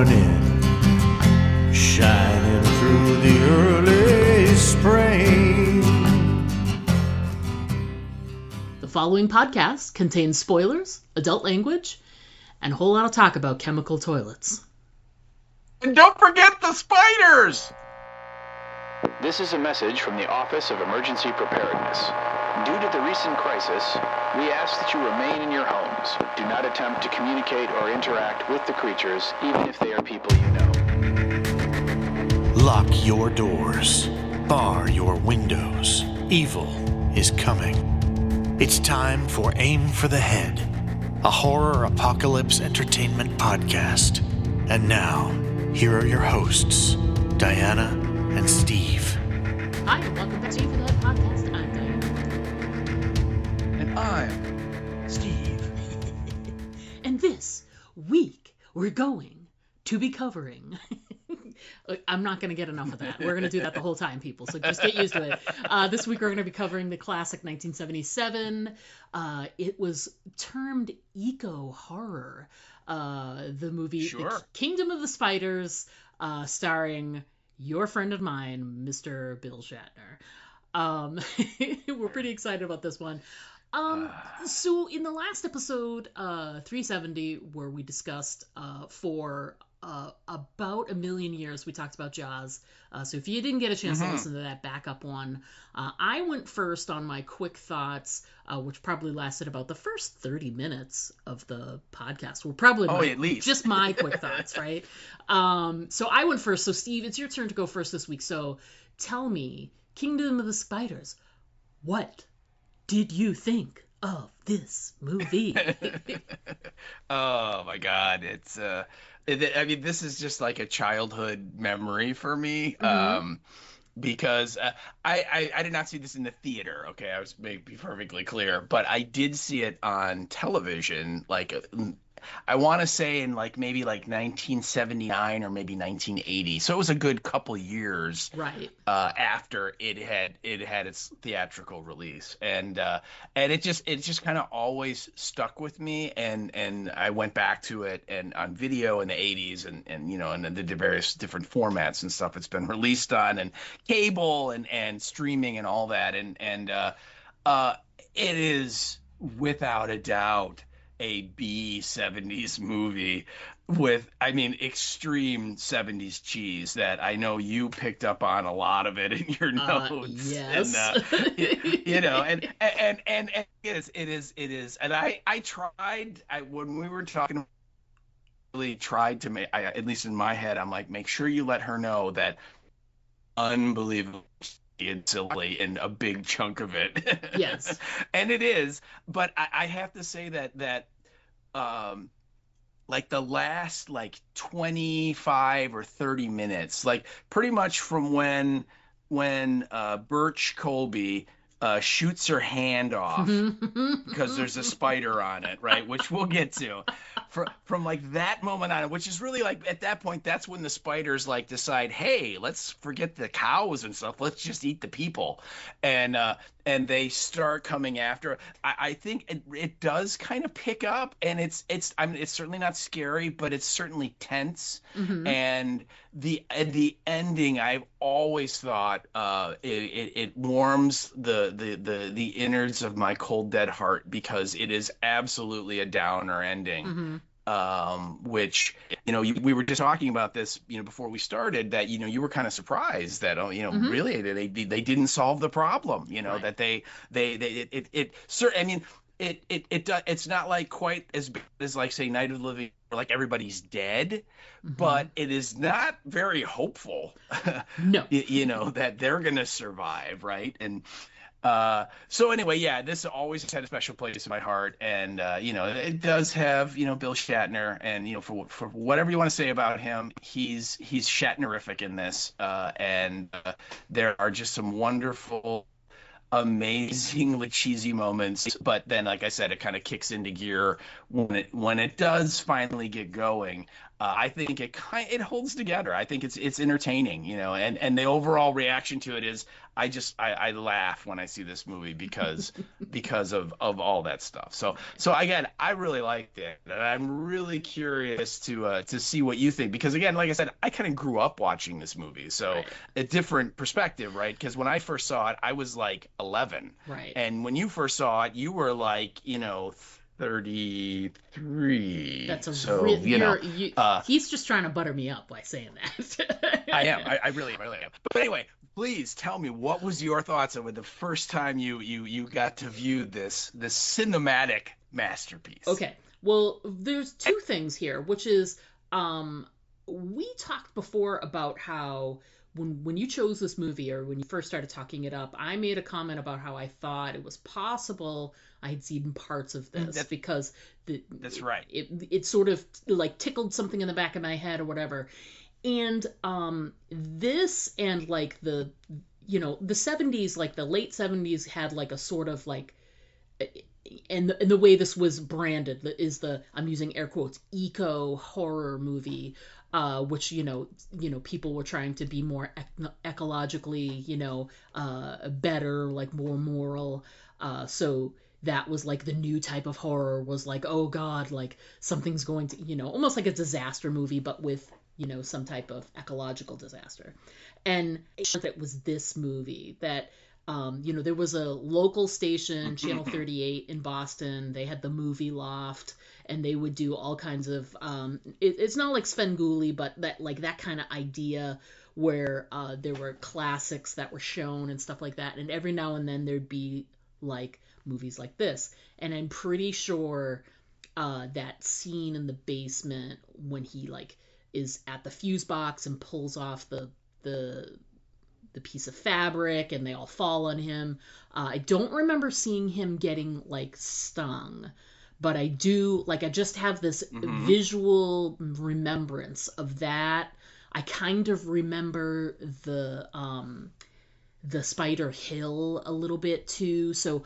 morning, shining through the early spring. The following podcast contains spoilers, adult language, and a whole lot of talk about chemical toilets. And don't forget the spiders! This is a message from the Office of Emergency Preparedness. Due to the recent crisis, we ask that you remain in your homes. Do not attempt to communicate or interact with the creatures, even if they are people you know. Lock your doors. Bar your windows. Evil is coming. It's time for Aim for the Head, a horror apocalypse entertainment podcast. And now, here are your hosts, Diana and Steve. Hi, and welcome back to Aim for the Head podcast. I'm Diana. And I'm Steve. And this week, we're going to be covering... I'm not going to get enough of that. We're going to do that the whole time, people, so just get used to it. This week, we're going to be covering the classic 1977. It was termed eco-horror. The movie The Kingdom of the Spiders, starring your friend of mine, Mr. Bill Shatner. We're pretty excited about this one. So in the last episode, 370, where we discussed for about a million years, we talked about Jaws. So if you didn't get a chance to listen to that backup one, I went first on my quick thoughts, which probably lasted about the first 30 minutes of the podcast. Well, probably at least. Just my quick thoughts, right? So I went first. So Steve, it's your turn to go first this week. So tell me, Kingdom of the Spiders, what did you think of this movie? Oh my God, this is just like a childhood memory for me. Because I did not see this in the theater. Okay, I was may be perfectly clear, but I did see it on television. I want to say in maybe 1979 or maybe 1980. So it was a good couple years after it had its theatrical release, and it just kind of always stuck with me, and I went back to it and on video in the 80s, and the various different formats and stuff it's been released on, and cable and streaming and all that, and it is without a doubt a B-70s movie with, extreme 70s cheese that I know you picked up on a lot of it in your notes. Yes. And, and it is. And I tried, when we were talking, really tried to make, at least in my head, I'm like, make sure you let her know that unbelievable and silly and a big chunk of it. Yes. And it is, but I have to say that the last 25 or 30 minutes, pretty much from when Birch Colby shoots her hand off because there's a spider on it, right? Which we'll get to. From that moment on, which is really at that point, that's when the spiders decide, hey, let's forget the cows and stuff. Let's just eat the people, and they start coming after. I think it does kind of pick up, and it's certainly not scary, but it's certainly tense. And the ending, I've always thought it warms the innards of my cold dead heart, because it is absolutely a downer ending. Which we were just talking about this before we started, that you were kind of surprised that really they didn't solve the problem, that it's not quite as bad as say Night of the Living, where everybody's dead, but it is not very hopeful. No. That they're gonna survive, right? And so anyway, yeah, this always had a special place in my heart, and it does have Bill Shatner, and for whatever you want to say about him, he's Shatnerific in this, and there are just some wonderful, amazingly cheesy moments, but then, like I said, it kind of kicks into gear when it does finally get going. I think it holds together. I think it's entertaining, and the overall reaction to it is I laugh when I see this movie because of all that stuff. So again, I really liked it, and I'm really curious to see what you think, because again, like I said, I kind of grew up watching this movie, so Right. a different perspective, right? Because when I first saw it, I was like 11, Right. and when you first saw it, you were like 33. That's a So, real. He's just trying to butter me up by saying that. I am. I really am. But anyway, please tell me, what was your thoughts on the first time you got to view this cinematic masterpiece? Okay. Well, there's two things here, which is we talked before about how when you chose this movie, or when you first started talking it up, I made a comment about how I thought it was possible I had seen parts of this because that's right. It sort of like tickled something in the back of my head or whatever. And this and like the 70s, like the late 70s had like a sort of like, and the way this was branded is I'm using air quotes, eco horror movie, which people were trying to be more ecologically better, like more moral, so that was like the new type of horror, was like, oh god, like something's going to, almost like a disaster movie, but with some type of ecological disaster. And it was this movie that there was a local station, Channel 38 in Boston. They had the movie loft, and they would do all kinds of it's not like Svengoolie, but that kind of idea where there were classics that were shown and stuff like that. And every now and then there'd be like movies like this. And I'm pretty sure that scene in the basement when he like is at the fuse box and pulls off the piece of fabric and they all fall on him. I don't remember seeing him getting like stung, but I do, like, I just have this visual remembrance of that. I kind of remember the Spider Hill a little bit too. So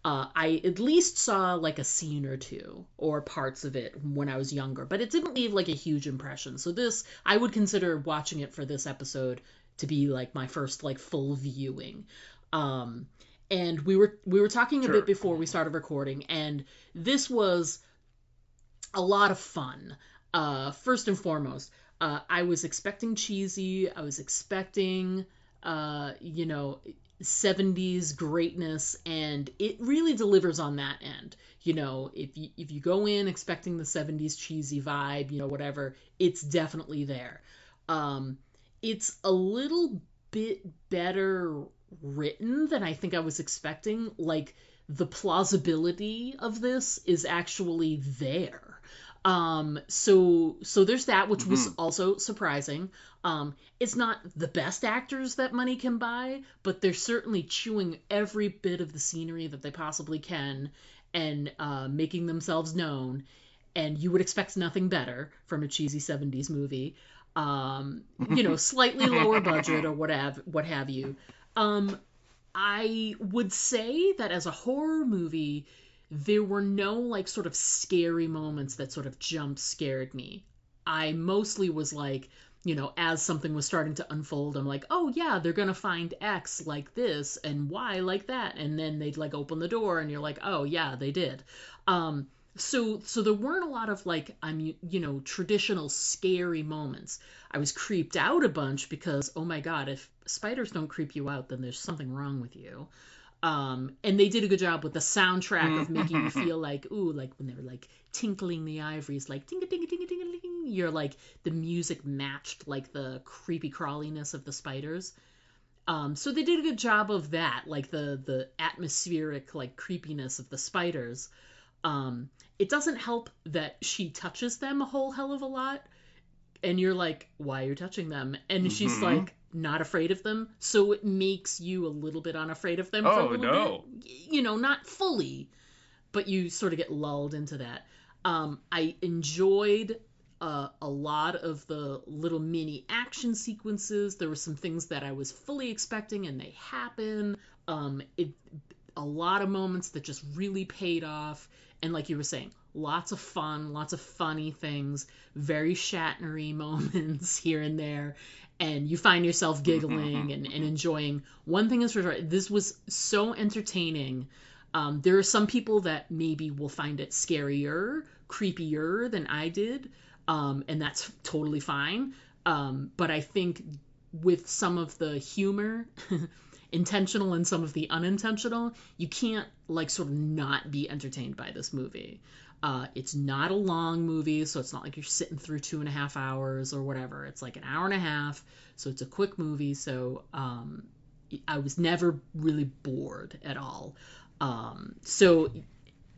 I at least saw like a scene or two or parts of it when I was younger, but it didn't leave like a huge impression. So this, I would consider watching it for this episode to be like my first like full viewing. And we were talking a bit before we started recording, and this was a lot of fun. First and foremost, I was expecting cheesy. I was expecting 70s greatness, and it really delivers on that end. If you go in expecting the 70s cheesy vibe, whatever, it's definitely there. It's a little bit better written than I think I was expecting. Like, the plausibility of this is actually there. So there's that, which was also surprising. It's not the best actors that money can buy, but they're certainly chewing every bit of the scenery that they possibly can and making themselves known. And you would expect nothing better from a cheesy 70s movie. Slightly lower budget or what have you. I would say that as a horror movie, there were no like sort of scary moments that sort of jump scared me. I mostly was like, as something was starting to unfold, I'm like, oh yeah, they're gonna find X like this and Y like that, and then they'd like open the door and you're like, oh yeah, they did. So there weren't a lot of like, traditional scary moments. I was creeped out a bunch because, oh my god, if spiders don't creep you out, then there's something wrong with you. And they did a good job with the soundtrack of making you feel like, ooh, like when they were like tinkling the ivories, like ding a ding a ding a ding a ding. You're like, the music matched like the creepy crawliness of the spiders. So they did a good job of that, like the atmospheric like creepiness of the spiders. It doesn't help that she touches them a whole hell of a lot, and you're like, why are you touching them? And she's like, not afraid of them, so it makes you a little bit unafraid of them for a little bit. Not fully, but you sort of get lulled into that. I enjoyed a lot of the little mini action sequences. There were some things that I was fully expecting, and they happen. A lot of moments that just really paid off. And like you were saying, lots of fun, lots of funny things, very Shatnery moments here and there, and you find yourself giggling and enjoying. One thing is for sure, this was so entertaining. There are some people that maybe will find it scarier, creepier than I did, and that's totally fine. But I think with some of the humor, intentional and some of the unintentional, you can't like sort of not be entertained by this movie. It's not a long movie, so it's not like you're sitting through 2.5 hours or whatever. It's like an hour and a half, so it's a quick movie. So I was never really bored at all. So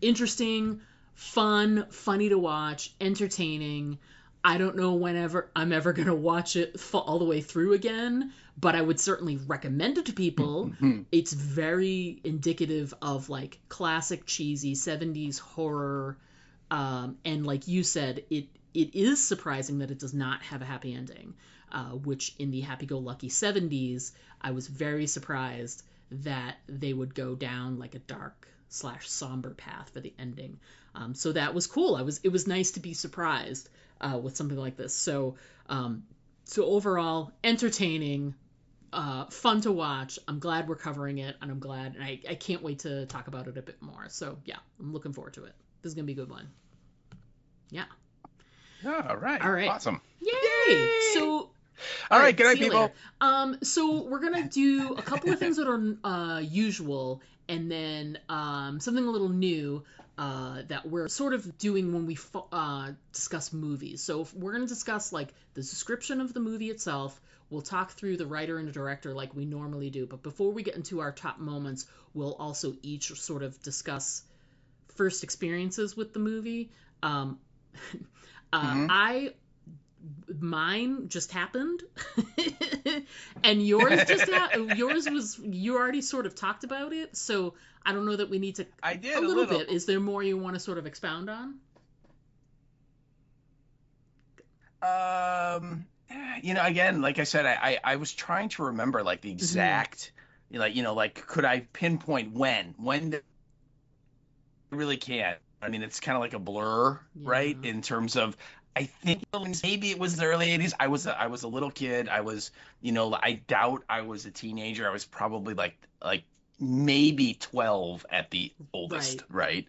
interesting, fun, funny to watch, entertaining. I don't know whenever I'm ever going to watch it all the way through again, but I would certainly recommend it to people. It's very indicative of like classic cheesy 70s horror. And like you said, it is surprising that it does not have a happy ending, which in the happy-go-lucky 70s, I was very surprised that they would go down like a dark/somber path for the ending. So that was cool. It was nice to be surprised with something like this. So overall, entertaining, fun to watch. I'm glad we're covering it, and I can't wait to talk about it a bit more. So yeah, I'm looking forward to it. This is gonna be a good one. Yeah. All right. Awesome. Yay! So. All right. Good night, people. So we're gonna do a couple of things that are usual, and then something a little new that we're sort of doing when we discuss movies. So we're gonna discuss like the description of the movie itself. We'll talk through the writer and the director like we normally do. But before we get into our top moments, we'll also each sort of discuss first experiences with the movie. Mine just happened, and yours yours was, you already sort of talked about it, so I don't know that we need to. I did a little bit. Is there more you want to sort of expound on? Again, like I said, I was trying to remember like the exact, like could I pinpoint when I really can't. I mean, it's kind of like a blur, right? In terms of, I think maybe it was the early 80s. I was a little kid. I was, I doubt I was a teenager. I was probably like maybe 12 at the oldest, right?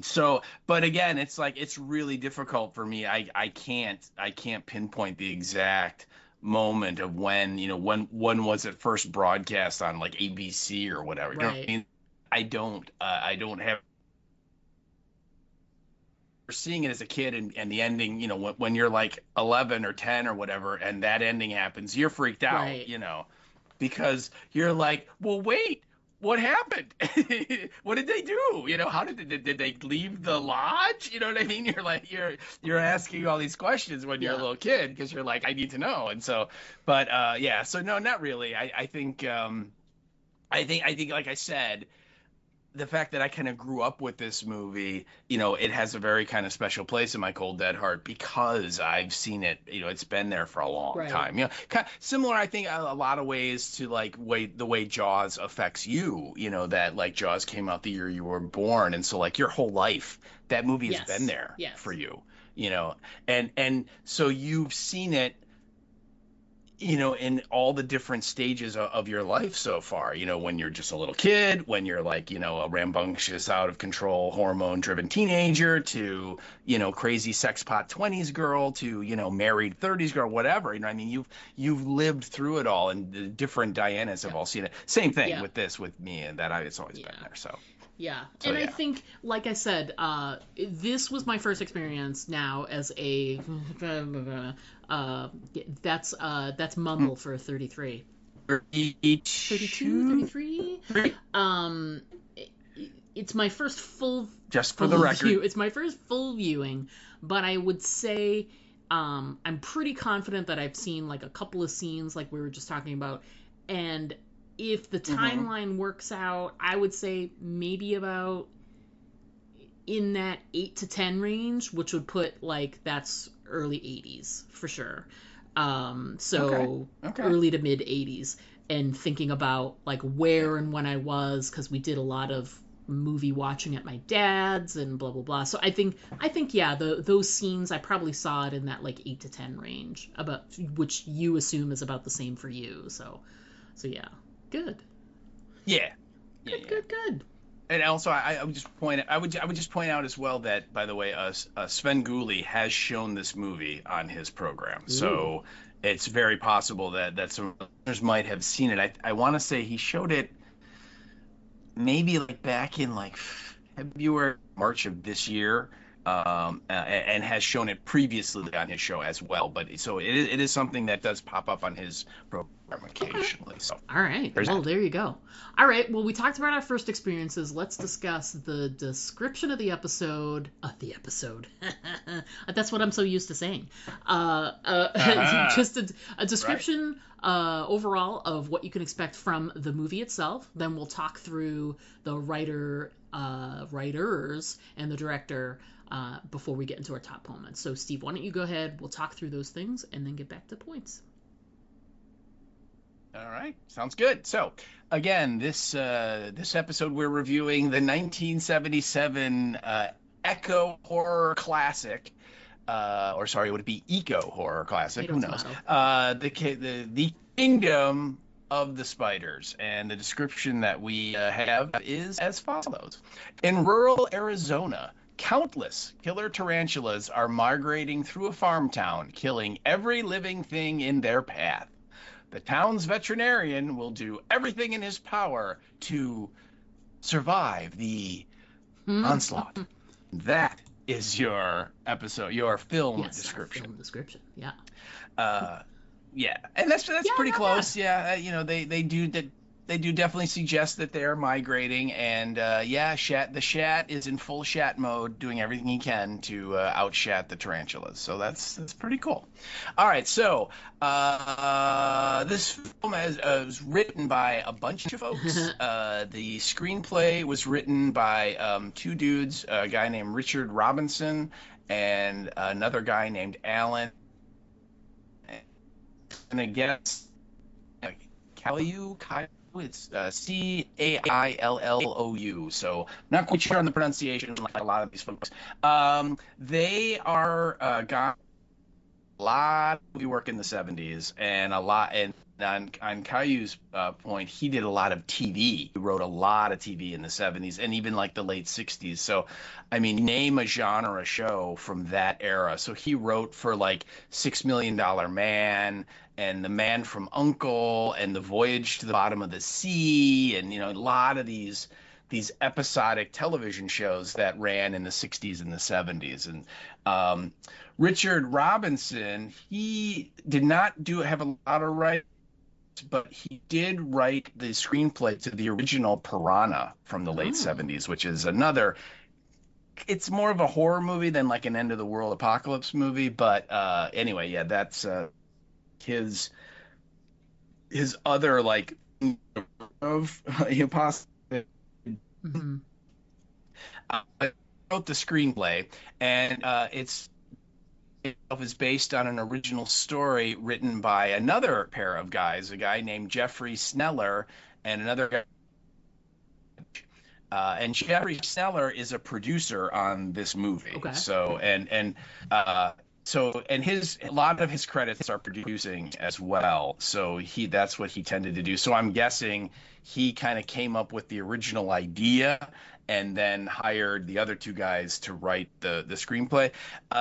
So, but again, it's like, it's really difficult for me. I can't pinpoint the exact moment of when, when was it first broadcast on like ABC or whatever. Right. You know what I mean? I don't have seeing it as a kid and the ending, when you're like 11 or 10 or whatever, and that ending happens, you're freaked out, right. Because you're like, well, wait, what happened? What did they do? How did they leave the lodge? You know what I mean? You're like, you're asking all these questions when you're a little kid, because you're like, I need to know. And so, but so no, not really. I think like I said, the fact that I kind of grew up with this movie, it has a very kind of special place in my cold dead heart because I've seen it. It's been there for a long time. Kind of similar, I think, a lot of ways to like the way Jaws affects you. That like Jaws came out the year you were born, and so like your whole life that movie has been there for you. And so you've seen it, in all the different stages of your life so far, when you're just a little kid, when you're like, a rambunctious, out of control, hormone driven teenager, to, crazy sex pot 20s girl, to, married 30s girl, whatever. I mean, you've lived through it all, and the different Dianas have all seen it. Same thing with this, with me, and it's always been there. So. Yeah. And I think, like I said, this was my first experience now as a that's mumble for 33. 32, 33? It's my first full, just for the record, it's my first full viewing, but I would say I'm pretty confident that I've seen like a couple of scenes like we were just talking about, and if the timeline works out, I would say maybe about in that 8 to 10 range, which would put like that's early 80s for sure. So early to mid 80s, and thinking about like where and when I was, because we did a lot of movie watching at my dad's and blah blah blah. So I think yeah, those scenes I probably saw it in that like 8 to 10 range, about which you assume is about the same for you. So yeah, good. Yeah. Good. And also, I would just point out as well that, by the way, Sven Gulli has shown this movie on his program, so it's very possible that some listeners might have seen it. I want to say he showed it maybe like back in like February, March of this year, and has shown it previously on his show as well. But so it is something that does pop up on his program occasionally. So all right, well, there you go. All right, well, we talked about our first experiences. Let's discuss the description of the episode. That's what I'm so used to saying. Just a description overall of what you can expect from the movie itself. Then we'll talk through the writers and the director before we get into our top moments. So, Steve, why don't you go ahead? We'll talk through those things and then get back to points. All right, sounds good. So, again, this episode we're reviewing the 1977 eco horror classic, or sorry, would it be eco horror classic? Who knows? The Kingdom of the Spiders, and the description that we have is as follows: in rural Arizona, countless killer tarantulas are migrating through a farm town, killing every living thing in their path. The town's veterinarian will do everything in his power to survive the onslaught. That is your episode, your film description. Film description, yeah. Yeah, and that's pretty close. Yeah, they do definitely suggest that they are migrating, and the Shat is in full Shat mode, doing everything he can to outshat the tarantulas. So that's pretty cool. All right, so this film was written by a bunch of folks. The screenplay was written by two dudes, a guy named Richard Robinson and another guy named Alan. And I guess Kaiu. It's Caillou, so not quite sure on the pronunciation like a lot of these folks. They are got a lot of movie work in the 70s, and a lot, and on Caillou's point, he did a lot of TV. He wrote a lot of TV in the 70s and even like the late 60s. So, I mean, name a genre show from that era. So he wrote for like $6 Million Man, and The Man from U.N.C.L.E., and The Voyage to the Bottom of the Sea, and a lot of these episodic television shows that ran in the 60s and the 70s. And Richard Robinson, he did not have a lot of writing, but he did write the screenplay to the original Piranha from the late 70s, which is another. It's more of a horror movie than like an end of the world apocalypse movie, but anyway, yeah, that's his other like of possibly. I wrote the screenplay, and it is based on an original story written by another pair of guys, a guy named Jeffrey Sneller and another guy. And Jeffrey Sneller is a producer on this movie. Okay. So a lot of his credits are producing as well. So that's what he tended to do. So I'm guessing he kind of came up with the original idea and then hired the other two guys to write the screenplay.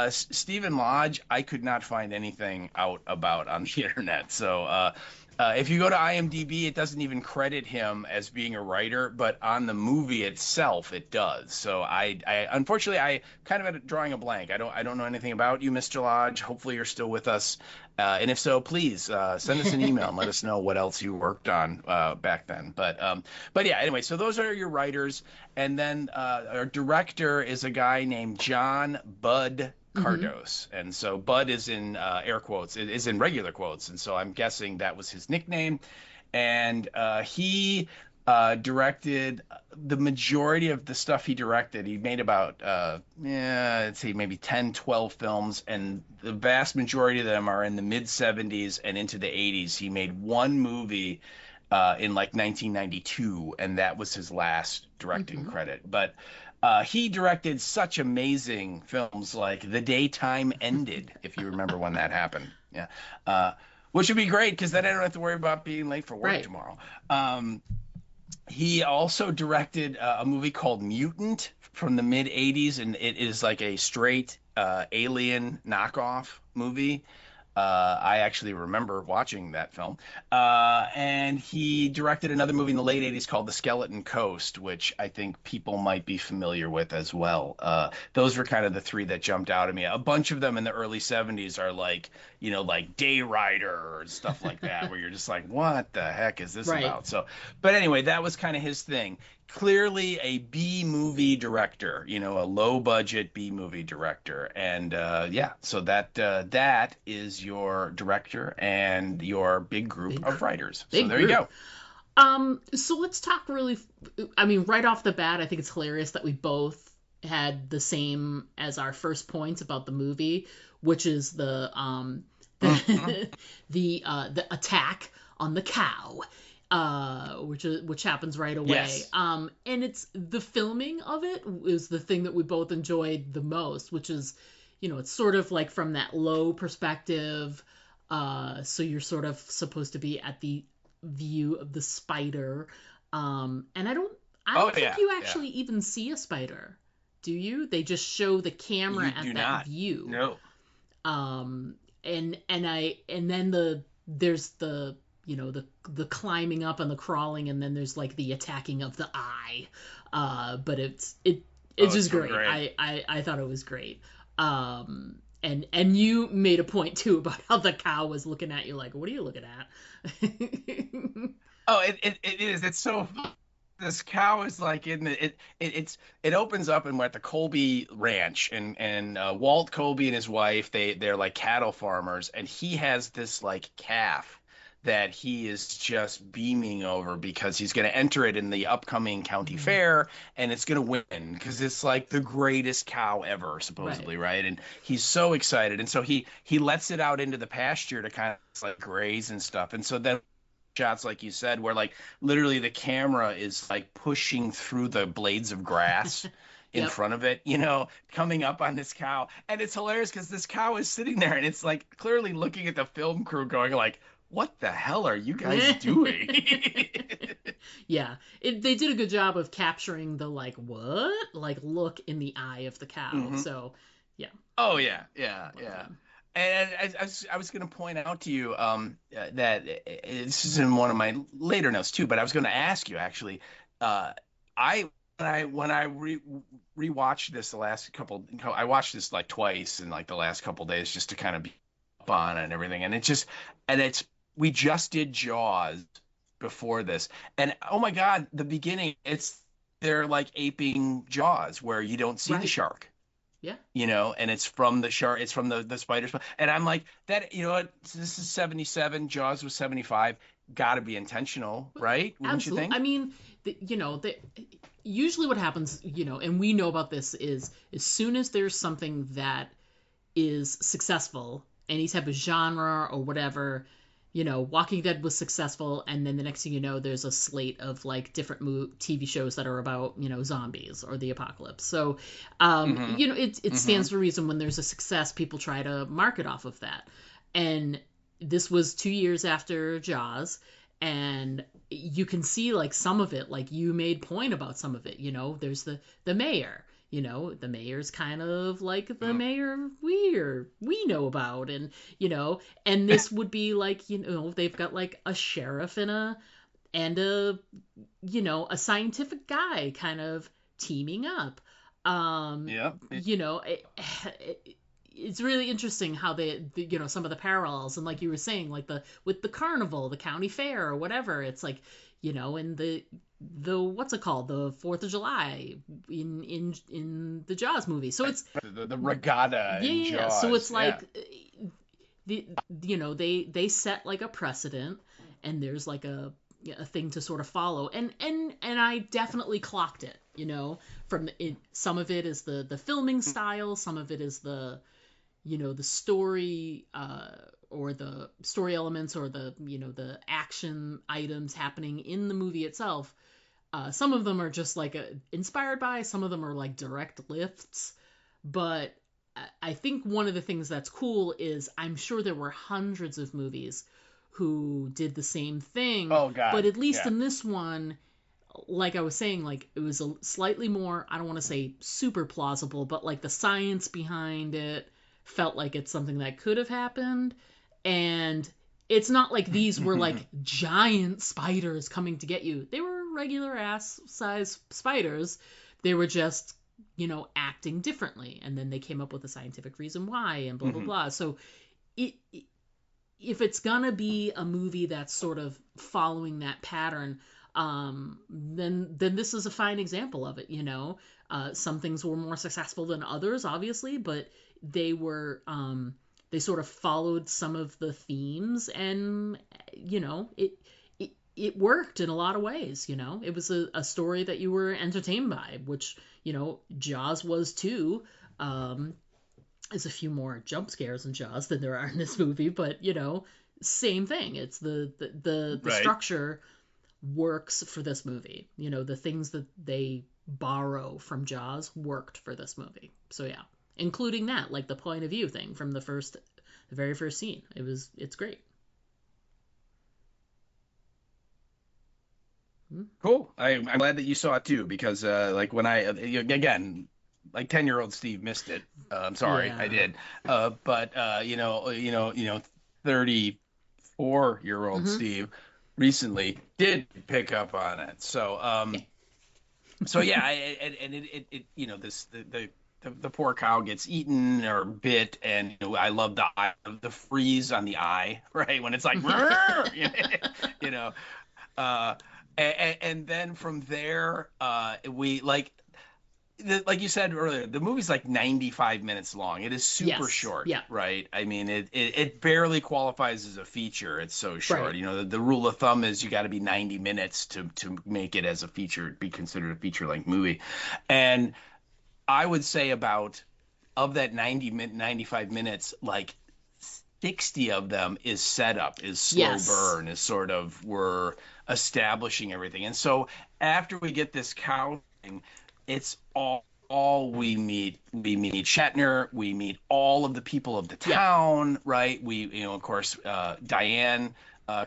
Stephen Lodge, I could not find anything out about on the internet. So if you go to IMDb, it doesn't even credit him as being a writer, but on the movie itself, it does. So I unfortunately, I kind of drawing a blank. I don't know anything about you, Mr. Lodge. Hopefully, you're still with us. And if so, please send us an email and let us know what else you worked on back then. But yeah, anyway, so those are your writers. And then our director is a guy named John Bud Cardos. And so Bud is in air quotes, it is in regular quotes. And so I'm guessing that was his nickname. And he directed the majority of the stuff he directed. He made about, let's see, maybe 10, 12 films. And the vast majority of them are in the mid 70s and into the 80s. He made one movie in like 1992, and that was his last directing credit. But he directed such amazing films like The Day Time Ended, if you remember when that happened. Yeah. Which would be great because then I don't have to worry about being late for work Right. tomorrow. He also directed a movie called Mutant from the mid 80s, and it is like a straight alien knockoff movie. I actually remember watching that film. And he directed another movie in the late 80s called The Skeleton Coast, which I think people might be familiar with as well. Those were kind of the three that jumped out at me. A bunch of them in the early 70s are like, like Day Rider or stuff like that, where you're just like, what the heck is this Right. about? So, but anyway, that was kind of his thing. Clearly a B movie director, a low budget B movie director. And so that is your director and your big group of writers. So there you go. So let's talk right off the bat, I think it's hilarious that we both had the same as our first points about the movie, which is the attack on the cow. Which happens right away. Yes. And it's the filming of it is the thing that we both enjoyed the most, which is, it's sort of like from that low perspective. So you're sort of supposed to be at the view of the spider. And I don't think you actually even see a spider, do you? They just show the camera at that view. No. And then there's the the climbing up and the crawling, and then there's like the attacking of the eye. But it's just so great. great. I thought it was great. And you made a point too about how the cow was looking at you like, what are you looking at? Oh, it is. It's so. This cow is like in the it opens up and we're at the Colby Ranch, and Walt Colby and his wife, they're like cattle farmers, and he has this like calf that he is just beaming over because he's going to enter it in the upcoming county fair, and it's going to win because it's like the greatest cow ever, supposedly, right? And he's so excited, and so he lets it out into the pasture to kind of like graze and stuff, and so then shots like you said where like literally the camera is like pushing through the blades of grass in front of it, coming up on this cow, and it's hilarious because this cow is sitting there and it's like clearly looking at the film crew going like, what the hell are you guys doing? Yeah, they did a good job of capturing the like look in the eye of the cow. So yeah. Oh yeah. And I was going to point out to you that this is in one of my later notes too, but I was going to ask you actually. When I rewatched this I watched this like twice in like the last couple days just to kind of be up on it and everything, and we just did Jaws before this, and oh my God, the beginning they're like aping Jaws where you don't see the shark. Yeah. And it's from the shark, it's from the spiders. And I'm like, that, this is 77, Jaws was 75, got to be intentional, right? Wouldn't Absolutely. you think? I mean, usually what happens, and we know about this, is as soon as there's something that is successful, any type of genre or whatever, Walking Dead was successful, and then the next thing you know, there's a slate of like different TV shows that are about zombies or the apocalypse. So, it stands to reason when there's a success, people try to market off of that. And this was 2 years after Jaws, and you can see like some of it, like you made point about some of it. There's the mayor. The mayor's kind of like the mayor we know about, and and this would be like they've got like a sheriff and a scientific guy kind of teaming up. It's really interesting how they some of the parallels, and like you were saying, like with the carnival, the county fair or whatever, it's like in the what's it called, the 4th of July in the Jaws movie. So it's the regatta in Jaws. So it's like they set like a precedent, and there's like a thing to sort of follow, and I definitely clocked it. From some of it is the filming style, some of it is the the story or the story elements or the action items happening in the movie itself. Some of them are just like inspired by, some of them are like direct lifts. But I think one of the things that's cool is I'm sure there were hundreds of movies who did the same thing. Oh, God. But at least Yeah. in this one, like I was saying, like it was a slightly more, I don't want to say super plausible, but like the science behind it felt like it's something that could have happened. And it's not like these were like giant spiders coming to get you. They were regular ass size spiders. They were just, acting differently. And then they came up with a scientific reason why and blah, blah, blah. So if it's gonna be a movie that's sort of following that pattern, then this is a fine example of it. Some things were more successful than others, obviously, but they were they sort of followed some of the themes, and it worked in a lot of ways. It was a story that you were entertained by, which Jaws was too. There's a few more jump scares in Jaws than there are in this movie, but same thing. It's the Right. structure works for this movie. The things that they borrow from Jaws worked for this movie. So yeah, including that, like the point of view thing from the very first scene. It's great. Cool. I'm glad that you saw it too, because like when again, like 10-year-old Steve missed it. I'm sorry, Yeah. I did. But 34-year-old Steve recently did pick up on it. So yeah, and this the poor cow gets eaten or bit, and I love the freeze on the eye, right, when it's like and then from there we like you said earlier, the movie's like 95 minutes long. It is super Yes. short, Yeah. right? I mean, it barely qualifies as a feature. It's so short. Right. The rule of thumb is you got to be 90 minutes to make it as a feature, be considered a feature-length movie. And I would say of that 95 minutes, like 60 of them is setup, is slow Yes. burn, is sort of we're establishing everything. And so after we get this cow thing, it's all we meet. We meet Shatner. We meet all of the people of the town, right? We, of course, Diane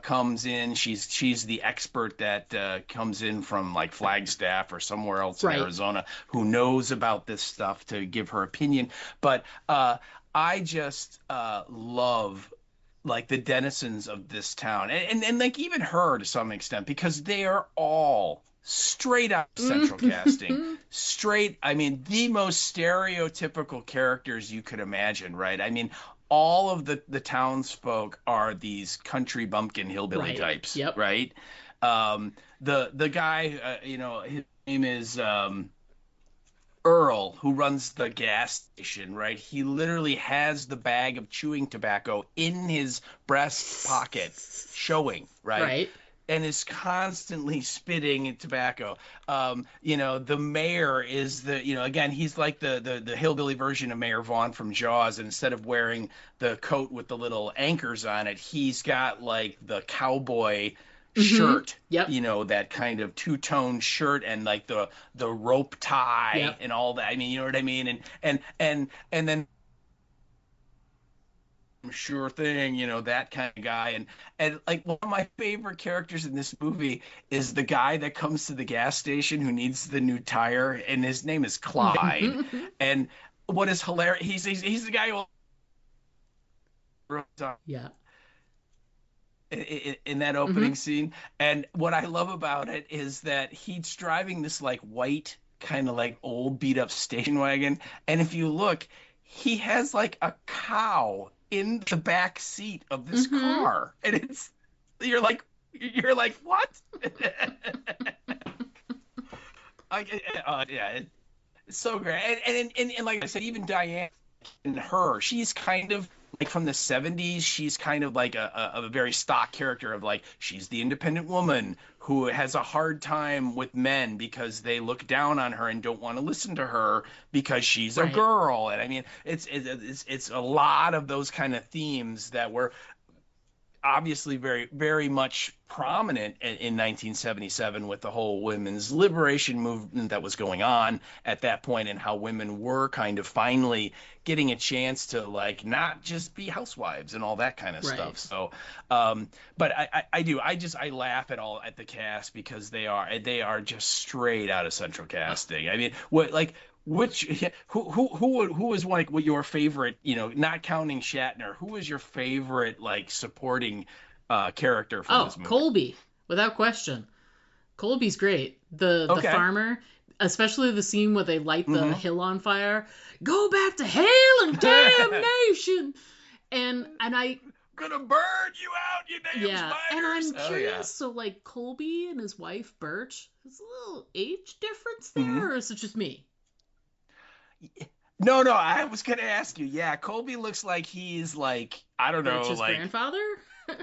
comes in. She's the expert that comes in from like Flagstaff or somewhere else in Right. Arizona, who knows about this stuff to give her opinion. But I just love like the denizens of this town, and like even her to some extent, because they are all straight up central casting. I mean, the most stereotypical characters you could imagine, right? I mean, all of the townsfolk are these country bumpkin hillbilly Right. types, Yep. right? The guy, his name is Earl, who runs the gas station, right? He literally has the bag of chewing tobacco in his breast pocket, showing, right? Right. And is constantly spitting tobacco. The mayor is again, he's like the hillbilly version of Mayor Vaughn from Jaws. And instead of wearing the coat with the little anchors on it, he's got like the cowboy shirt. Yep. That kind of two-tone shirt, and like the rope tie. Yep. And all that. I mean, you know what I mean? And then sure thing, that kind of guy. And like one of my favorite characters in this movie is the guy that comes to the gas station who needs the new tire, and his name is Clyde. And what is hilarious, he's the guy who Yeah. in that opening scene. And what I love about it is that he's driving this like white kind of like old beat up station wagon, and if you look, he has like a cow in the back seat of this car, and you're like what? It's so great. And like I said, even Diane and she's kind of like from the 70s, she's kind of like a very stock character of like she's the independent woman who has a hard time with men because they look down on her and don't want to listen to her because she's a Right. girl. And I mean, it's a lot of those kind of themes that were obviously very, very much prominent in 1977 with the whole women's liberation movement that was going on at that point, and how women were kind of finally getting a chance to like not just be housewives and all that kind of Right. stuff. So, but I laugh at the cast because they are just straight out of Central Casting. I mean, what like which who was like what your favorite, not counting Shatner, who was your favorite like supporting character from Oh, this movie? Colby, without question. Colby's great. The Okay. farmer, especially the scene where they light the Mm-hmm. hill on fire. Go back to hell and damnation. And I Gonna burn you out, you damn Yeah, and spiders. I'm Oh yeah. curious. So like Colby and his wife Birch, there's a little age difference Mm-hmm. there, or is it just me? No, I was gonna ask you. Yeah, Colby looks like he's like, I don't know, Birch's like grandfather?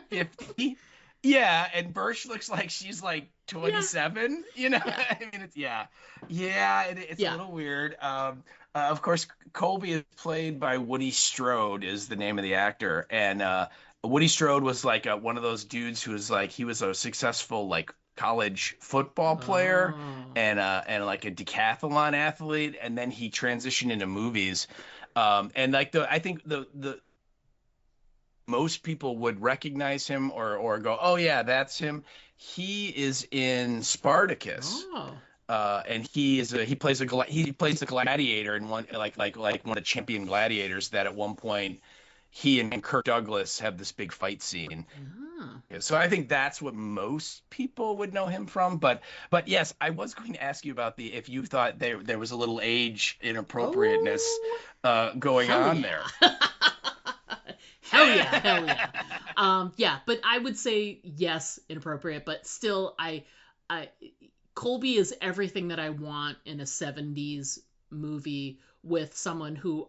50. Yeah, and Birch looks like she's like Yeah, 27. yeah, I mean, it's a yeah. little weird. Of course, Colby is played by Woody Strode, is the name of the actor, and Woody Strode was like one of those dudes who was like he was a successful like college football player Oh, and like a decathlon athlete, and then he transitioned into movies. And like I think the most people would recognize him or go, oh yeah, that's him. He is in Spartacus, oh, and he plays the gladiator in one like one of the champion gladiators that at one point he and Kirk Douglas have this big fight scene. ah. So I think that's what most people would know him from. But yes, I was going to ask you about the if you thought there was a little age inappropriateness Oh, going hell on yeah. there. Hell yeah, hell yeah. Yeah, but I would say yes, inappropriate, but still I Colby is everything that I want in a 70s movie with someone who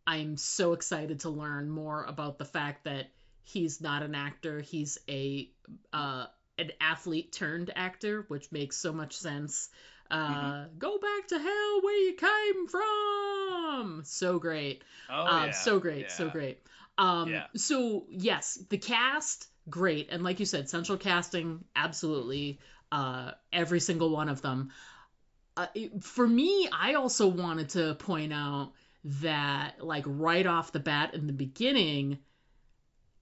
I'm so excited to learn more about the fact that he's not an actor, he's a an athlete turned actor, which makes so much sense. Hmm. Go back to hell where you came from. So great. Oh yeah, So great, so yeah, great. yeah. So yes, the cast, great. And like you said, central casting, absolutely. Every single one of them. For me, I also wanted to point out that, like, right off the bat in the beginning,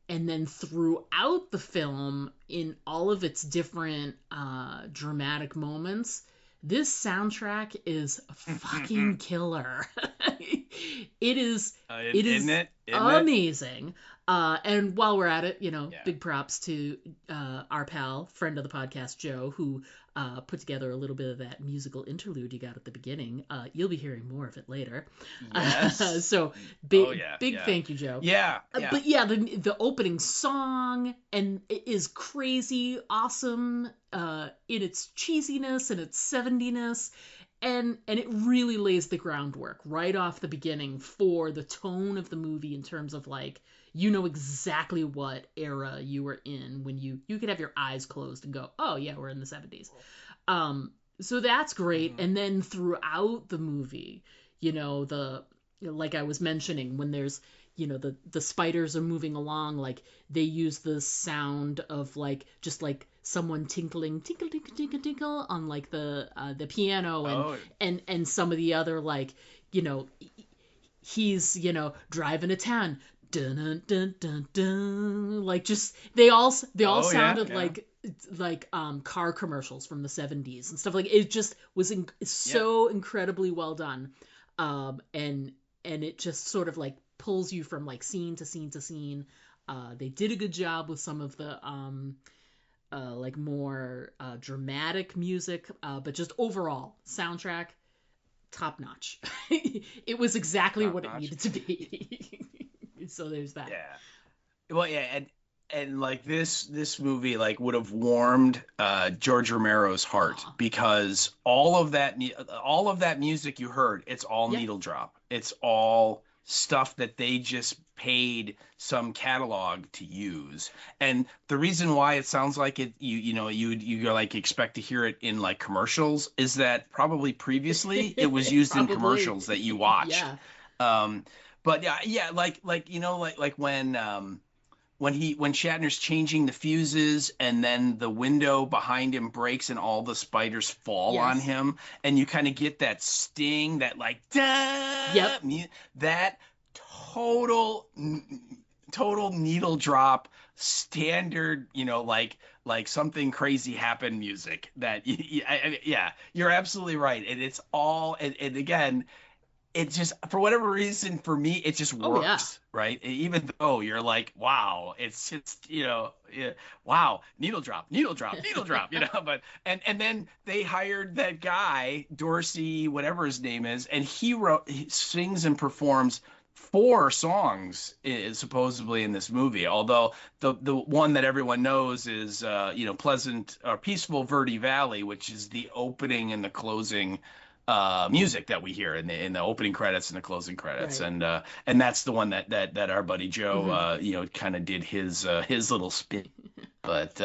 and then throughout the film, in all of its different dramatic moments, this soundtrack is fucking killer. it is it Isn't is it? Isn't it? amazing. And while we're at it, Yeah. big props to our pal, friend of the podcast, Joe, who put together a little bit of that musical interlude you got at the beginning. You'll be hearing more of it later. Yes. So Oh big, yeah, big yeah, thank you, Joe. yeah, yeah. But yeah, the opening song and it is crazy awesome in its cheesiness and its 70ness, and it really lays the groundwork right off the beginning for the tone of the movie in terms of like exactly what era you were in when you could have your eyes closed and go, oh yeah, we're in the 70s. So that's great. Mhm. And then throughout the movie, the like I was mentioning, when there's the spiders are moving along, like they use the sound of like just like someone tinkling tinkle tinkle tinkle tinkle on like the piano, and Oh, and some of the other like you know he's driving a 10, dun dun dun dun dun, like just they all oh yeah, sounded yeah, like car commercials from the 70s and stuff. Like it just was yeah. so incredibly well done. And it just sort of like pulls you from like scene to scene to scene. They did a good job with some of the like more dramatic music, but just overall soundtrack, top notch. It was exactly Top what it notch. needed to be. So there's that. Yeah. Well, yeah, and like this movie like would have warmed George Romero's heart Aw. because all of that music you heard, it's all Yep. needle drop. It's all stuff that they just paid some catalog to use. And the reason why it sounds like it, you like expect to hear it in like commercials, is that probably previously it was used in commercials that you watched. Yeah. But yeah, like when Shatner's changing the fuses and then the window behind him breaks and all the spiders fall Yes. on him, and you kind of get that sting, that like Yep. that total needle drop standard, like something crazy happened music that yeah, you're absolutely right. And it's all, and again, it just, for whatever reason, for me, it just Oh, yeah. works, right? Even though you're like, wow, it's just, yeah, wow, needle drop, but and then they hired that guy, Dorsey, whatever his name is, and he sings and performs 4 songs supposedly in this movie. Although the one that everyone knows is Pleasant or Peaceful Verde Valley, which is the opening and the closing music that we hear in the opening credits and the closing credits. Right. And that's the one that our buddy Joe kind of did his little spin. But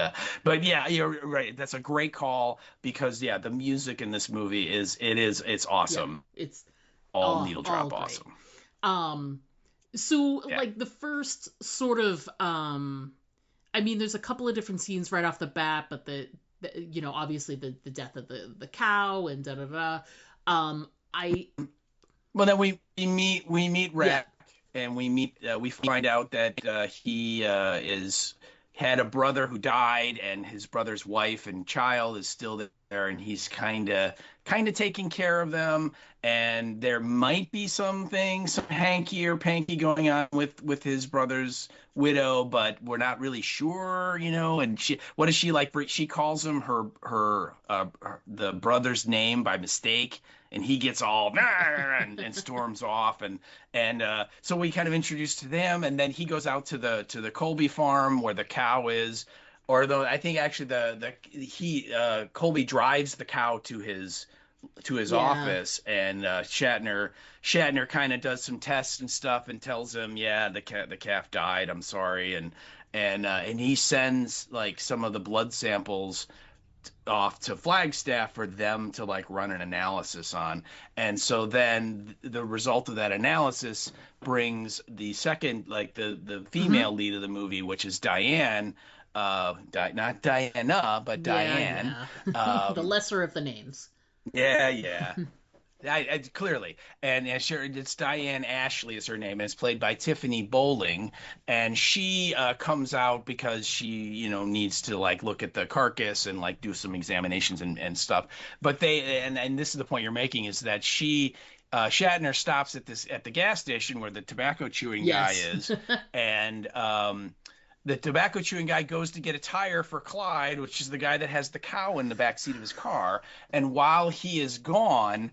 yeah, you're right. That's a great call, because yeah, the music in this movie it's awesome. Yeah, it's all needle drop great. awesome. So Yeah. like the first sort of I mean, there's a couple of different scenes right off the bat, but the obviously the death of the cow and da da da. Well, then we meet Rack, and we find out that he had a brother who died, and his brother's wife and child is still there, and he's kind of taking care of them. And there might be some hanky or panky going on with his brother's widow, but we're not really sure, And what is she like? She calls him the brother's name by mistake, and he gets all and storms off, and so we kind of introduced to them, and then he goes out to the Colby farm where the cow is. Or though I think actually Colby drives the cow to his office, and Shatner kind of does some tests and stuff and tells him, yeah, the calf died, I'm sorry, and he sends like some of the blood samples off to Flagstaff for them to like run an analysis on. And so then the result of that analysis brings the second, like the female lead of the movie, which is Diane, not Diana, but Diane. Yeah. The lesser of the names. Yeah. I clearly, and sure, it's Diane Ashley is her name, and it's played by Tiffany Bowling, and she comes out because she needs to like look at the carcass and like do some examinations and stuff. But and this is the point you're making, is that Shatner stops at the gas station where the tobacco chewing guy is, and the tobacco chewing guy goes to get a tire for Clyde, which is the guy that has the cow in the backseat of his car. And while he is gone,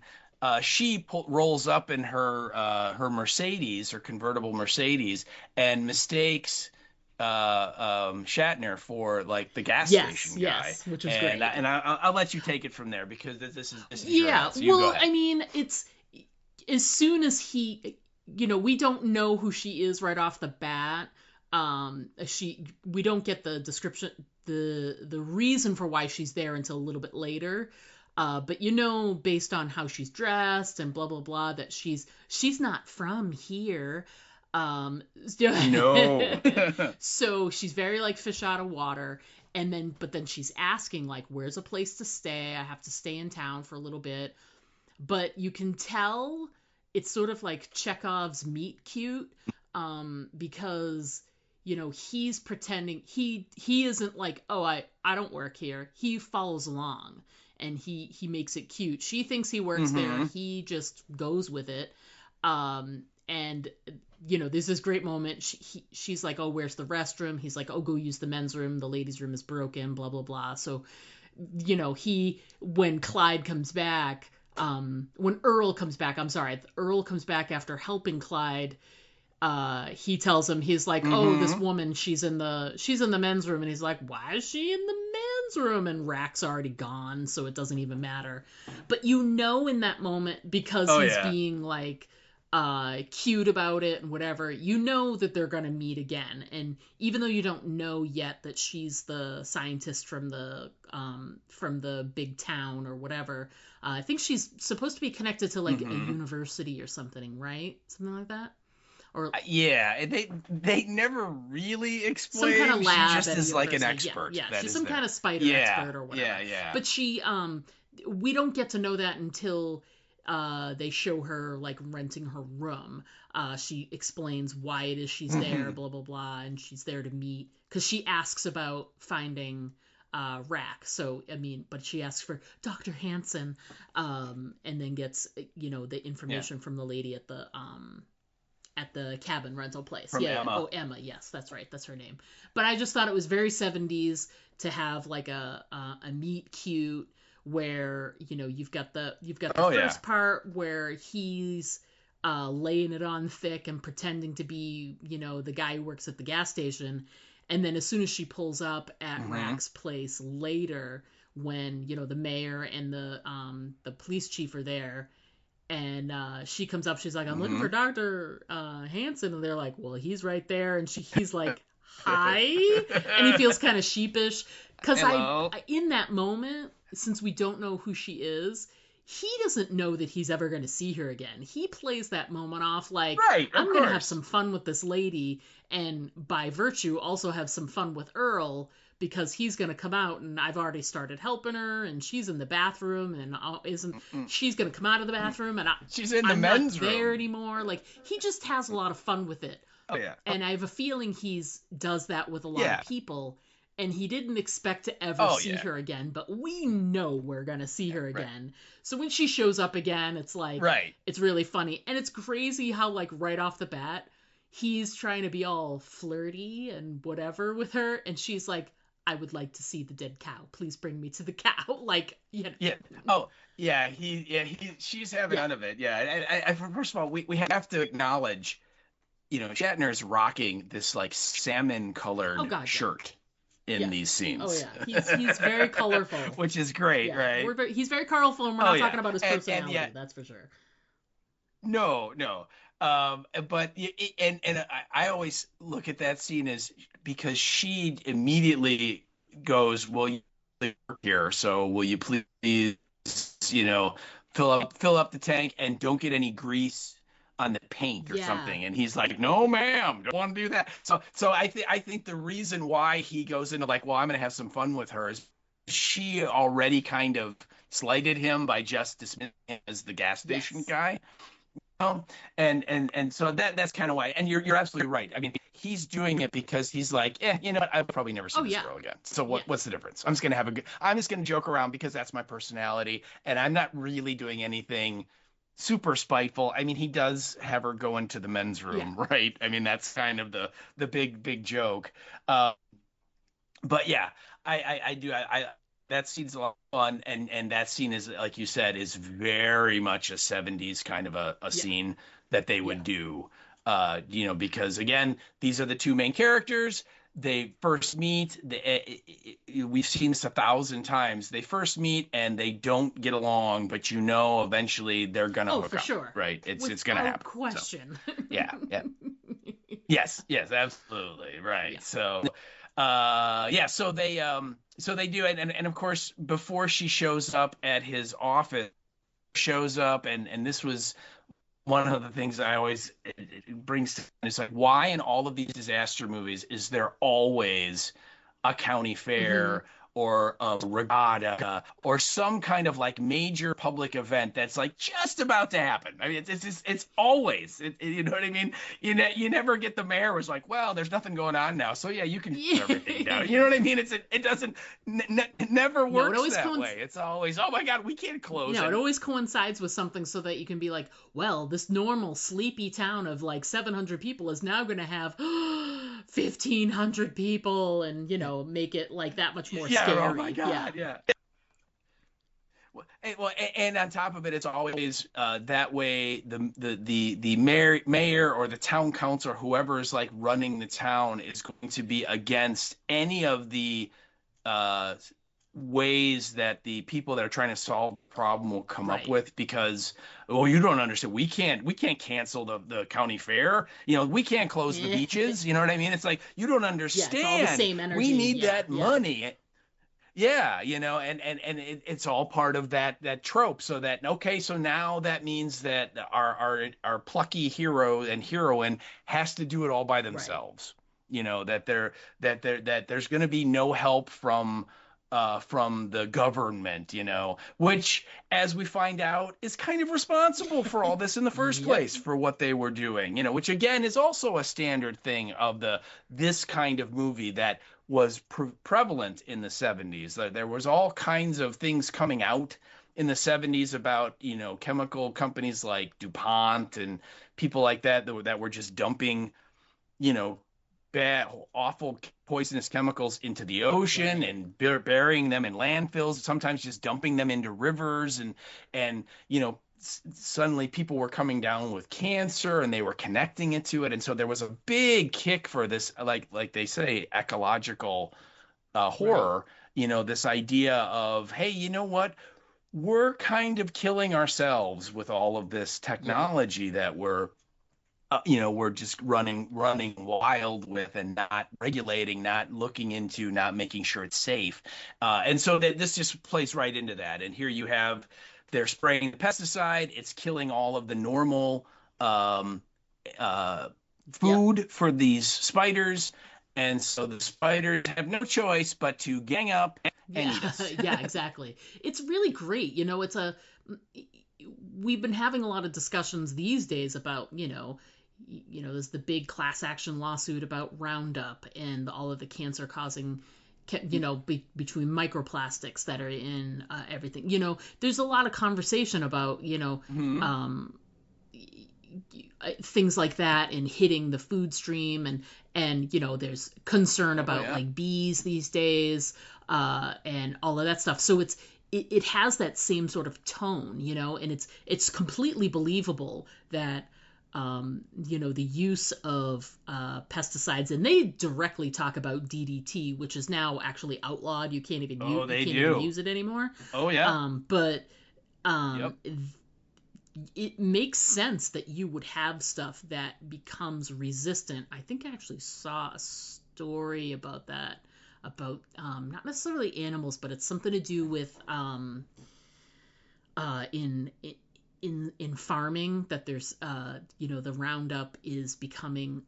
she rolls up in her Mercedes, her convertible Mercedes, and mistakes Shatner for like the gas station guy. Yes, which is great. And I'll let you take it from there, because this is yeah. your so well, I mean, it's as soon as he, we don't know who she is right off the bat. We don't get the description, the reason for why she's there until a little bit later. But based on how she's dressed and blah blah blah, that she's not from here. No. So she's very like fish out of water, but then she's asking like, where's a place to stay? I have to stay in town for a little bit. But you can tell it's sort of like Chekhov's meet cute, because he's pretending he isn't like, oh, I don't work here. He follows along, and he makes it cute. She thinks he works there. He just goes with it. And there's this great moment. She's like, oh, where's the restroom? He's like, oh, go use the men's room. The ladies' room is broken, blah, blah, blah. So, when Clyde comes back, when Earl comes back, Earl comes back after helping Clyde. He tells him, he's like, oh, this woman, she's in the men's room. And he's like, why is she in the men's room? And Rack's already gone, so it doesn't even matter. But in that moment, because being like, cute about it and whatever, you know that they're going to meet again. And even though you don't know yet that she's the scientist from the big town or whatever, I think she's supposed to be connected to like a university or something, right? Something like that. Or yeah, they never really explain. Some kind of lab. She just is like an university. expert. Yeah, that she's is some there. kind of spider expert or whatever. Yeah, yeah. But she, we don't get to know that until they show her like renting her room. She explains why it is she's there, blah blah blah, and she's there to meet because she asks about finding Rack. So I mean, but she asks for Dr. Hansen, and then gets the information from the lady at the cabin rental place. From yeah. Emma. Oh, Emma. Yes, that's right. That's her name. But I just thought it was very 70s to have like a meet cute where you've got the first part where he's laying it on thick and pretending to be the guy who works at the gas station, and then as soon as she pulls up at Rack's place later, when the mayor and the police chief are there. And she comes up, she's like, I'm looking for Dr. Hansen. And they're like, well, he's right there. And he's like, hi. And he feels kind of sheepish. Because in that moment, since we don't know who she is, he doesn't know that he's ever going to see her again. He plays that moment off like, I'm going to have some fun with this lady. And by virtue, also have some fun with Earl. Because he's going to come out and I've already started helping her and she's in the bathroom and she's going to come out of the bathroom and she's in the men's room. I'm not there anymore. Like he just has a lot of fun with it. Oh yeah. And I have a feeling does that with a lot of people and he didn't expect to ever see her again, but we know we're going to see her again. Right. So when she shows up again, it's like, it's really funny. And it's crazy how like right off the bat, he's trying to be all flirty and whatever with her. And she's like, I would like to see the dead cow. Please bring me to the cow. Like, Yeah. Oh, yeah. She's having none of it. Yeah. I first of all, we have to acknowledge, Shatner's rocking this like salmon colored shirt in these scenes. Oh yeah. He's very colorful. Which is great, right? He's very colorful, and we're not talking about his personality. That's for sure. No. But I always look at that scene as because she immediately goes, well, you work here, so will you please, fill up the tank and don't get any grease on the paint or something. And he's like, no, ma'am, don't want to do that. So I think the reason why he goes into like, well, I'm going to have some fun with her is she already kind of slighted him by just dismissing him as the gas station guy. And so that's kind of why. And you're absolutely right. I mean, he's doing it because he's like, you know what? I'll probably never see this girl again. So what's the difference? I'm just gonna joke around because that's my personality, and I'm not really doing anything super spiteful. I mean, he does have her go into the men's room, right? I mean, that's kind of the big joke. But yeah, I do. That scene's a lot of fun, and that scene is, like you said, is very much a 70s kind of a scene that they would do, because again, these are the two main characters. They first meet. We've seen this 1,000 times. They first meet and they don't get along, but eventually they're gonna hook up. Sure, right? It's gonna happen. Question. So, yeah. Yes, absolutely, right. Yeah. So they do it, and of course, before she shows up at his office, and this was one of the things I always it brings to, it's like, why in all of these disaster movies is there always a county fair or a regatta or some kind of like major public event that's like just about to happen? I mean, it's always, you know what I mean? You never get the mayor was like, well, there's nothing going on now, so yeah, you can shut everything down. You know what I mean? It doesn't never works that way. It's always, oh my God, we can't close. No, it always coincides with something so that you can be like, well, this normal sleepy town of like 700 people is now going to have 1,500 people, and make it like that much more scary. Oh my God, yeah. Well, and on top of it, it's always that way. The mayor or the town council or whoever is like running the town is going to be against any of the ways that the people that are trying to solve the problem will come up Right. with, because, oh, you don't understand, we can't cancel the county fair, we can't close the beaches, you know what I mean? It's like, you don't Yeah, it's all the understand, same we energy. need Yeah, that yeah. money. Yeah, it's all part of that trope. So that, okay, so now that means that our plucky hero and heroine has to do it all by Right. themselves. That there's going to be no help from the government, which, as we find out, is kind of responsible for all this in the first Yep. place, for what they were doing, which again is also a standard thing of this kind of movie that was prevalent in the 70s. There was all kinds of things coming out in the 70s about, chemical companies like DuPont and people like that were just dumping, you know, bad, awful, poisonous chemicals into the ocean Right. and burying them in landfills, sometimes just dumping them into rivers, and suddenly people were coming down with cancer and they were connecting it to it. And so there was a big kick for this, like they say, ecological Right. horror, this idea of, hey, you know what? We're kind of killing ourselves with all of this Yep. technology that we're just running wild with, and not regulating, not looking into, not making sure it's safe. And so that this just plays right into that. And here you have, they're spraying the pesticide, it's killing all of the normal um, uh, Yep. food for these spiders. And so the spiders have no choice but to gang up and Yeah. eat us. Yeah, exactly. It's really great. We've been having a lot of discussions these days about, there's the big class action lawsuit about Roundup and all of the cancer causing, between microplastics that are in everything. There's a lot of conversation about, Mhm. um, things like that and hitting the food stream, and there's concern Oh, about yeah. like bees these days, and all of that stuff. So it has that same sort of tone, and it's completely believable that the use of pesticides, and they directly talk about DDT, which is now actually outlawed. Oh, You they can't even do. use it anymore. Oh, yeah. But Yep. it makes sense that you would have stuff that becomes resistant. I think I actually saw a story about that, about not necessarily animals, but it's something to do with in in farming, that there's the Roundup is becoming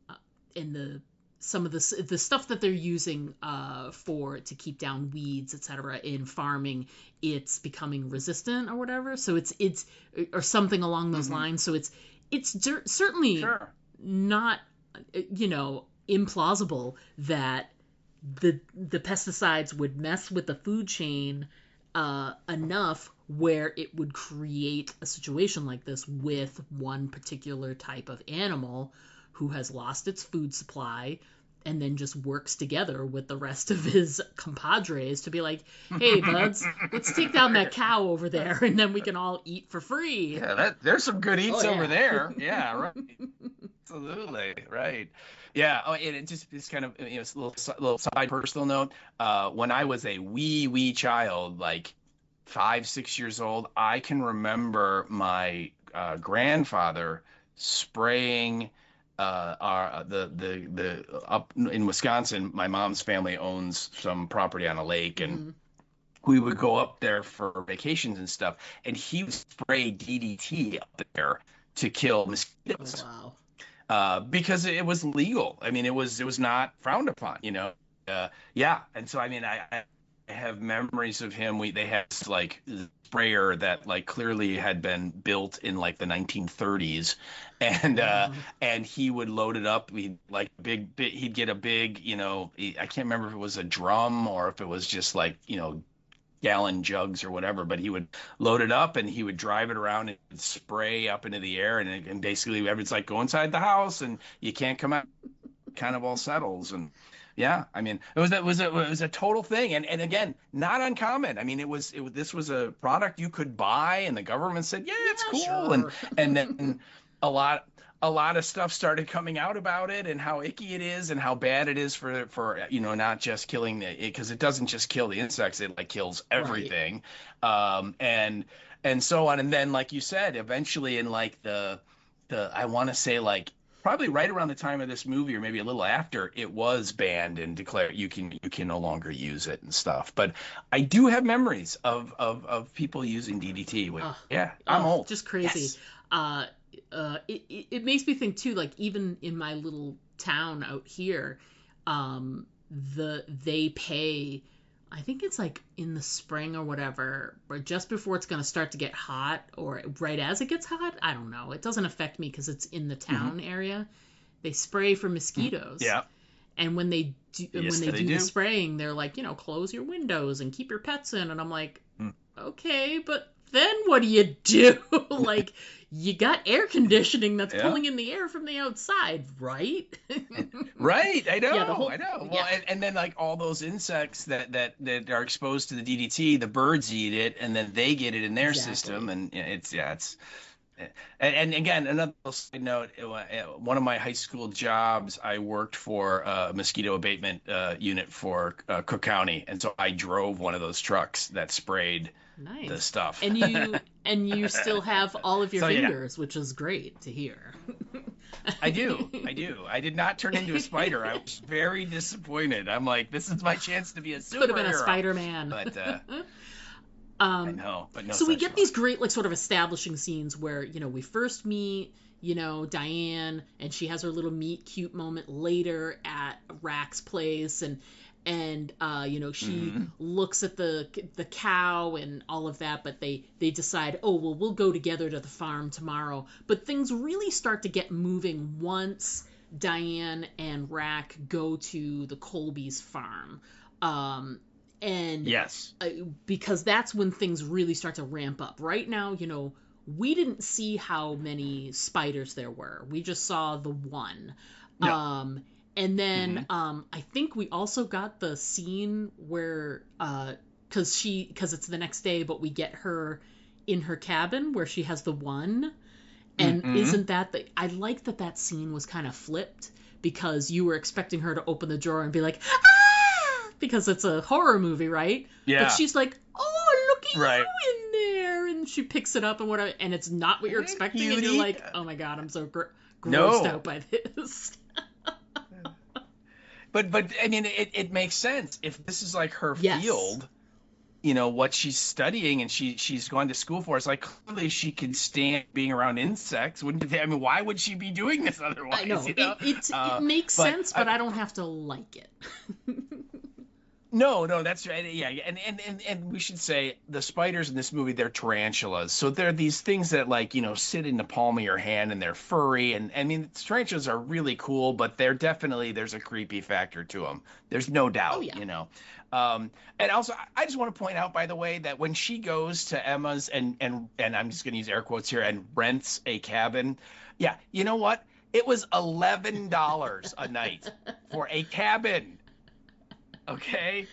in the some of the stuff that they're using for to keep down weeds, etc. in farming, it's becoming resistant or whatever. So it's or something along those Hmm. lines. So it's certainly Sure. not implausible that the pesticides would mess with the food chain enough where it would create a situation like this with one particular type of animal who has lost its food supply, and then just works together with the rest of his compadres to be like, hey, buds, let's take down that cow over there, and then we can all eat for free. Yeah, there's some good Oh, eats over yeah. there. Yeah, right. Absolutely, right. Yeah. Oh, and it's kind of, it's a little side personal note. When I was a wee child, like 5, 6 years old, I can remember my grandfather spraying the up in Wisconsin. My mom's family owns some property on a lake, and Hmm. we would go up there for vacations and stuff, and he would spray DDT up there to kill Oh, mosquitoes, wow. because it was legal. I mean, it was not frowned upon, yeah. And so, I mean, I have memories of him. They had this, like, sprayer that, like, clearly had been built in like the 1930s, and Wow. he would load it up. He'd like he'd get a big, I can't remember if it was a drum or if it was just like, gallon jugs or whatever, but he would load it up and he would drive it around and spray up into the air, and basically everyone's like, go inside the house and you can't come out, kind of all settles. And yeah, I mean, it was a total thing, and again, not uncommon. I mean, this was a product you could buy, and the government said, yeah, it's Yeah, cool. and sure. and then a lot a lot of stuff started coming out about it and how icky it is and how bad it is for not just killing it, because it doesn't just kill the insects, it like kills everything. And so on. And then, like you said, eventually in like the I want to say like probably right around the time of this movie or maybe a little after, it was banned and declared you can no longer use it and stuff. But I do have memories of people using DDT. I'm old. Just crazy. Yes. It makes me think too, like even in my little town out here, they pay, I think it's like in the spring or whatever, or just before it's going to start to get hot, or right as it gets hot. I don't know. It doesn't affect me because it's in the town area. They spray for mosquitoes. Yeah. And when they do, the spraying, they're like, close your windows and keep your pets in. And I'm like, okay, but then what do you do? Like, you got air conditioning that's pulling in the air from the outside, right? Right. I know. Yeah, I know. Well, and then like all those insects that are exposed to the DDT, the birds eat it, and then they get it in their system, and it's. And again, another side note, one of my high school jobs, I worked for a mosquito abatement unit for Cook County, and so I drove one of those trucks that sprayed the stuff. And you still have all of your fingers, which is great to hear. I do. I did not turn into a spider. I was very disappointed. I'm like, this is my chance to be a superhero. Could have been a Spider-Man. But I know, but no. So we get these great, like, sort of establishing scenes where, we first meet, Diane, and she has her little meet cute moment later at Rack's place, and she looks at the cow and all of that, but they decide, oh, well, we'll go together to the farm tomorrow. But things really start to get moving once Diane and Rack go to the Colby's farm. And yes, because that's when things really start to ramp up. Right now, we didn't see how many spiders there were. We just saw the one. No. And then I think we also got the scene where because it's the next day, but we get her in her cabin where she has the one. And isn't that I like that scene was kind of flipped, because you were expecting her to open the drawer and be like, ah! Because it's a horror movie, right? Yeah. But she's like, oh, look at you in there. And she picks it up and whatever. And it's not what you're expecting. And you're like, oh my God, I'm so grossed out by this. But I mean, it makes sense. If this is like her field, what she's studying and she's going to school for, it's like clearly she can stand being around insects. Wouldn't it? I mean, why would she be doing this otherwise? I know. It makes sense, but I don't have to like it. No, that's right. Yeah, and we should say the spiders in this movie, they're tarantulas. So they're these things that sit in the palm of your hand, and they're furry. And I mean, tarantulas are really cool, but there's a creepy factor to them. There's no doubt. Oh, yeah. And also, I just want to point out, by the way, that when she goes to Emma's and I'm just going to use air quotes here, and rents a cabin, yeah, you know what? It was $11 a night for a cabin. Okay.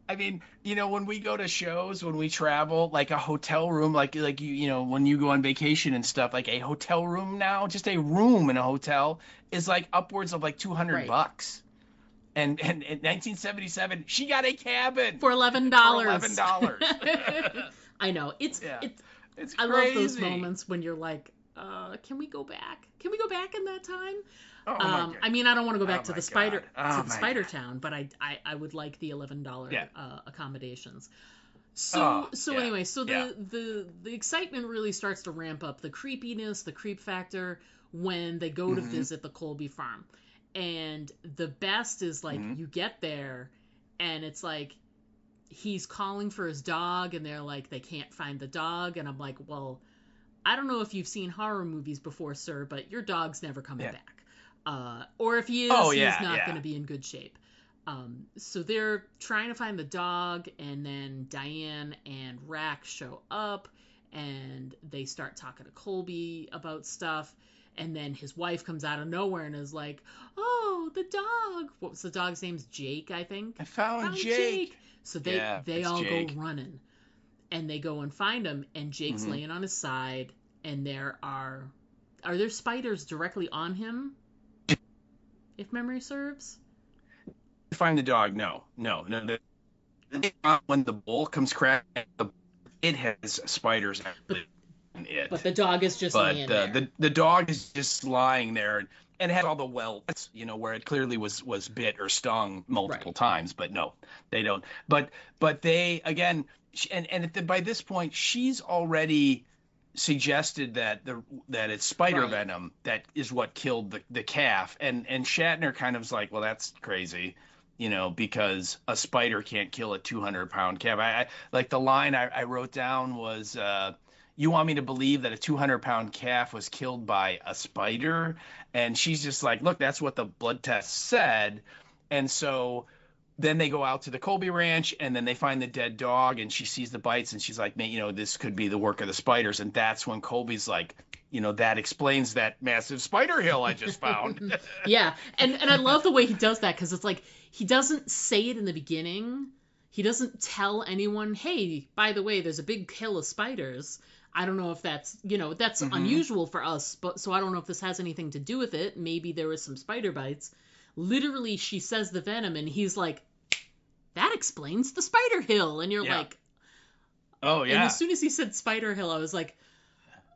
I mean, when we go to shows, when we travel, like a hotel room, like when you go on vacation and stuff, like a hotel room now, just a room in a hotel is like upwards of like $200. And in 1977, she got a cabin for $11. $11. I know. It's I love those moments when you're like, can we go back? Can we go back in that time? I mean, I don't want to go back to the Spider Town, but I would like the $11 accommodations. Anyway, the excitement really starts to ramp up, the creepiness, the creep factor, when they go to visit the Colby farm. And the best is like you get there and it's like he's calling for his dog and they're like they can't find the dog, and I'm like, well, I don't know if you've seen horror movies before, sir, but your dog's never coming back. Or if he is, he's not going to be in good shape. So they're trying to find the dog, and then Diane and Rack show up, and they start talking to Colby about stuff, and then his wife comes out of nowhere and is like, oh, the dog. What was the dog's name? Jake, I think. I found Jake. So they all Jake. Go running, and they go and find him, and Jake's laying on his side, and there are are there spiders directly on him, if memory serves? Find the dog. No. When the bull comes crashing, it has spiders in it. But the dog is just laying there. The dog is just lying there and has all the welts, where it clearly was bit or stung multiple times. But no, they don't. But they, again, by this point, she's already suggested that it's spider venom that is what killed the calf, and Shatner kind of was like, well, that's crazy, because a spider can't kill a 200-pound calf. I like the line I wrote down was, you want me to believe that a 200-pound calf was killed by a spider? And she's just like, look, that's what the blood test said. And so then they go out to the Colby Ranch, and then they find the dead dog, and she sees the bites, and she's like, man, this could be the work of the spiders. And that's when Colby's like, that explains that massive spider hill I just found. Yeah. And I love the way he does that, because it's like, he doesn't say it in the beginning. He doesn't tell anyone, hey, by the way, there's a big hill of spiders. I don't know if that's, that's unusual for us, but so I don't know if this has anything to do with it. Maybe there was some spider bites. Literally, she says the venom, and he's like, that explains the spider hill. And you're like, oh, yeah. And as soon as he said spider hill, I was like,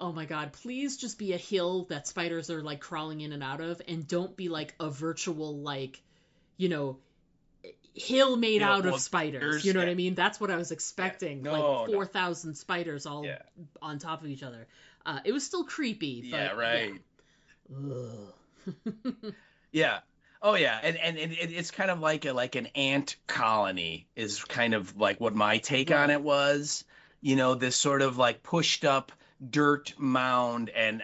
oh my God, please just be a hill that spiders are like crawling in and out of, and don't be like a virtual, like, hill made out of spiders. You know what I mean? That's what I was expecting. Like 4,000 spiders all on top of each other. It was still creepy. But, yeah, right. Yeah. Yeah. Oh yeah, and it's kind of like an ant colony is kind of like what my take on it was. This sort of like pushed up dirt mound, and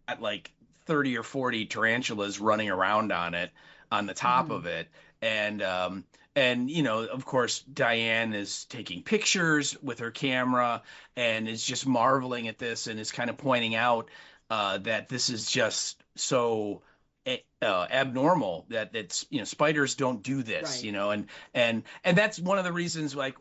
at like 30 or 40 tarantulas running around on it, on the top of it. And of course, Diane is taking pictures with her camera and is just marveling at this, and is kind of pointing out that this is just so abnormal, that it's, spiders don't do this, and that's one of the reasons, like,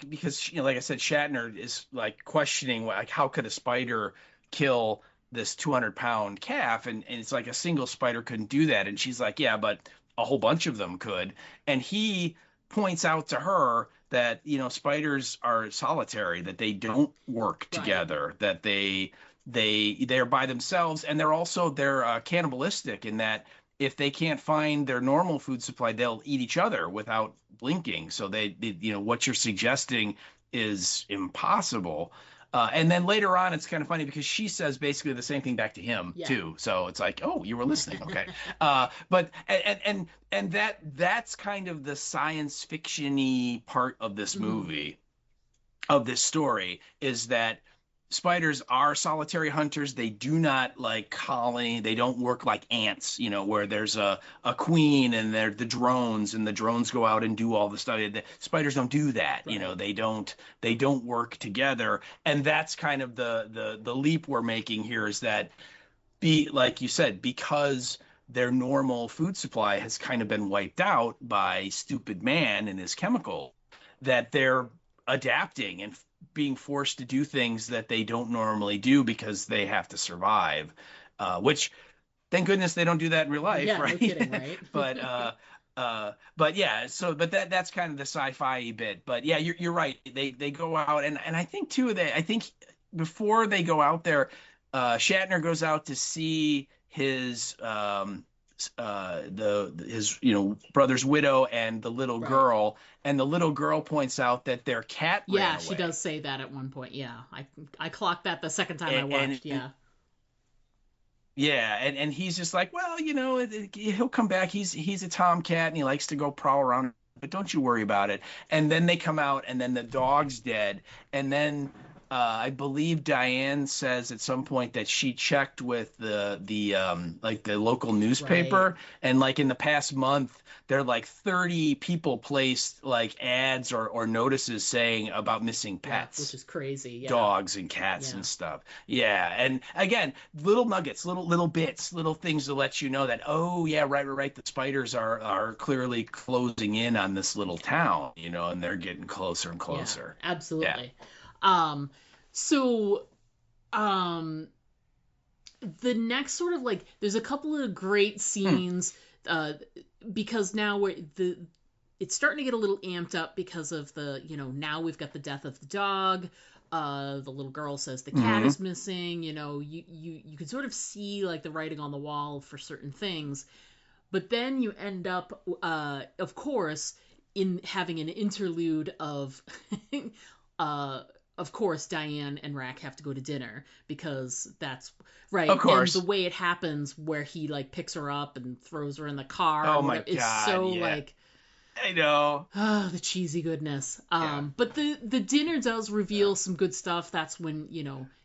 because like I said, Shatner is like questioning, like, how could a spider kill this 200-pound calf, and it's like a single spider couldn't do that, and she's like, yeah, but a whole bunch of them could. And he points out to her that spiders are solitary, that they don't work together, that they're by themselves, and they're cannibalistic, in that if they can't find their normal food supply, they'll eat each other without blinking. So they what you're suggesting is impossible. And then later on, it's kind of funny because she says basically the same thing back to him too. So it's like, oh, you were listening, okay? But that's kind of the science fiction-y part of this movie, of this story, is that spiders are solitary hunters. They do not like colony. They don't work like ants, where there's a queen and they're the drones, and the drones go out and do all the stuff. The spiders don't do that. They don't work together. And that's kind of the leap we're making here, is that, like you said, because their normal food supply has kind of been wiped out by stupid man and his chemical, that they're adapting and being forced to do things that they don't normally do because they have to survive, which, thank goodness, they don't do that in real life, right? No kidding, right? but yeah, but that's kind of the sci-fi bit. But yeah, you're right. They go out, and I think too, I think before they go out there, Shatner goes out to see his his brother's widow and the little girl, and the little girl points out that their cat ran away. She does say that at one point. Yeah, I clocked that the second time I watched. And he's just like, well, he'll come back. He's a tomcat and he likes to go prowl around, but don't you worry about it. And then they come out, and then the dog's dead, and then I believe Diane says at some point that she checked with the local newspaper, and like in the past month, there are like 30 people placed like ads or notices saying about missing pets, which is crazy. Dogs and cats and stuff. Yeah, and again, little nuggets, little bits, little things to let you know that, oh yeah, right. The spiders are clearly closing in on this little town, and they're getting closer and closer. Yeah, absolutely. the next sort of like, there's a couple of great scenes, because now it's starting to get a little amped up because of the, now we've got the death of the dog. The little girl says the cat is missing. You can sort of see like the writing on the wall for certain things, but then you end up, of course, in having an interlude of, of course, Diane and Rack have to go to dinner because that's right. Of course. And the way it happens, where he like picks her up and throws her in the car. Oh my God! It's so yeah. like. I know. Oh, the cheesy goodness. Yeah. But the dinner does reveal some good stuff. That's when,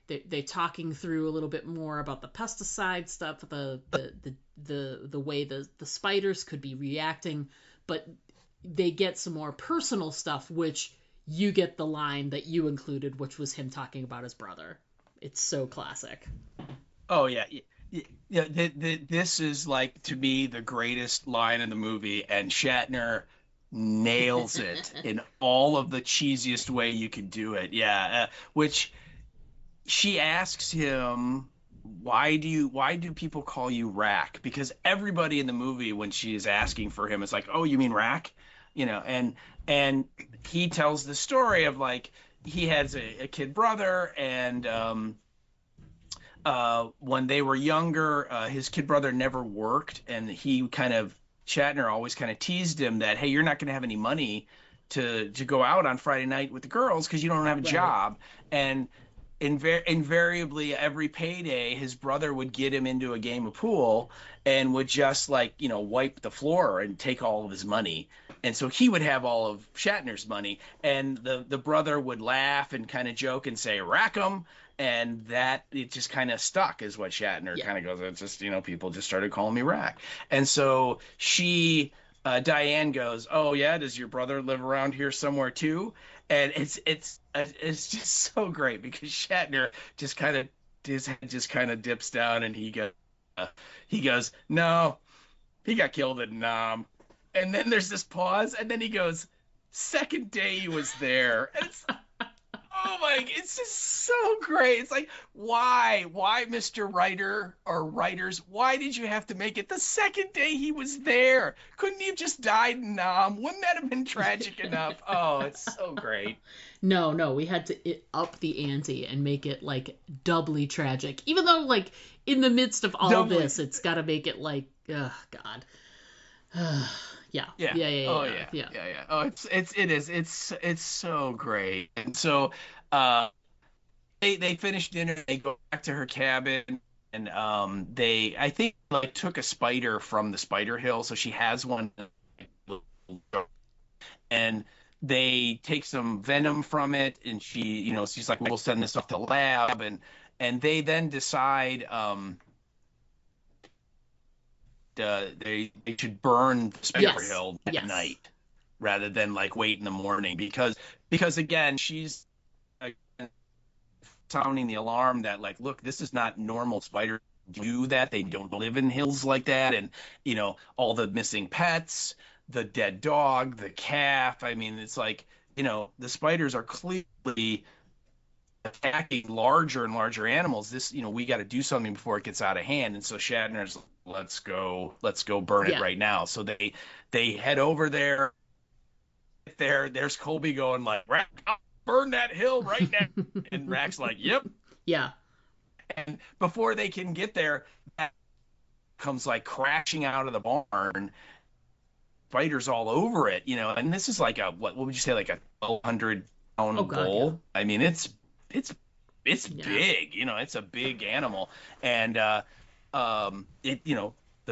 they're talking through a little bit more about the pesticide stuff, the way the spiders could be reacting, but they get some more personal stuff, which you get the line that you included, which was him talking about his brother. It's so classic. Oh yeah. Yeah, this is like, to me, the greatest line in the movie, and Shatner nails it in all of the cheesiest way you could do it. Yeah, which she asks him, why do people call you Rack? Because everybody in the movie, when she is asking for him, is like, oh, you mean Rack? And he tells the story of like, he has a kid brother, and when they were younger, his kid brother never worked, and Shatner always kind of teased him that, hey, you're not going to have any money to go out on Friday night with the girls because you don't have a job. And invariably, every payday, his brother would get him into a game of pool and would just wipe the floor and take all of his money. And so he would have all of Shatner's money, and the brother would laugh and kind of joke and say, rack 'em. And that, it just kind of stuck, is what Shatner kind of goes, it's just, people just started calling me Rack. And so Diane goes, oh yeah, does your brother live around here somewhere too? And it's just so great, because Shatner just kind of, his head just kind of dips down, and he goes, no, he got killed in Nam. And then there's this pause, and then he goes, second day he was there. And it's, oh my, it's just so great. It's like, why, Mr. Writer or writers, why did you have to make it the second day he was there? Couldn't he have just died in Nam? Wouldn't that have been tragic enough? Oh, it's so great. No, we had to up the ante and make it like doubly tragic. Even though like in the midst of all this, it's got to make it like, oh God. Yeah. Oh it's so great. And so they finish dinner, they go back to her cabin, and I think like took a spider from the spider hill, so she has one, and they take some venom from it, and she's like, we'll send this off to the lab, and they then decide they should burn the spider hill at night rather than like wait in the morning, because again, she's sounding the alarm that like, look, this is not normal. Spiders do that. They don't live in hills like that. And all the missing pets, the dead dog, the calf. I mean, it's like, the spiders are clearly attacking larger and larger animals. This, we got to do something before it gets out of hand. And so Shatner's, let's go burn it right now. So they head over there. There's Colby going like, Rack, I'll burn that hill right now. And Rack's like, yep. Yeah. And before they can get there, that comes like crashing out of the barn. Spiders all over it, and this is like what would you say, like a 1,200-pound bull? Yeah. I mean, it's big, it's a big animal. And the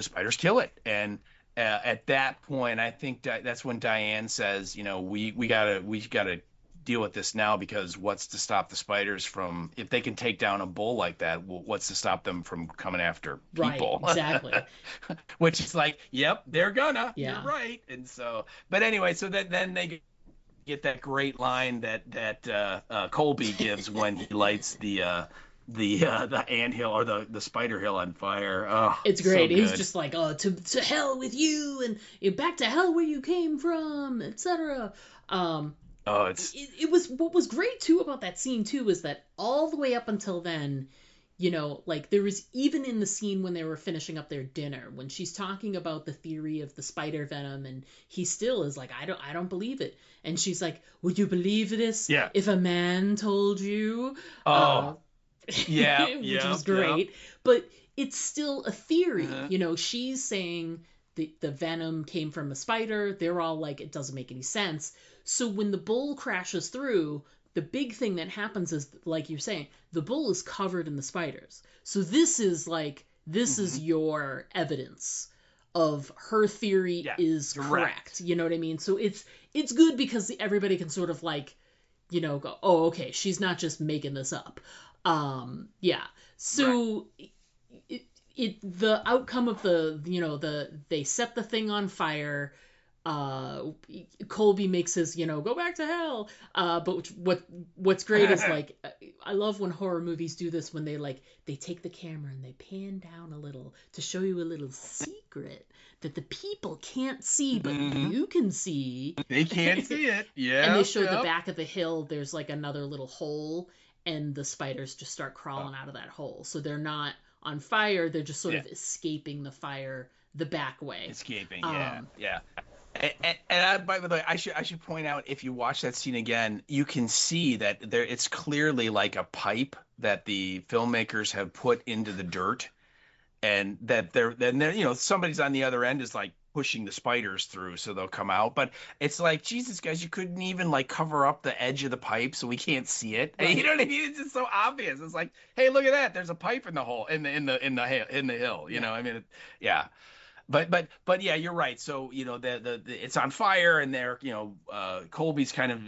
spiders kill it. And at that point, I think that's when Diane says, we gotta deal with this now, because what's to stop the spiders from, if they can take down a bull like that, what's to stop them from coming after people? Right, exactly. Which is like, yep, they're gonna. Yeah. You're right. And so, but anyway, so then they get that great line that Colby gives when he lights the anthill or the spider hill on fire. Oh, it's great. So he's just like, oh, to hell with you, and back to hell where you came from, etc. It was, what was great too about that scene too is that all the way up until then, You know, like there was even in the scene when they were finishing up their dinner, when she's talking about the theory of the spider venom, and he still is like, I don't believe it. And she's like, would you believe this Yeah. if a man told you? Oh, yeah, Which yeah, was yeah. great. But it's still a theory. Uh-huh. You know, she's saying the venom came from a spider. They're all like, it doesn't make any sense. So when the bull crashes through, the big thing that happens is, like you're saying, the bull is covered in the spiders. So this is your evidence of her theory Yeah, is direct. correct. You know what I mean? So it's good because everybody can sort of like, you know, go, oh, okay, she's not just making this up. Yeah. So the outcome of they set the thing on fire. Colby makes his, go back to hell. But what's great is like, I love when horror movies do this, when they take the camera and they pan down a little to show you a little secret that the people can't see, but you can see. They can't see it. Yeah. And they show the back of the hill. There's like another little hole, and the spiders just start crawling out of that hole. So they're not on fire. They're just sort of escaping the fire the back way. Escaping. Yeah. And by the way, I should point out, if you watch that scene again, you can see that it's clearly like a pipe that the filmmakers have put into the dirt, and that they're somebody's on the other end is like pushing the spiders through so they'll come out. But it's like, Jesus, guys, you couldn't even like cover up the edge of the pipe so we can't see it. Right. You know what I mean? It's just so obvious. It's like, hey, look at that. There's a pipe in the hole in the hill. You know, I mean, yeah. But yeah, you're right. So the it's on fire, and they're Colby's kind of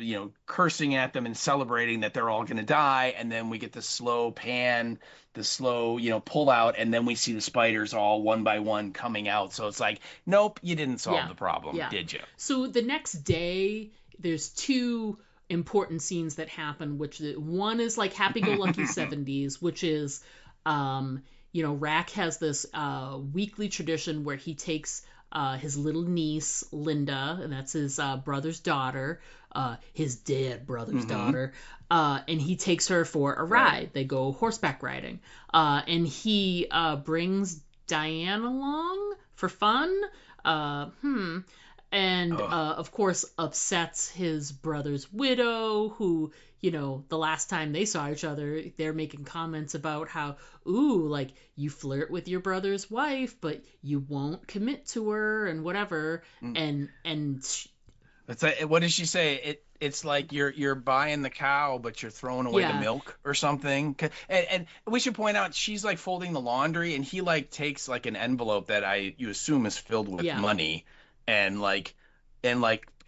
cursing at them and celebrating that they're all gonna die, and then we get the slow pan, the slow pull out, and then we see the spiders all one by one coming out. So it's like, nope, you didn't solve the problem, did you? So the next day, there's two important scenes that happen. One is like happy-go-lucky 70s, which is Rack has this weekly tradition where he takes his little niece, Linda, and that's his brother's daughter, his dead brother's daughter, and he takes her for a ride. Right. They go horseback riding. And he brings Diane along for fun. And of course upsets his brother's widow, who, the last time they saw each other, they're making comments about how, like, you flirt with your brother's wife, but you won't commit to her and whatever. And it's like, what does she say? It's like you're buying the cow, but you're throwing away the milk or something. And we should point out, she's like folding the laundry, and he like takes like an envelope that you assume is filled with money, and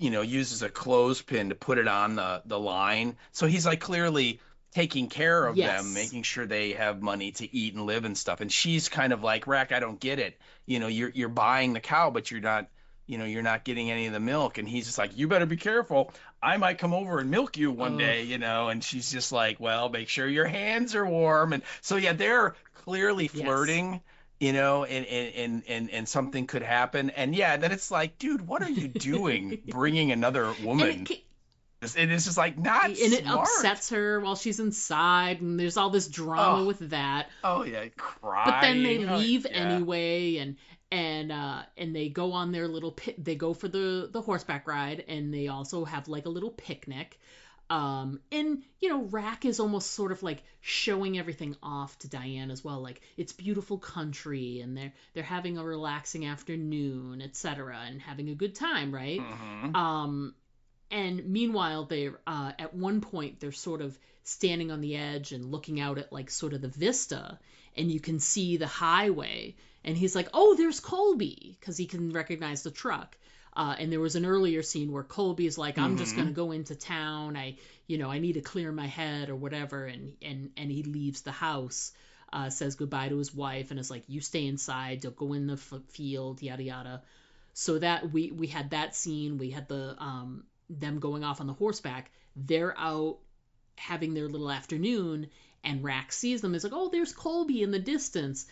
uses a clothespin to put it on the line. So he's like clearly taking care of them, making sure they have money to eat and live and stuff. And she's kind of like, Rack, I don't get it. You're buying the cow, but you're not getting any of the milk. And he's just like, you better be careful. I might come over and milk you one day, and she's just like, well, make sure your hands are warm. And so, yeah, they're clearly flirting. And something could happen. And yeah, then it's like, dude, what are you doing bringing another woman? And it's just like, not and smart. It upsets her while she's inside, and there's all this drama with that. Oh yeah, cry. But then they leave anyway, and they go on their little they go for the horseback ride, and they also have like a little picnic. And Rack is almost sort of like showing everything off to Diane as well, like it's beautiful country, and they're having a relaxing afternoon, etc., and having a good time, right? And meanwhile, they're at one point they're sort of standing on the edge and looking out at like sort of the vista, and you can see the highway, and he's like, oh, there's Colby, because he can recognize the truck. And there was an earlier scene where Colby's like, I'm just going to go into town. I need to clear my head or whatever. And he leaves the house, says goodbye to his wife, and is like, you stay inside, don't go in the field, yada, yada. So that we had that scene. We had the them going off on the horseback. They're out having their little afternoon, and Rack sees them. Is like, oh, there's Colby in the distance.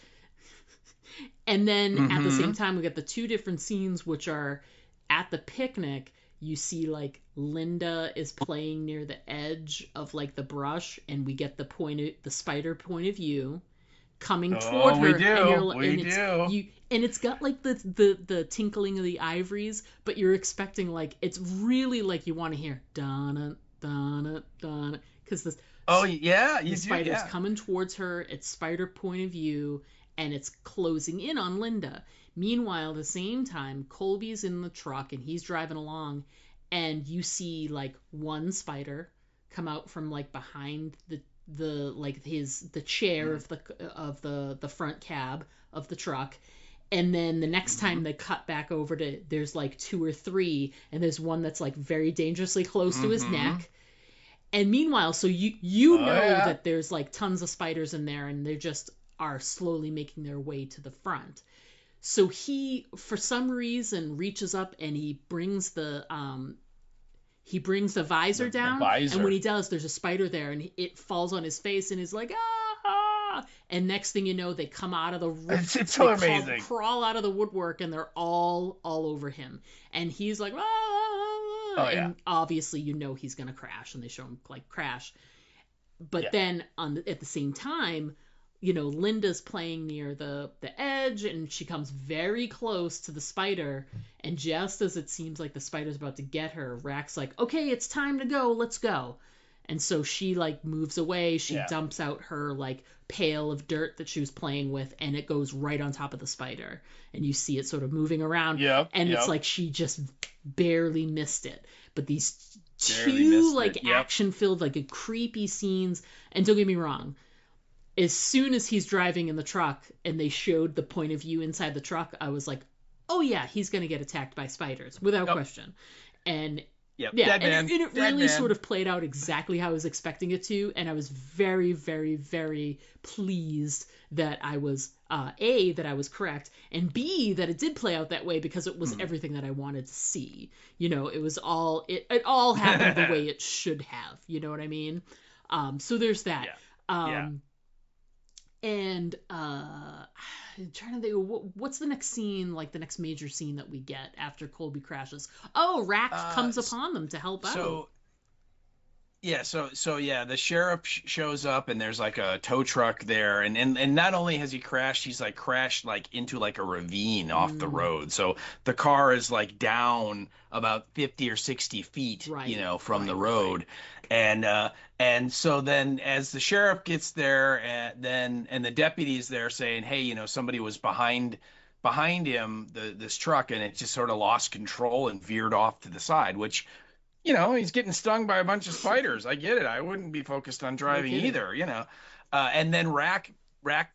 And then at the same time, we got the two different scenes, which are at the picnic. You see like Linda is playing near the edge of like the brush, and we get the spider point of view. coming toward her, and you're we do. And it's got like the tinkling of the ivories, but you're expecting like it's really like you want to hear donna donna donna because the spider's coming towards her. It's spider point of view, and it's closing in on Linda. Meanwhile, at the same time, Colby's in the truck and he's driving along, and you see like one spider come out from like behind the chair of the front cab of the truck. And then the next time they cut back over to, there's like 2 or 3, and there's one that's like very dangerously close to his neck. And meanwhile, so you know that there's like tons of spiders in there, and they just are slowly making their way to the front. So he, for some reason, reaches up and he brings the visor down. The visor. And when he does, there's a spider there, and it falls on his face, and he's like, ah! And next thing you know, they come out of the it's so amazing. Crawl out of the woodwork, and they're all over him. And he's like, ah! And obviously, you know he's gonna crash, and they show him like crash. But then at the same time, you know, Linda's playing near the edge, and she comes very close to the spider, and just as it seems like the spider's about to get her, Rack's like, okay, it's time to go, let's go. And so she like moves away, she dumps out her like pail of dirt that she was playing with, and it goes right on top of the spider, and you see it sort of moving around, it's like she just barely missed it. But these two like action-filled, like creepy scenes, and don't get me wrong, as soon as he's driving in the truck and they showed the point of view inside the truck, I was like, oh yeah, he's going to get attacked by spiders without question. And it really sort of played out exactly how I was expecting it to. And I was very, very, very pleased that I was, A, that I was correct, and B, that it did play out that way, because it was everything that I wanted to see. You know, it was all, it all happened the way it should have. You know what I mean? So there's that. And I'm trying to think, what's the next scene, like the next major scene that we get after Colby crashes? Oh, Rack comes upon them to help out. The sheriff shows up, and there's like a tow truck there, and not only has he crashed, he's like crashed like into like a ravine off the road. So the car is like down about 50 or 60 feet, from the road. And so then as the sheriff gets there, and the deputy's there saying, hey, somebody was behind him, this truck, and it just sort of lost control and veered off to the side, which, he's getting stung by a bunch of spiders. I get it. I wouldn't be focused on driving either, and then Rack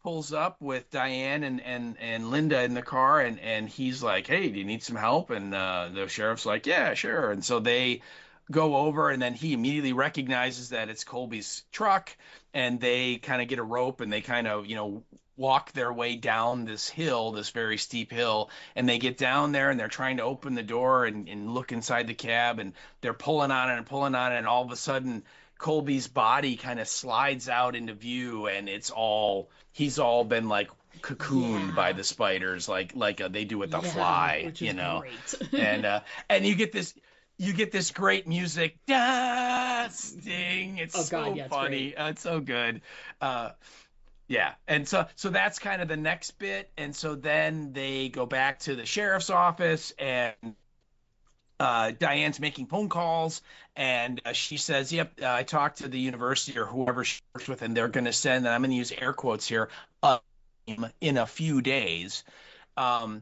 pulls up with Diane and Linda in the car, and he's like, hey, do you need some help? And the sheriff's like, yeah, sure. And so they go over, and then he immediately recognizes that it's Colby's truck, and they kind of get a rope, and they kind of, walk their way down this hill, this very steep hill, and they get down there, and they're trying to open the door and look inside the cab, and they're pulling on it, and all of a sudden Colby's body kind of slides out into view, and he's all been like cocooned by the spiders, like they do with the fly, which is great. and you get this great music, Sting. It's funny. It's so good. And so that's kind of the next bit. And so then they go back to the sheriff's office, and Diane's making phone calls, and she says, yep, I talked to the university or whoever she works with, and they're going to send, and I'm going to use air quotes here, in a few days. Of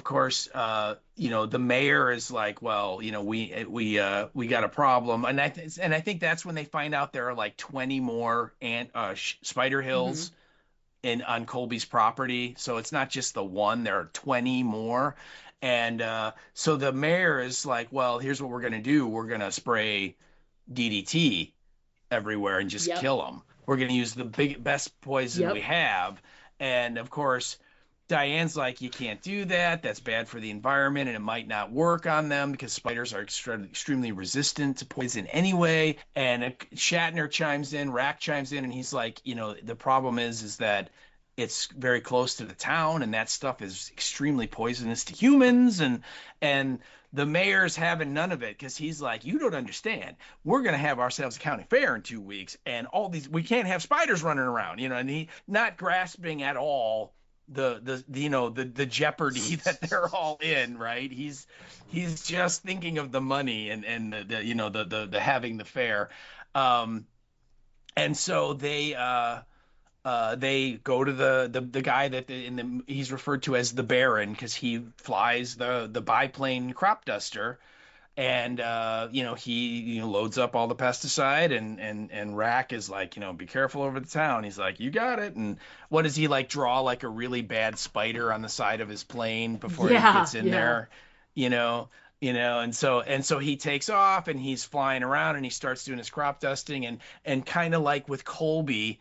course, the mayor is like, well, we got a problem, and I think that's when they find out there are like 20 more spider hills on Colby's property. So it's not just the one; there are 20 more, and so the mayor is like, well, here's what we're gonna do: we're gonna spray DDT everywhere and just kill them. We're gonna use the best poison we have, and of course, Diane's like, you can't do that. That's bad for the environment, and it might not work on them because spiders are extremely resistant to poison anyway. And Rack chimes in, and he's like, the problem is that it's very close to the town, and that stuff is extremely poisonous to humans, and the mayor's having none of it because he's like, you don't understand. We're gonna have ourselves a county fair in 2 weeks, and all these we can't have spiders running around, and he not grasping at all the jeopardy that they're all in, right? He's just thinking of the money and the having the fair. Um, and so they go to the guy that he's referred to as the Baron because he flies the biplane crop duster, and he loads up all the pesticide, and Rack is like, be careful over the town. He's like, you got it. And what does he like draw like a really bad spider on the side of his plane before he gets in there, you know and so he takes off and he's flying around and he starts doing his crop dusting, and kind of like with Colby,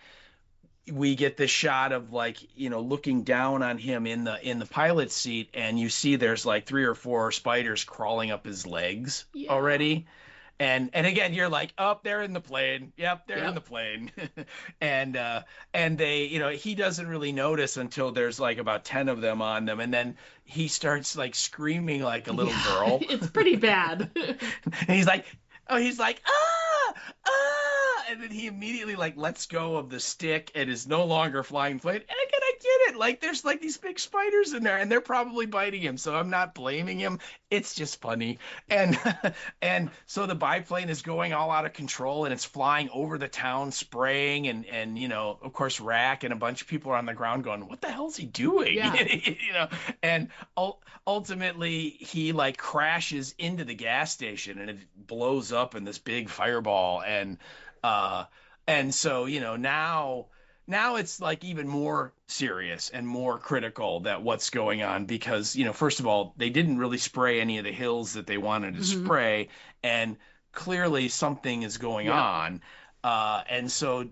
we get this shot of like looking down on him in the pilot seat, and you see there's like 3 or 4 spiders crawling up his legs already, and again you're like, oh, they're in the plane. Yep, they're in the plane. and they he doesn't really notice until there's like about 10 of them on them, and then he starts like screaming like a little girl. It's pretty bad. And he's like ah, ah, and then he immediately like lets go of the stick and is no longer flying plane. And again, I get it. Like there's like these big spiders in there, and they're probably biting him, so I'm not blaming him. It's just funny. And and so the biplane is going all out of control, and it's flying over the town, spraying, and of course Rack and a bunch of people are on the ground going, what the hell's he doing? Yeah. And ultimately he like crashes into the gas station, and it blows up in this big fireball, and so now it's like even more serious and more critical that what's going on, because first of all, they didn't really spray any of the hills that they wanted to spray, and clearly something is going on, and so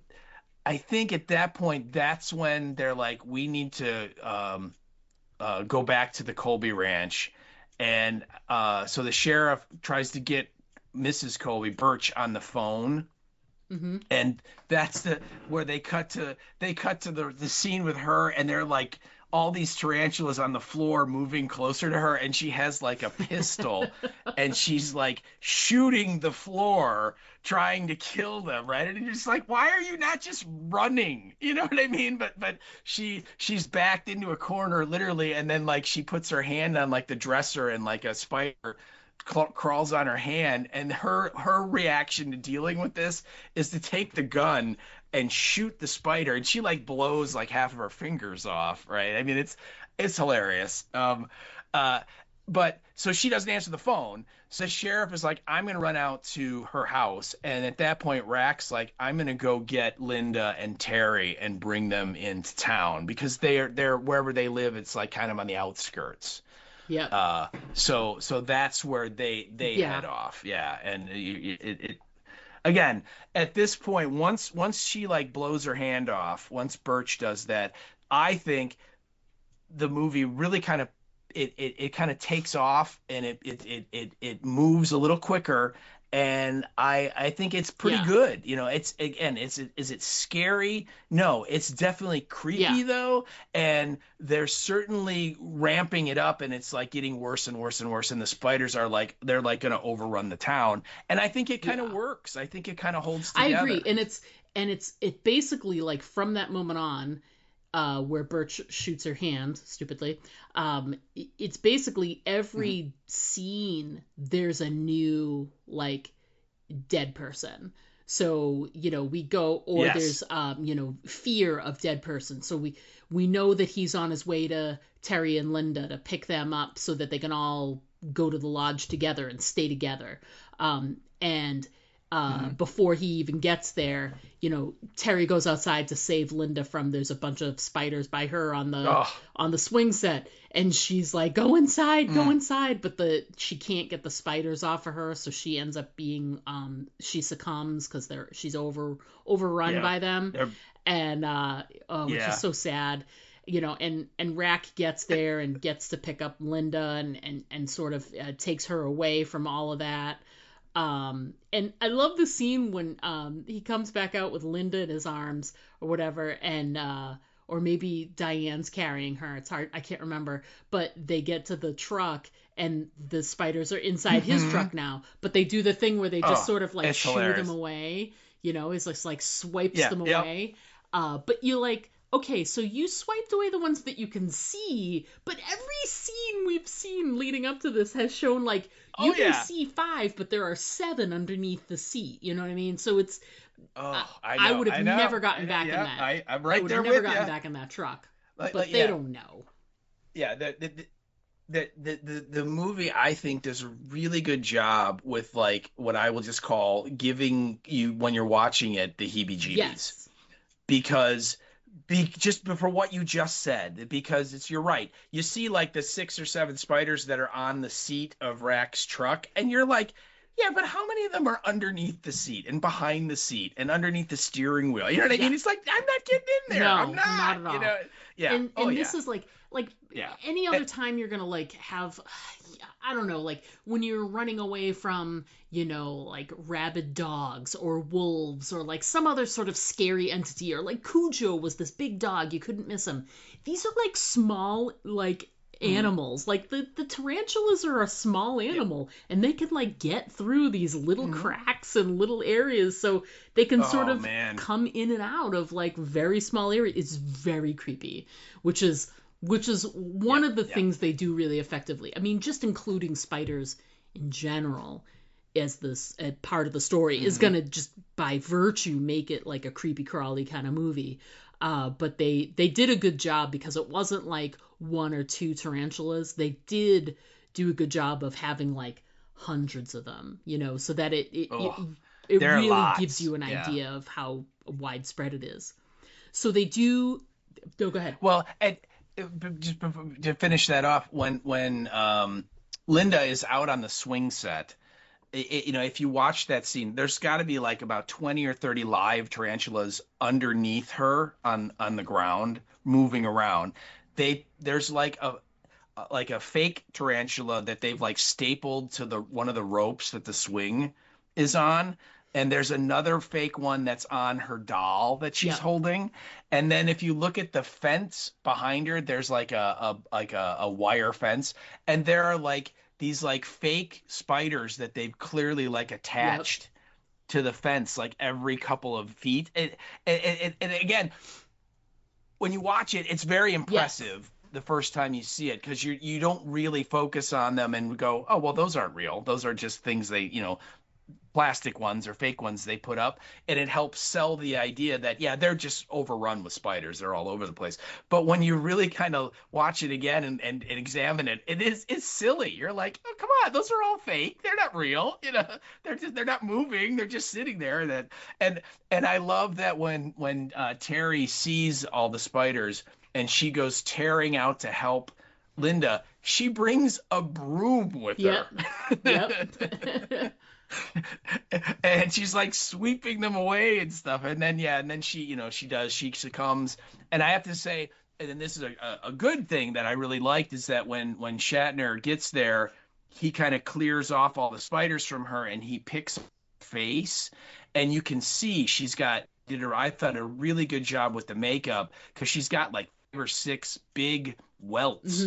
I think at that point that's when they're like, we need to go back to the Colby Ranch. And so the sheriff tries to get Mrs. Colby, Birch, on the phone. And that's where they cut to the scene with her, and they're like all these tarantulas on the floor moving closer to her, and she has like a pistol and she's like shooting the floor trying to kill them, right? And you're just like, why are you not just running? You know what I mean? But she's backed into a corner literally, and then like she puts her hand on like the dresser, and like a spider crawls on her hand, and her reaction to dealing with this is to take the gun and shoot the spider, and she like blows like half of her fingers off, right? I mean, it's hilarious. But so she doesn't answer the phone, so the sheriff is like, I'm gonna run out to her house, and at that point Rack's like, I'm gonna go get Linda and Terry and bring them into town, because they're wherever they live, it's like kind of on the outskirts. Yeah. So that's where they head off. Yeah. And it again, at this point, once she like blows her hand off, once Birch does that, I think the movie really kind of it kind of takes off, and it moves a little quicker, and I think it's pretty good. It's, again, is it scary? No, it's definitely creepy though, and they're certainly ramping it up, and it's like getting worse and worse and worse, and the spiders are like, they're like going to overrun the town, and I think it kind of works. I think it kind of holds together. I agree, and it's basically like from that moment on, where Birch shoots her hand stupidly, it's basically every scene there's a new like dead person. So we go, or there's fear of dead person. So we know that he's on his way to Terry and Linda to pick them up so that they can all go to the lodge together and stay together. Before he even gets there, Terry goes outside to save Linda from, there's a bunch of spiders by her on the swing set, and she's like, go inside, but she can't get the spiders off of her, so she ends up being she succumbs because she's overrun by them. Which is so sad. And Rack gets there and gets to pick up Linda and sort of takes her away from all of that. And I love the scene when he comes back out with Linda in his arms or whatever, and or maybe Diane's carrying her. It's hard. I can't remember. But they get to the truck and the spiders are inside his truck now. But they do the thing where they just sort of like shoo them away. You know, it's just like swipes them away. But you're like, okay, so you swiped away the ones that you can see, but every scene we've seen leading up to this has shown like you can see 5, but there are 7 underneath the seat. You know what I mean? So it's I would have never gotten back in that. I'm right there with you. I would have never gotten back in that truck. But they don't know. Yeah, the movie I think does a really good job with like what I will just call giving you when you're watching it the heebie-jeebies. Yes. Because just for what you just said, because you're right. You see like the 6 or 7 spiders that are on the seat of Rack's truck, and you're like, yeah, but how many of them are underneath the seat and behind the seat and underneath the steering wheel? You know what I mean? It's like, I'm not getting in there. No, I'm not at all. You know? Yeah. And this is like any other time you're gonna like have, I don't know, like when you're running away from, you know, like rabid dogs or wolves or like some other sort of scary entity, or like Cujo was this big dog, you couldn't miss him. These are like small like animals. Like the tarantulas are a small animal, and they can like get through these little cracks and little areas, so they can sort of come in and out of like very small areas. It's very creepy, which is one of the things they do really effectively. I mean, just including spiders in general as this part of the story is gonna just by virtue make it like a creepy crawly kind of movie. But they did a good job because it wasn't like 1 or 2 tarantulas. They did do a good job of having like hundreds of them, you know, so that it really gives you an idea of how widespread it is. So they do. Go ahead. Well, and just to finish that off, when Linda is out on the swing set, you know, if you watch that scene, there's got to be like about 20 or 30 live tarantulas underneath her on the ground, moving around. There's like a fake tarantula that they've like stapled to one of the ropes that the swing is on. And there's another fake one that's on her doll that she's holding. And then if you look at the fence behind her, there's like a wire fence, and there are like these like fake spiders that they've clearly like attached to the fence like every couple of feet. And again, when you watch it, it's very impressive the first time you see it, because you don't really focus on them and go, oh, well, those aren't real. Those are just things they, you know, plastic ones or fake ones they put up, and it helps sell the idea that they're just overrun with spiders, they're all over the place. But when you really kind of watch it again and examine it, it's silly. You're like, oh, come on, those are all fake, they're not real, you know, they're not moving, they're just sitting there. And I love that when Terry sees all the spiders and she goes tearing out to help Linda, she brings a broom with her. Yep. And she's like sweeping them away and stuff, and then she succumbs. And I have to say, and this is a good thing that I really liked, is that when Shatner gets there, he kind of clears off all the spiders from her, and he picks her face, and you can see I thought a really good job with the makeup, because she's got like 5 or 6 big welts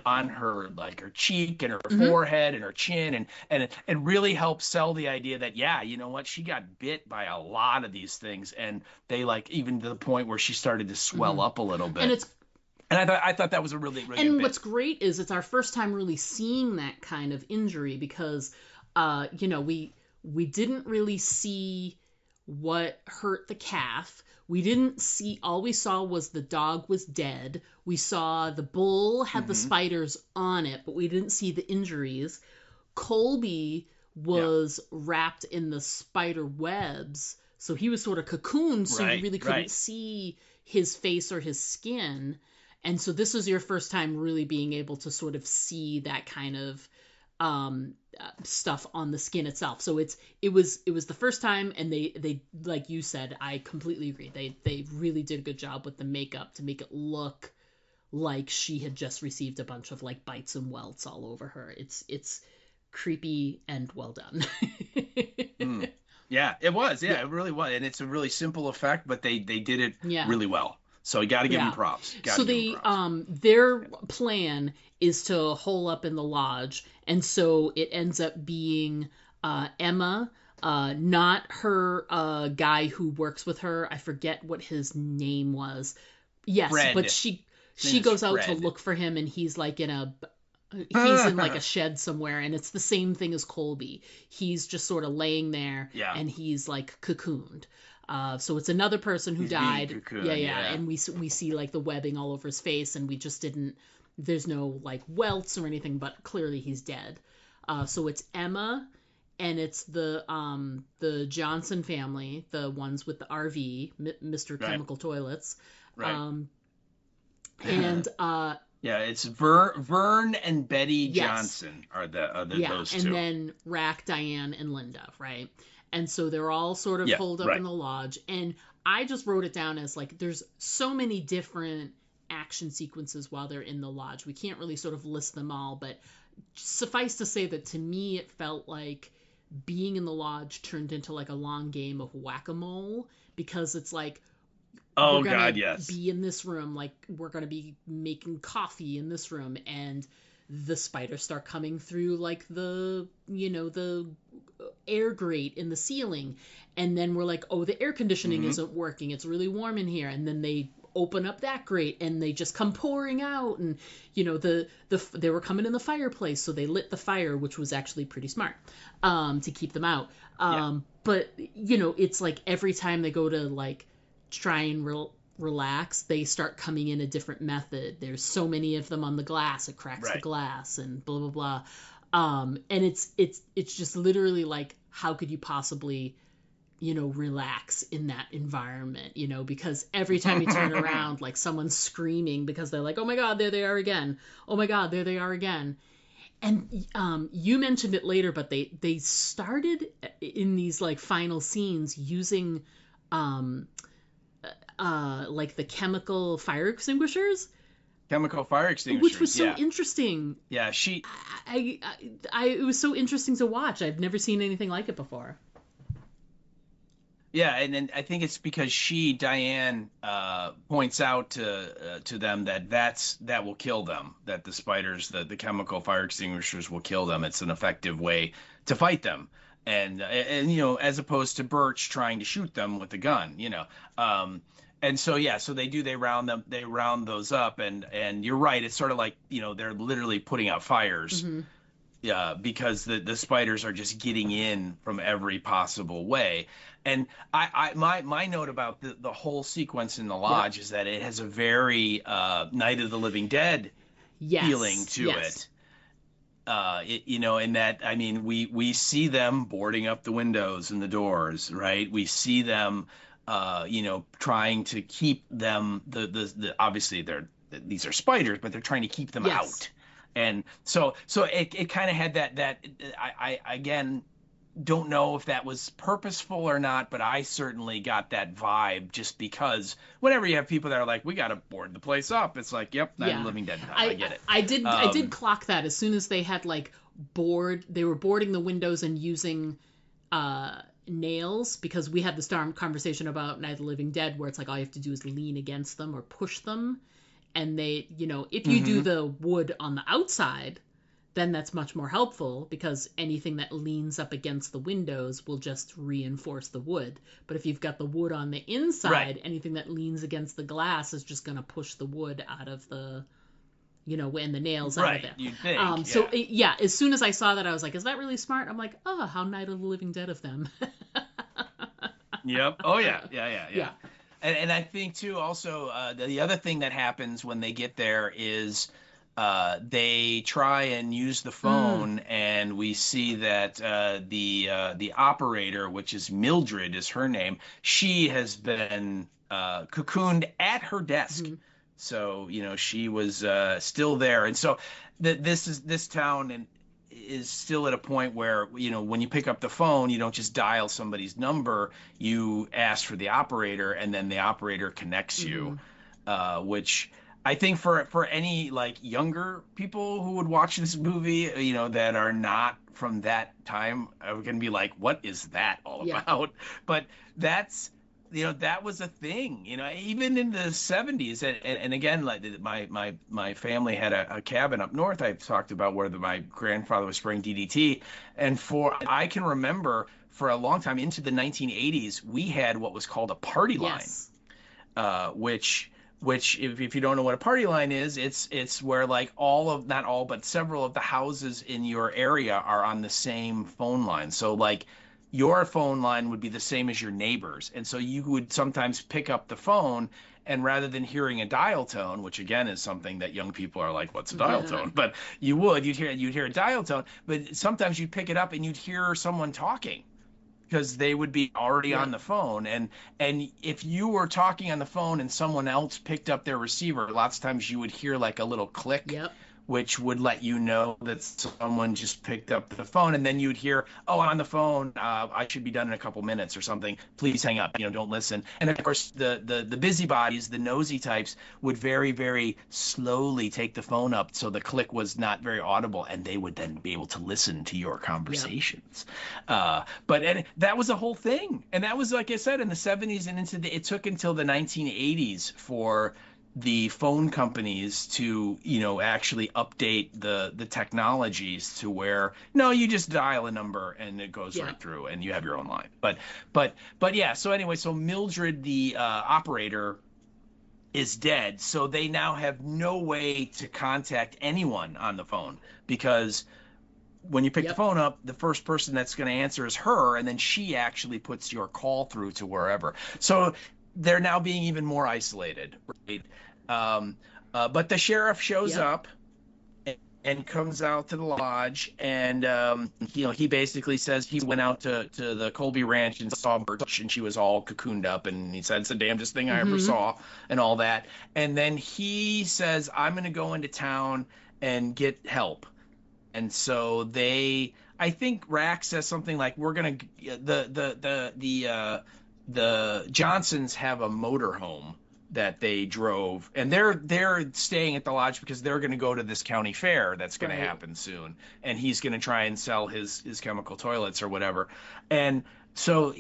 on her, like her cheek and her forehead and her chin, and it really helps sell the idea that you know what, she got bit by a lot of these things, and they like even to the point where she started to swell up a little bit. And I thought that was a really good bit. What's great is it's our first time really seeing that kind of injury, because you know, we didn't really see what hurt the calf. We didn't see, all we saw was the dog was dead. We saw the bull had the spiders on it, but we didn't see the injuries. Colby was wrapped in the spider webs, so he was sort of cocooned, so you really couldn't see his face or his skin. And so this was your first time really being able to sort of see that kind of stuff on the skin itself. So it was the first time, and they like you said, I completely agree. They really did a good job with the makeup to make it look like she had just received a bunch of like bites and welts all over her. It's creepy and well done. Yeah, it was. Yeah, it really was, and it's a really simple effect, but they did it really well. So you got to give Yeah. them props. So their plan is to hole up in the lodge, and so it ends up being Emma, not her guy who works with her. I forget what his name was. Yes, Fred. but she goes out to look for him, and he's like in like a shed somewhere, and it's the same thing as Colby. He's just sort of laying there, and he's like cocooned. So it's another person who died. Cocooned, and we see like the webbing all over his face, and we just didn't. There's no like welts or anything, but clearly he's dead. So it's Emma, and it's the Johnson family, the ones with the RV, Mr. Chemical Toilets. Right. And it's Vern and Betty Johnson are those two. And then Rack, Diane, and Linda, right? And so they're all sort of holed up in the lodge. And I just wrote it down as like there's so many different action sequences while they're in the lodge. We can't really sort of list them all, but suffice to say that to me it felt like being in the lodge turned into like a long game of whack-a-mole, because it's like, we're gonna be in this room, like we're gonna be making coffee in this room, and the spiders start coming through like the air grate in the ceiling, and then we're like, oh, the air conditioning isn't working, it's really warm in here, and then they open up that grate and they just come pouring out, and they were coming in the fireplace, so they lit the fire, which was actually pretty smart to keep them out. But it's like every time they go to like try and relax, they start coming in a different method. There's so many of them on the glass, it cracks the glass, and blah blah blah. And it's just literally like, how could you possibly relax in that environment, because every time you turn around, like someone's screaming because they're like, oh my god, there they are again, oh my god, there they are again. And you mentioned it later, but they started in these like final scenes using like the chemical fire extinguishers. Which was so interesting. Yeah, it was so interesting to watch. I've never seen anything like it before. Yeah, and then I think it's because Diane, points out to them that will kill them, that the spiders, the chemical fire extinguishers will kill them. It's an effective way to fight them. And as opposed to Birch trying to shoot them with a gun, and so they round those up, and you're right, it's sort of like they're literally putting out fires, because the spiders are just getting in from every possible way. And my note about the whole sequence in the lodge is that it has a very Night of the Living Dead feeling to it. In that, I mean, we see them boarding up the windows and the doors, right? We see them, trying to keep them, the obviously these are spiders, but they're trying to keep them out. And so it kind of had that I again don't know if that was purposeful or not, but I certainly got that vibe, just because whenever you have people that are like, we got to board the place up, it's like, yep, Night of the Living Dead time. I get it. I did clock that as soon as they had like they were boarding the windows and using nails, because we had this conversation about Night of the Living Dead where it's like all you have to do is lean against them or push them, and they, if you do the wood on the outside, then that's much more helpful, because anything that leans up against the windows will just reinforce the wood. But if you've got the wood on the inside, anything that leans against the glass is just going to push the wood out of the, and the nails out of it. You'd think, as soon as I saw that, I was like, is that really smart? I'm like, oh, how Night of the Living Dead of them. Yep. Oh, yeah. And I think, too, also, the other thing that happens when they get there is they try and use the phone, and we see that the operator, which is Mildred is her name, she has been cocooned at her desk. So she was still there, and so this town is still at a point where when you pick up the phone, you don't just dial somebody's number, you ask for the operator, and then the operator connects you, which I think for any like younger people who would watch this movie, that are not from that time, are going to be like, what is that all about? But that's that was a thing, even in the 70s. And again, like my family had a cabin up north I've talked about, where my grandfather was spraying DDT. And I can remember for a long time into the 1980s, we had what was called a party line. Yes. Which if you don't know what a party line is, it's where like not all, but several of the houses in your area are on the same phone line. So like your phone line would be the same as your neighbor's. And so you would sometimes pick up the phone, and rather than hearing a dial tone, which again is something that young people are like, what's a dial tone? But you'd hear a dial tone, but sometimes you'd pick it up and you'd hear someone talking, because they would be already on the phone. And if you were talking on the phone and someone else picked up their receiver, lots of times you would hear like a little click, which would let you know that someone just picked up the phone. And then you'd hear, oh, I'm on the phone, I should be done in a couple minutes or something, please hang up, don't listen. And of course the busybodies, the nosy types, would very, very slowly take the phone up so the click was not very audible, and they would then be able to listen to your conversations. But that was a whole thing. And that was, like I said, in the 70s, and it took until the 1980s for the phone companies to actually update the technologies to where you just dial a number and it goes right through and you have your own line. But yeah, so anyway, so Mildred, the operator, is dead, so they now have no way to contact anyone on the phone, because when you pick the phone up, the first person that's going to answer is her, and then she actually puts your call through to wherever. So they're now being even more isolated, right? But the sheriff shows up and comes out to the lodge, and he basically says he went out to the Colby Ranch and saw Birch, and she was all cocooned up, and he said it's the damnedest thing I ever saw, and all that. And then he says, I'm going to go into town and get help. And so I think Rack says something like, we're going to the Johnsons have a motorhome that they drove, and they're staying at the lodge because they're going to go to this county fair that's going to happen soon, and he's going to try and sell his chemical toilets or whatever. And so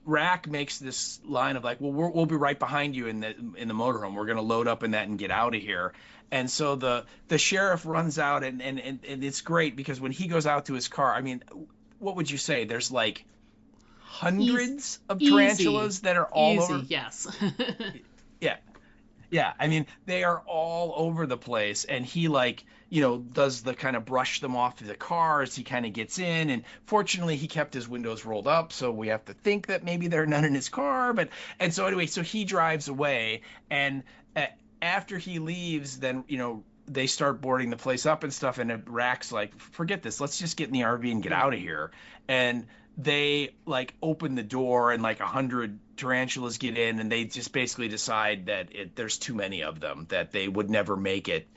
Rack makes this line of like, well, we'll be right behind you in the motorhome. We're going to load up in that and get out of here. And so the sheriff runs out, and it's great, because when he goes out to his car, I mean, what would you say? There's like hundreds of tarantulas that are all over. Yes. Yeah. I mean, they are all over the place, and he does the kind of brush them off of the car as he kind of gets in. And fortunately, he kept his windows rolled up, so we have to think that maybe there are none in his car. And so anyway, so he drives away, and after he leaves, then they start boarding the place up and stuff. And Rack's like, forget this, let's just get in the RV and get out of here. And they like open the door, and like 100 tarantulas get in, and they just basically decide that there's too many of them, that they would never make it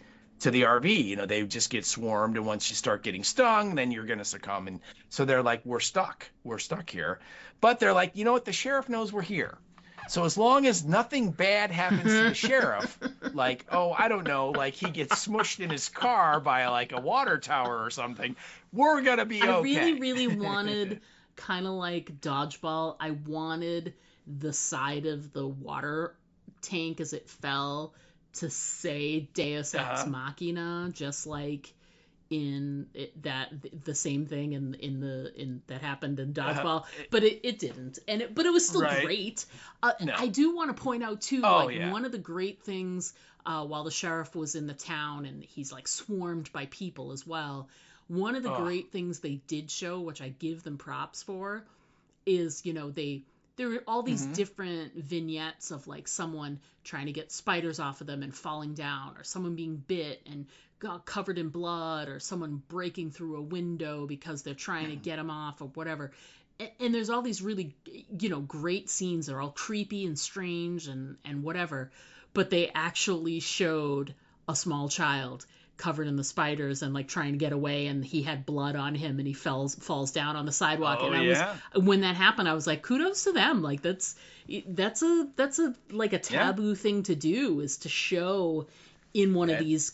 to the RV. They just get swarmed, and once you start getting stung, then you're going to succumb. And so they're like, we're stuck here. But they're like, you know what, the sheriff knows we're here. So as long as nothing bad happens to the sheriff, like, oh, I don't know, like he gets smushed in his car by like a water tower or something, we're going to be okay. I really, really wanted, kind of like Dodgeball, I wanted the side of the water tank as it fell to say Deus Ex Machina, just like in the same thing in that happened in Dodgeball, but it didn't, but it was still great. No. I do want to point out too, one of the great things while the sheriff was in the town, and he's like swarmed by people as well. One of the great things they did show, which I give them props for, is there were all these different vignettes of like someone trying to get spiders off of them and falling down, or someone being bit and got covered in blood, or someone breaking through a window because they're trying to get them off, or whatever. And there's all these really, great scenes. They're all creepy and strange and whatever. But they actually showed a small child covered in the spiders and like trying to get away, and he had blood on him, and he falls down on the sidewalk. When that happened, I was like, kudos to them. Like that's a like a taboo thing to do, is to show in one of these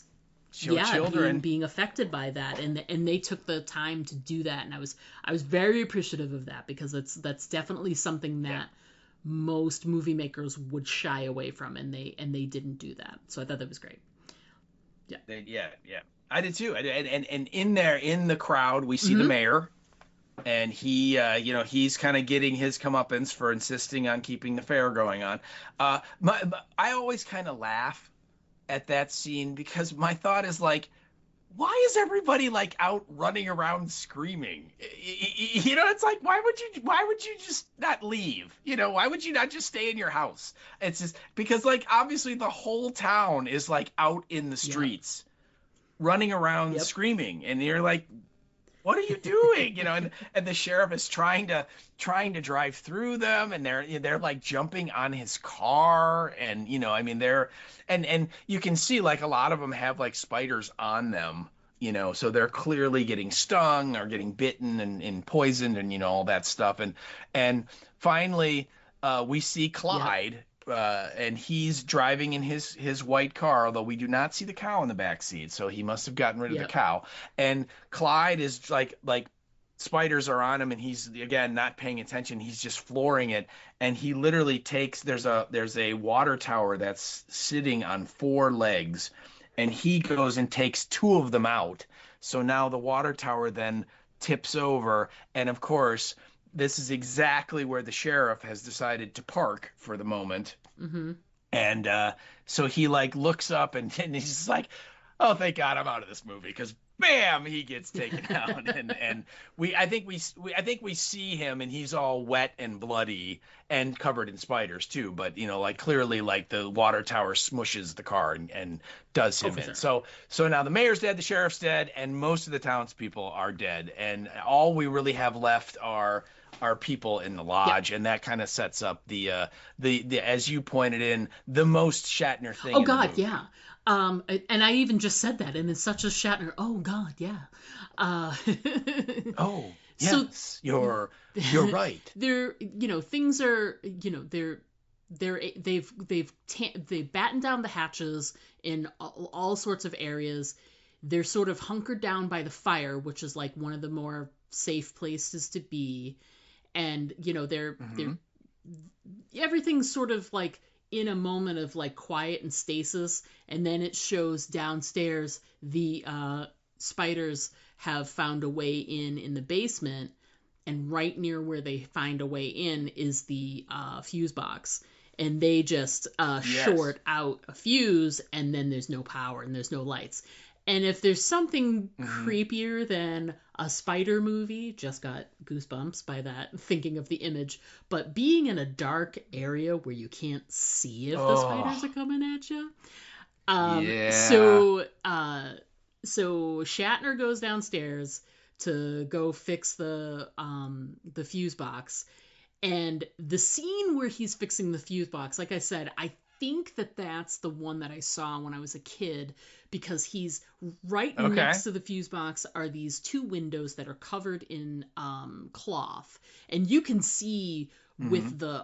children being affected by that, and they took the time to do that, and I was very appreciative of that, because that's definitely something that most movie makers would shy away from, and they didn't do that. So I thought that was great. Yeah. Yeah. I did too. And in there, in the crowd, we see the mayor, and he, he's kind of getting his comeuppance for insisting on keeping the fair going on. I always kind of laugh at that scene because my thought is like, why is everybody like out running around screaming? It's like, why would you just not leave? Why would you not just stay in your house? It's just because like obviously the whole town is like out in the streets, running around screaming, and you're like, what are you doing? And the sheriff is trying to drive through them, and they're like jumping on his car, and they're and you can see like a lot of them have like spiders on them, so they're clearly getting stung or getting bitten and poisoned and all that stuff. And finally we see Clyde. And he's driving in his white car, although we do not see the cow in the back seat, so he must have gotten rid of the cow. And Clyde is like spiders are on him, and he's again not paying attention. He's just flooring it, and he literally takes there's a water tower that's sitting on 4 legs, and he goes and takes 2 of them out. So now the water tower then tips over, and of course, this is exactly where the sheriff has decided to park for the moment. And so he like looks up and he's just like, oh, thank God I'm out of this movie, because bam, he gets taken out. And I think we see him, and he's all wet and bloody and covered in spiders too. But like clearly like the water tower smushes the car and does him in. Sure. So now the mayor's dead, the sheriff's dead, and most of the townspeople are dead, and all we really have left are people in the lodge, and that kind of sets up the as you pointed in, the most Shatner thing. Oh God, yeah. And I even just said that, and it's such a Shatner. Oh God, yeah. Oh yes, so, you're right. They're things are they've battened down the hatches in all sorts of areas. They're sort of hunkered down by the fire, which is like one of the more safe places to be. And they're everything's sort of like in a moment of like quiet and stasis, and then it shows downstairs the spiders have found a way in the basement, and right near where they find a way in is the fuse box, and they just short out a fuse, and then there's no power and there's no lights. And if there's something creepier than a spider movie, just got goosebumps by that, thinking of the image, but being in a dark area where you can't see if the spiders are coming at you. So Shatner goes downstairs to go fix the fuse box. And the scene where he's fixing the fuse box, like I said, I think that's the one that I saw when I was a kid, because he's right next to the fuse box are these 2 windows that are covered in cloth, and you can see with the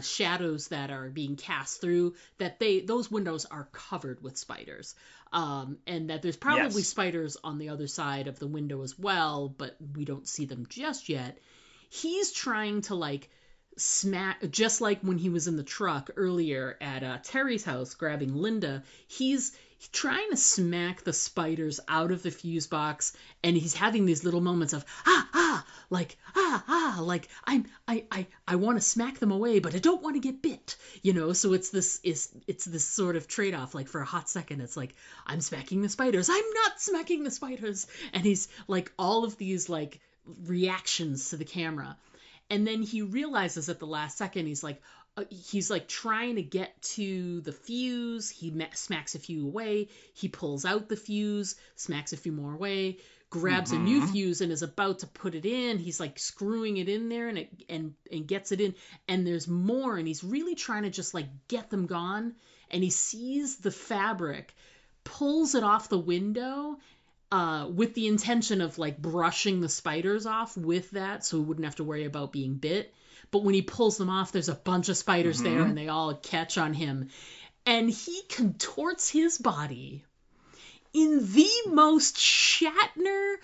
shadows that are being cast through that those windows are covered with spiders, and that there's probably spiders on the other side of the window as well, but we don't see them just yet. He's trying to like smack, just like when he was in the truck earlier at Terry's house grabbing Linda, he's trying to smack the spiders out of the fuse box, and he's having these little moments of like I want to smack them away, but I don't want to get bit, so it's this sort of trade-off. Like for a hot second it's like, I'm smacking the spiders, I'm not smacking the spiders, and he's like all of these like reactions to the camera. And then he realizes at the last second, he's like trying to get to the fuse. He smacks a few away. He pulls out the fuse, smacks a few more away, grabs a new fuse, and is about to put it in. He's like screwing it in there, and gets it in. And there's more, and he's really trying to just like get them gone. And he sees the fabric, pulls it off the window, with the intention of like brushing the spiders off with that, so he wouldn't have to worry about being bit. But when he pulls them off, there's a bunch of spiders there, and they all catch on him. And he contorts his body in the most Shatner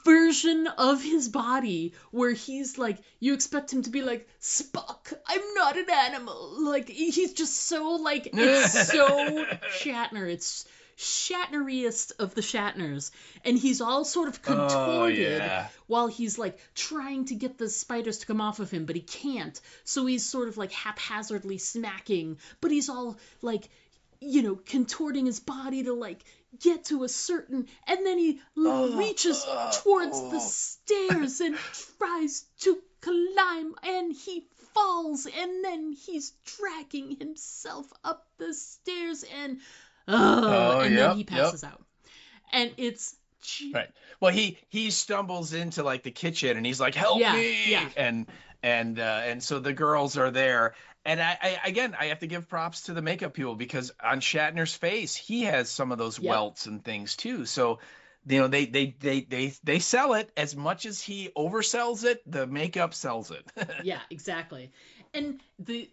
version of his body where he's like, you expect him to be like, Spock, I'm not an animal. Like, he's just so, like, it's so Shatner. It's Shatneriest of the Shatners. And he's all sort of contorted while he's, like, trying to get the spiders to come off of him, but he can't. So he's sort of, like, haphazardly smacking, but he's all, like, you know, contorting his body to, like, get to a certain, and then he reaches towards the stairs and tries to climb, and he falls, and then he's dragging himself up the stairs, and then he passes out. And it's right. Well, he stumbles into like the kitchen, and he's like, "Help me!" Yeah. And so the girls are there. And I again, I have to give props to the makeup people, because on Shatner's face, he has some of those welts and things too. So, you know, they sell it as much as he oversells it. The makeup sells it. Yeah, exactly. And the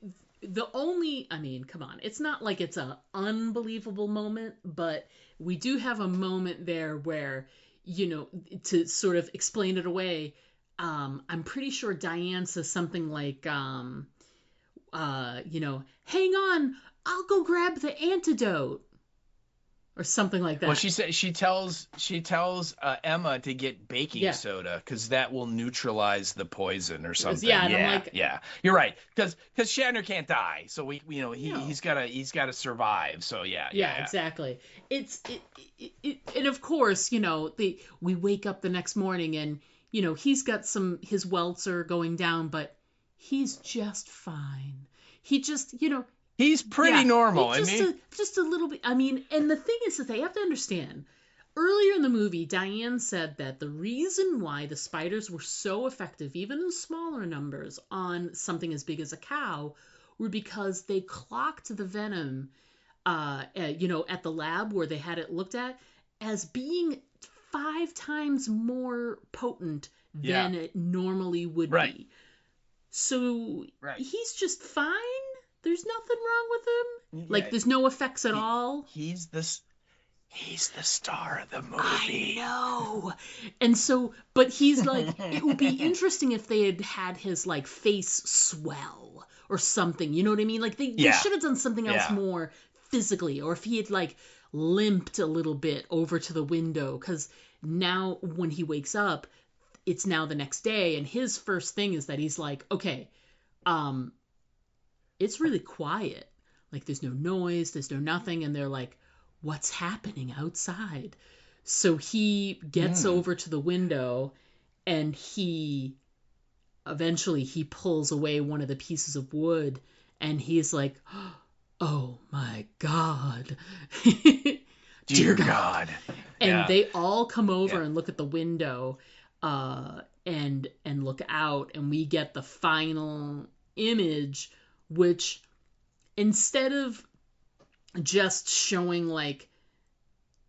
only, I mean, come on, it's not like it's an unbelievable moment, but we do have a moment there where, you know, to sort of explain it away, I'm pretty sure Diane says something like, you know, hang on, I'll go grab the antidote, or something like that. Well, she tells Emma to get baking soda, because that will neutralize the poison or something. Yeah, and I'm like, you're right, because Shatner can't die, so he's gotta survive. So yeah, exactly. It's and of course, you know, we wake up the next morning, and you know, he's got his welts are going down, but he's just fine. He just, you know, he's pretty normal. Just a little bit. I mean, and the thing is that they have to understand. Earlier in the movie, Diane said that the reason why the spiders were so effective, even in smaller numbers, on something as big as a cow, were because they clocked the venom, you know, at the lab where they had it looked at, as being 5 times more potent than it normally would be. So he's just fine. There's nothing wrong with him. Like, there's no effects at all. He's the star of the movie. I know. And so, but he's like, it would be interesting if they had his, like, face swell or something. You know what I mean? Like, they should have done something else more physically. Or if he had, like, limped a little bit over to the window. Because now when he wakes up, it's now the next day. And his first thing is that he's like, okay, it's really quiet. Like, there's no noise, there's no nothing. And they're like, what's happening outside? So he gets over to the window, and eventually he pulls away one of the pieces of wood, and he's like, oh my God. Dear God. And they all come over and look at the window, and look out, and we get the final image, which, instead of just showing like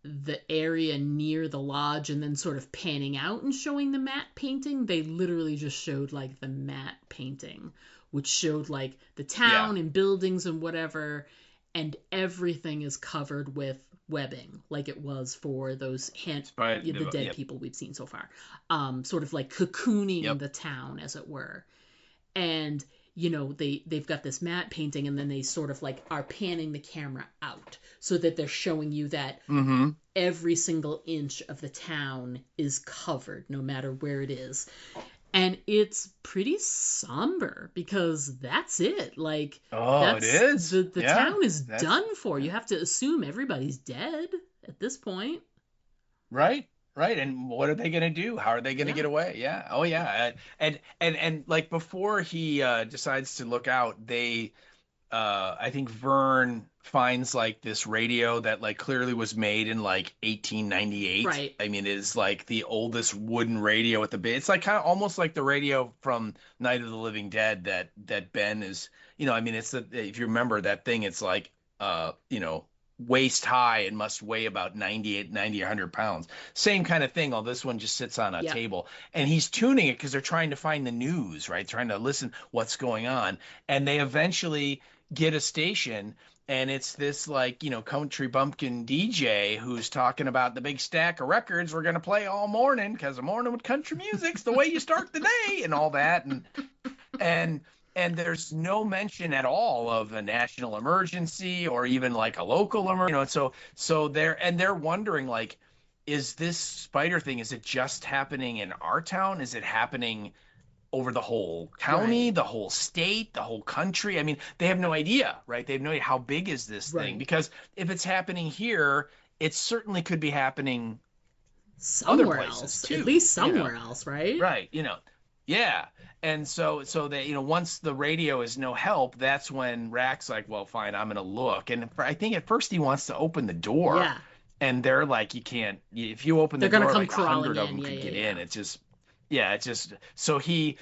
the area near the lodge and then sort of panning out and showing the matte painting, they literally just showed like the matte painting, which showed like the town and buildings and whatever, and everything is covered with webbing, like it was for those the dead people we've seen so far, sort of like cocooning the town, as it were. And you know, they've got this matte painting, and then they sort of like are panning the camera out so that they're showing you that every single inch of the town is covered, no matter where it is. And it's pretty somber, because that's it. Like, it is. The town is done for. You have to assume everybody's dead at this point. Right. Right. And what are they going to do? How are they going to get away? Yeah. Oh, yeah. And like, before he decides to look out, I think Vern finds like this radio that like clearly was made in like 1898. Right. I mean, it is like the oldest wooden radio at the base. It's like kind of almost like the radio from Night of the Living Dead that Ben is, you know, I mean, if you remember that thing, it's like, you know, waist high and must weigh about 90 or 100 pounds. Same kind of thing. All this one just sits on a table, and he's tuning it because they're trying to find the news, right? Trying to listen what's going on. And they eventually get a station, and it's this like, country bumpkin DJ who's talking about the big stack of records we're gonna play all morning, because the morning with country music's the way you start the day and all that, and and there's no mention at all of a national emergency or even like a local emergency. So they're wondering, like, is this spider thing, is it just happening in our town? Is it happening over the whole county, Right. the whole state, the whole country? I mean, they have no idea, right? They have no idea how big is this thing, Right. because if it's happening here, it certainly could be happening other Somewhere places else, too, at least somewhere else, right? right, yeah. And so they, once the radio is no help, that's when Rack's like, well, fine, I'm gonna look. And I think at first he wants to open the door, Yeah. and they're like, you can't, if you open the They're door, gonna come like crawling 100 of in. them Yeah, could yeah, get yeah. in. It's just, yeah, it's just, so he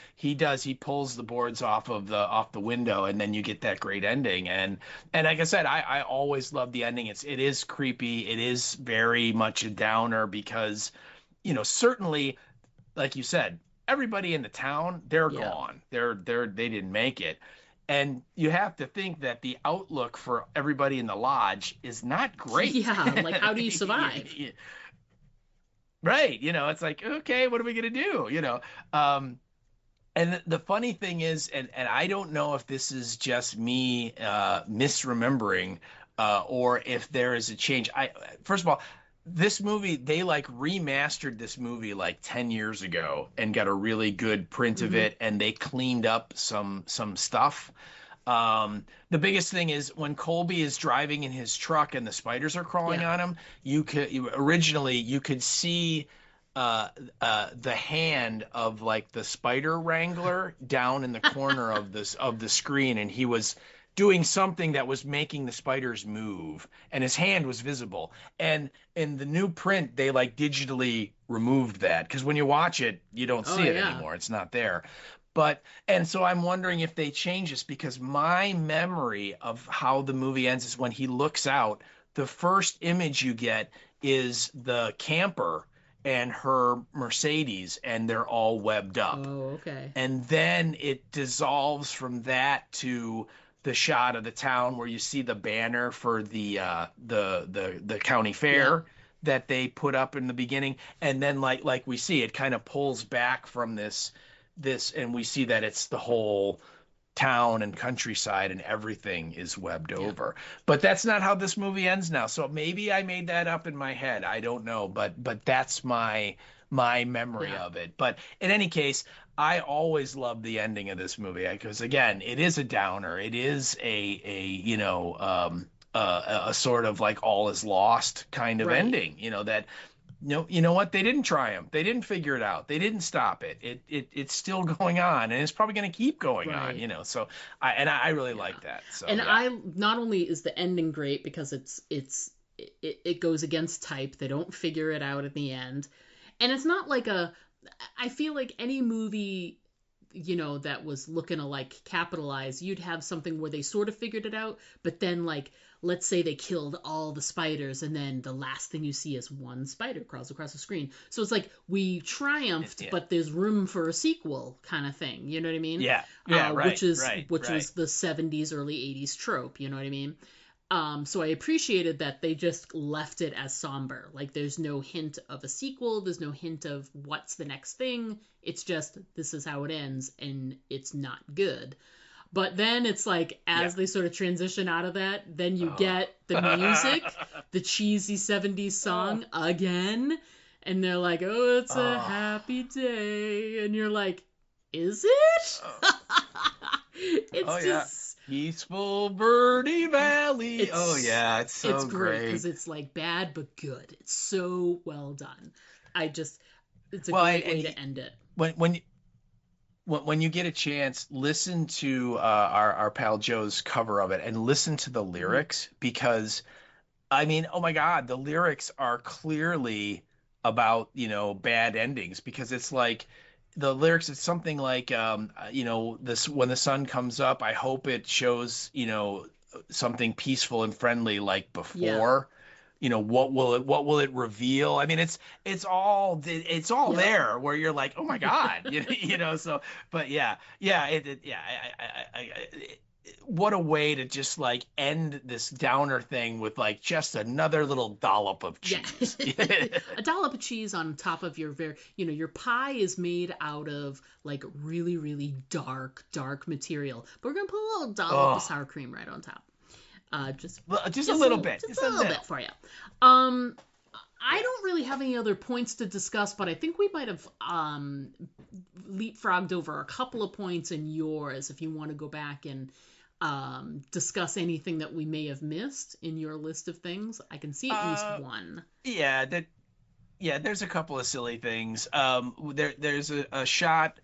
pulls the boards off the window, and then you get that great ending. And like I said, I always love the ending. It is creepy. It is very much a downer, because certainly, like you said, everybody in the town, they're Yeah. gone. They didn't make it. And you have to think that the outlook for everybody in the lodge is not great. Yeah, like, how do you survive? Right. It's like, okay, what are we gonna do? And the funny thing is, and I don't know if this is just me misremembering, or if there is a change. First of all, this movie, they like remastered this movie like 10 years ago and got a really good print of it, and they cleaned up some stuff. The biggest thing is when Colby is driving in his truck and the spiders are crawling Yeah. on him, originally you could see the hand of like the spider wrangler down in the corner of the screen, and he was doing something that was making the spiders move, and his hand was visible. And in the new print, they like digitally removed that, because when you watch it, you don't see it yeah. anymore. It's not there. And so I'm wondering if they change this, because my memory of how the movie ends is when he looks out, the first image you get is the camper and her Mercedes, and they're all webbed up. Oh, okay. And then it dissolves from that to the shot of the town where you see the banner for the county fair that they put up in the beginning. And then like we see, it kind of pulls back from this, and we see that it's the whole town and countryside, and everything is webbed over. But that's not how this movie ends now. So maybe I made that up in my head. I don't know, but that's my memory of it. But in any case, I always loved the ending of this movie, because again, it is a downer. It is a sort of like all is lost kind of ending, that you know what, they didn't triumph, they didn't figure it out, they didn't stop it, it's still going on, and it's probably going to keep going on, so I really like that. So and I not only is the ending great because it goes against type, they don't figure it out at the end, and it's not like I feel like any movie that was looking to like capitalize, you'd have something where they sort of figured it out, but then like, let's say they killed all the spiders, and then the last thing you see is one spider crawls across the screen. So it's like, we triumphed, but there's room for a sequel kind of thing. You know what I mean? Right. Which was the 70s, early 80s trope. You know what I mean? So I appreciated that they just left it as somber. Like, there's no hint of a sequel. There's no hint of what's the next thing. It's just, this is how it ends, and it's not good. But then it's like, as they sort of transition out of that, then you get the music, the cheesy 70s song again. And they're like, oh, it's a happy day. And you're like, is it? It's just... Peaceful Birdie Valley. It's so it's great. Because it's like bad, but good. It's so well done. It's a great way to end it. When you get a chance, listen to our pal Joe's cover of it, and listen to the lyrics, because, I mean, oh my God, the lyrics are clearly about, bad endings, because it's like, the lyrics, it's something like, this, when the sun comes up, I hope it shows, something peaceful and friendly like before. What will it reveal? I mean, it's all there, where you're like, oh my God, so, but what a way to just like end this downer thing with like just another little dollop of Yeah. cheese. A dollop of cheese on top of your your pie is made out of like really, really dark material. But we're going to put a little dollop of Oh, sour cream right on top. Just just a little bit, just just a a little little. bit for you. I don't really have any other points to discuss, but I think we might have leapfrogged over a couple of points in yours if you want to go back and discuss anything that we may have missed in your list of things. I can see at least Uh, one. yeah, there's a couple of silly things. There's a shot.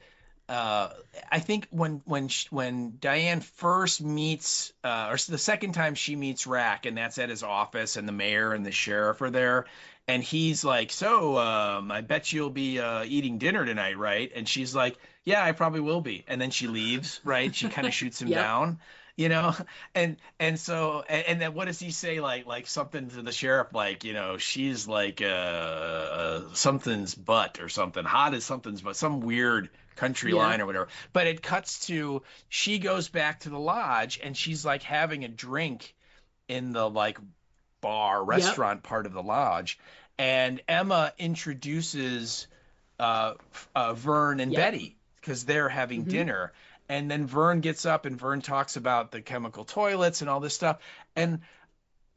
Uh, I think when Diane first meets, or the second time she meets Rack, and that's at his office, and the mayor and the sheriff are there, and he's like, "So, I bet you'll be eating dinner tonight, right?" And she's like, "Yeah, I probably will be." And then she leaves, right? She kind of shoots him Yep. down, you know. And then what does he say? Like something to the sheriff, like, she's like something's butt or something, hot as something's butt, some weird country Yeah. line or whatever. But it cuts to she goes back to the lodge and she's like having a drink in the like bar Yep. restaurant part of the lodge, and Emma introduces Vern and Yep. Betty because they're having Hmm. dinner. And then Vern gets up and Vern talks about the chemical toilets and all this stuff. And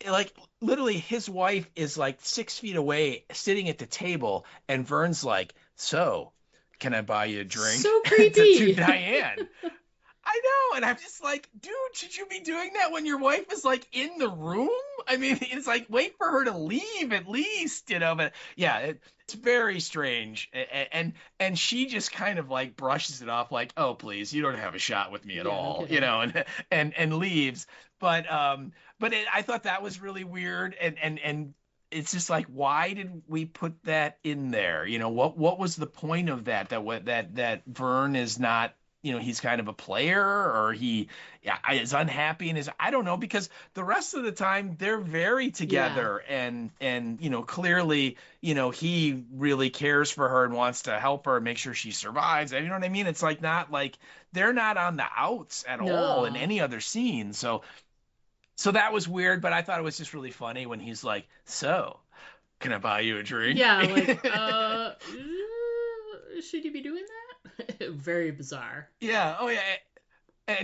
like literally his wife is like 6 feet away sitting at the table, and Vern's like, "So, can I buy you a drink?" So to creepy. Diane. I know, and I'm just like, dude, should you be doing that when your wife is like in the room? I mean, it's like wait for her to leave at least, But yeah, it's very strange, and she just kind of like brushes it off, like, oh please, you don't have a shot with me at Yeah, no all, kidding. and leaves. But I thought that was really weird, and it's just like, why did we put that in there? What was the point of that? That Vern is not, he's kind of a player, or he, yeah, is unhappy in his, I don't know, because the rest of the time they're very Yeah. together, and clearly, he really cares for her and wants to help her and make sure she survives. And you know what I mean? It's like not like they're not on the outs at all in No. any other scene. So that was weird, but I thought it was just really funny when he's like, "So, can I buy you a drink?" Yeah, like, should you be doing that? Very bizarre. Yeah. Oh yeah.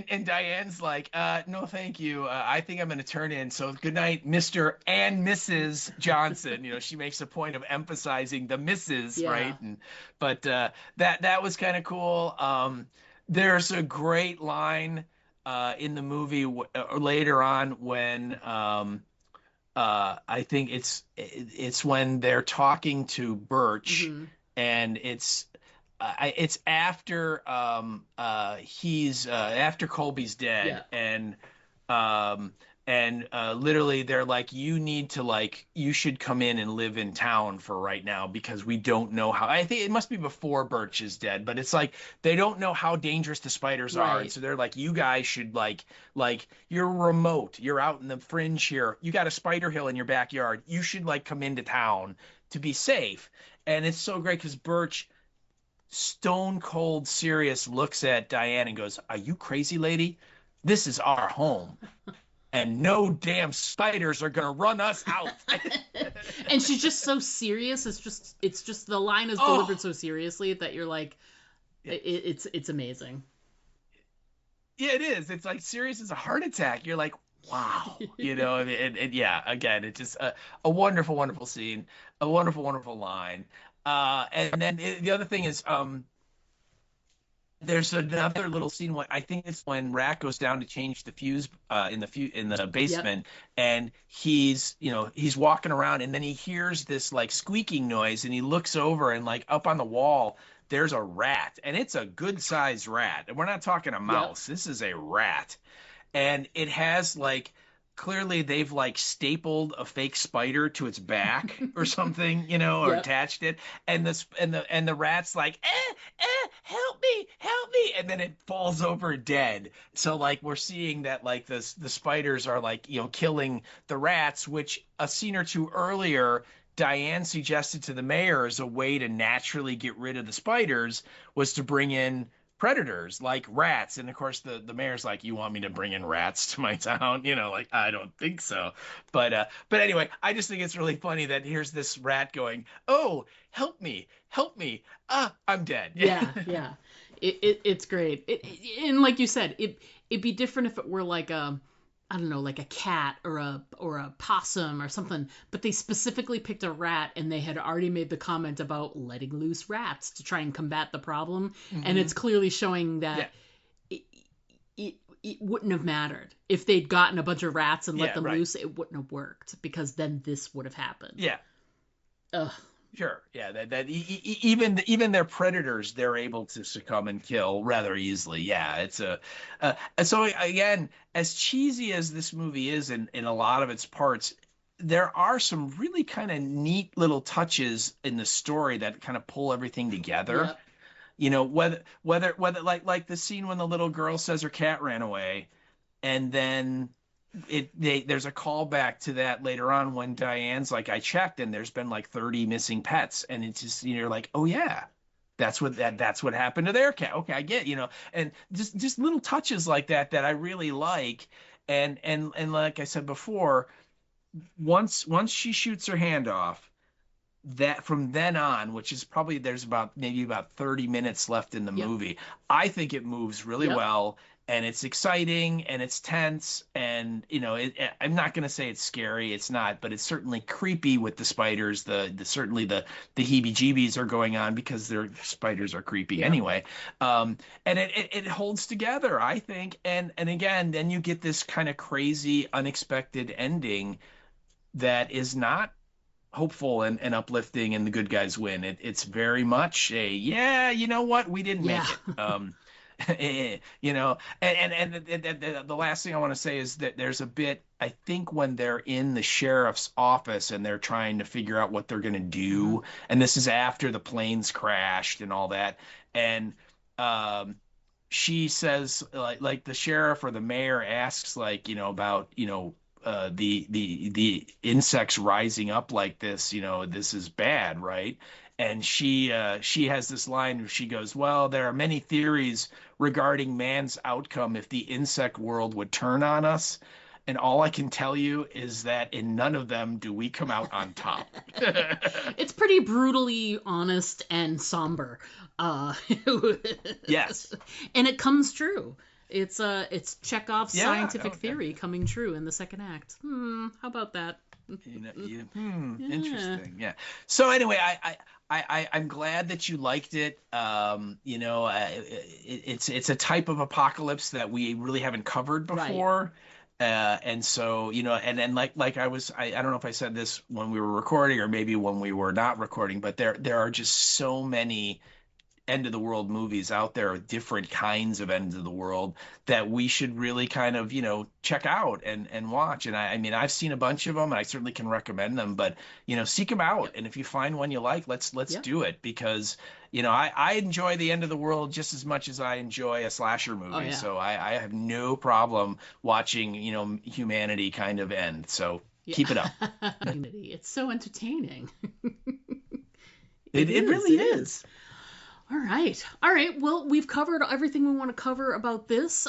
And Diane's like, "No, thank you. I think I'm going to turn in. So good night, Mr. and Mrs. Johnson." She makes a point of emphasizing the Mrs., Yeah. right? But that was kind of cool. There's a great line in the movie later on when I think it's when they're talking to Birch, Hmm. and it's after he's after Colby's dead, Yeah. um literally they're like, you should come in and live in town for right now because we don't know how. I think it must be before Birch is dead, but it's like they don't know how dangerous the spiders are, and Right. so they're like, you guys should like you're remote, you're out in the fringe here, you got a spider hill in your backyard, you should like come into town to be safe. And it's so great because Birch, stone cold serious, looks at Diane and goes, "Are you crazy, lady? This is our home, and no damn spiders are gonna run us out." And she's just so serious. It's just the line is delivered Oh, so seriously that you're like, yeah, it's amazing. yeah, it is. It's like serious as a heart attack. You're like, wow, and yeah, again, it's just a wonderful, wonderful scene, a wonderful, wonderful line. And then the other thing is, there's another little scene when I think it's when Rat goes down to change the fuse in the Yep. basement, and he's walking around, and then he hears this like squeaking noise, and he looks over, and like up on the wall there's a rat, and it's a good sized rat, and we're not talking a Yep. mouse. This is a rat, and it has like, clearly they've like stapled a fake spider to its back or something, or Yep. attached it, and the rat's like, help me, and then it falls over dead. So like we're seeing that like the spiders are like, killing the rats, which a scene or two earlier Diane suggested to the mayor as a way to naturally get rid of the spiders was to bring in predators like rats. And of course the mayor's like, you want me to bring in rats to my town? Like, I don't think so. But anyway, I just think it's really funny that here's this rat going, oh, help me, I'm dead. Yeah. It's great. And like you said, it'd be different if it were like I don't know, like a cat or a possum or something, but they specifically picked a rat, and they had already made the comment about letting loose rats to try and combat the problem. And it's clearly showing that it wouldn't have mattered if they'd gotten a bunch of rats and let them loose. It wouldn't have worked, because then this would have happened. Yeah. Ugh. Sure. Yeah. Even their predators, they're able to succumb and kill rather easily. Yeah. It's so again, as cheesy as this movie is in a lot of its parts, there are some really kind of neat little touches in the story that kind of pull everything together. Yep. Whether like the scene when the little girl says her cat ran away, and then there's a callback to that later on when Diane's like, I checked and there's been like 30 missing pets, and it's just, you're like, oh yeah, that's what happened to their cat. Okay, I get, and just little touches like that I really like. And like I said before, once she shoots her hand off, that from then on, which is probably, there's maybe about 30 minutes left in the movie, I think it moves really well. And it's exciting, and it's tense, and I'm not going to say it's scary. It's not, but it's certainly creepy with the spiders. Certainly the heebie-jeebies are going on because their spiders are creepy anyway. And it holds together, I think. And again, then you get this kind of crazy, unexpected ending that is not hopeful and uplifting, and the good guys win. It's very much a you know what, we didn't make it. And the last thing I want to say is that there's a bit, I think, when they're in the sheriff's office and they're trying to figure out what they're going to do, and this is after the planes crashed and all that, and she says, like the sheriff or the mayor asks, like, about the insects rising up like this, this is bad, right? And she has this line where she goes, well, there are many theories regarding man's outcome if the insect world would turn on us. And all I can tell you is that in none of them do we come out on top. It's pretty brutally honest and somber. Yes. And it comes true. It's Chekhov's scientific theory coming true in the second act. How about that? Interesting. Yeah. So anyway, I'm glad that you liked it. It's a type of apocalypse that we really haven't covered before. And so, and then like I don't know if I said this when we were recording or maybe when we were not recording, but there are just so many end of the world movies out there, different kinds of ends of the world, that we should really kind of check out and watch. And I mean, I've seen a bunch of them, and I certainly can recommend them, but seek them out. And if you find one you like, let's do it, because I enjoy the end of the world just as much as I enjoy a slasher movie. So I have no problem watching humanity kind of end. So keep it up. It's so entertaining. It really is. All right. Well, we've covered everything we want to cover about this.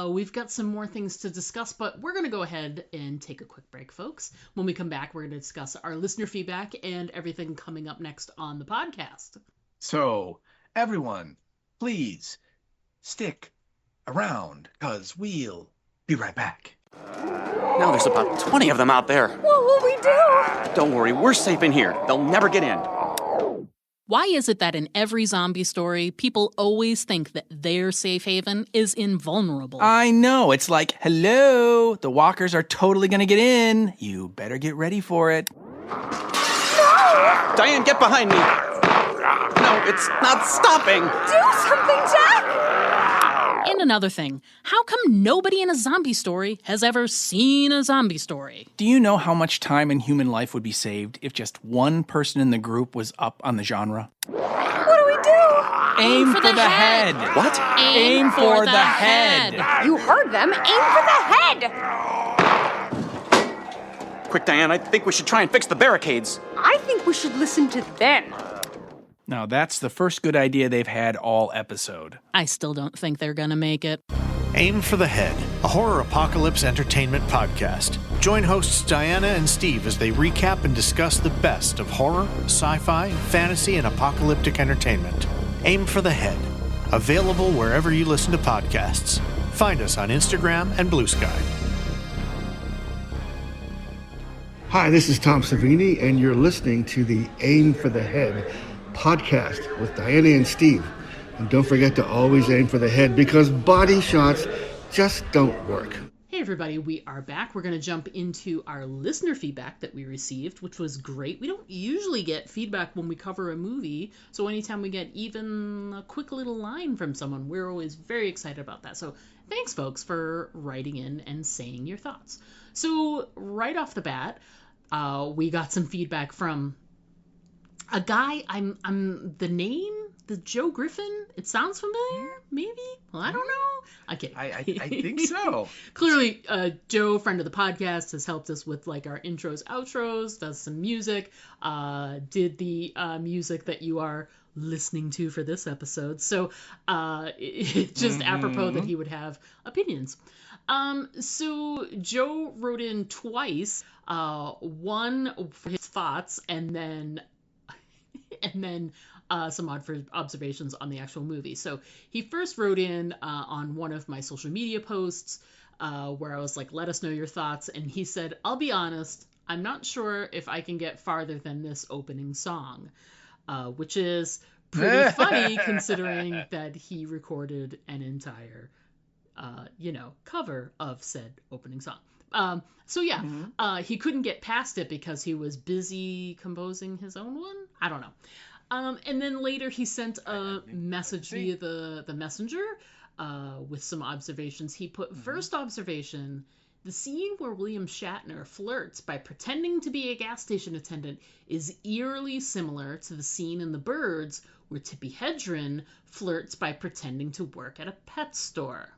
We've got some more things to discuss, but we're going to go ahead and take a quick break, folks. When we come back, we're going to discuss our listener feedback and everything coming up next on the podcast. So, everyone, please stick around, because we'll be right back. Now there's about 20 of them out there. What will we do? Don't worry, we're safe in here. They'll never get in. Why is it that in every zombie story, people always think that their safe haven is invulnerable? I know. It's like, hello, the walkers are totally going to get in. You better get ready for it. No! Diane, get behind me. No, it's not stopping. Do something, Jack! And another thing, how come nobody in a zombie story has ever seen a zombie story? Do you know how much time in human life would be saved if just one person in the group was up on the genre? What do we do? Aim for the head. What? Aim for the head. You heard them. Aim for the head. Quick, Diane, I think we should try and fix the barricades. I think we should listen to them. Now, that's the first good idea they've had all episode. I still don't think they're gonna make it. Aim for the Head, a horror apocalypse entertainment podcast. Join hosts Diana and Steve as they recap and discuss the best of horror, sci-fi, fantasy, and apocalyptic entertainment. Aim for the Head, available wherever you listen to podcasts. Find us on Instagram and Blue Sky. Hi, this is Tom Savini, and you're listening to the Aim for the Head podcast with Diana and Steve. And don't forget to always aim for the head, because body shots just don't work. Hey everybody, we are back. We're going to jump into our listener feedback that we received, which was great. We don't usually get feedback when we cover a movie, so anytime we get even a quick little line from someone, we're always very excited about that. So thanks, folks, for writing in and saying your thoughts. So right off the bat, we got some feedback from a guy. The Joe Griffin. It sounds familiar, maybe. Well, I don't know. Okay, I think so. Clearly, Joe, friend of the podcast, has helped us with like our intros, outros, does some music, did the music that you are listening to for this episode. So it's just apropos that he would have opinions. So Joe wrote in twice, one for his thoughts and then some observations on the actual movie. So he first wrote in on one of my social media posts where I was like, let us know your thoughts. And he said, I'll be honest, I'm not sure if I can get farther than this opening song, which is pretty funny considering that he recorded an entire, cover of said opening song. He couldn't get past it because he was busy composing his own one. I don't know. And then later he sent a message via the messenger with some observations. He put, first observation, the scene where William Shatner flirts by pretending to be a gas station attendant is eerily similar to the scene in The Birds where Tippi Hedren flirts by pretending to work at a pet store.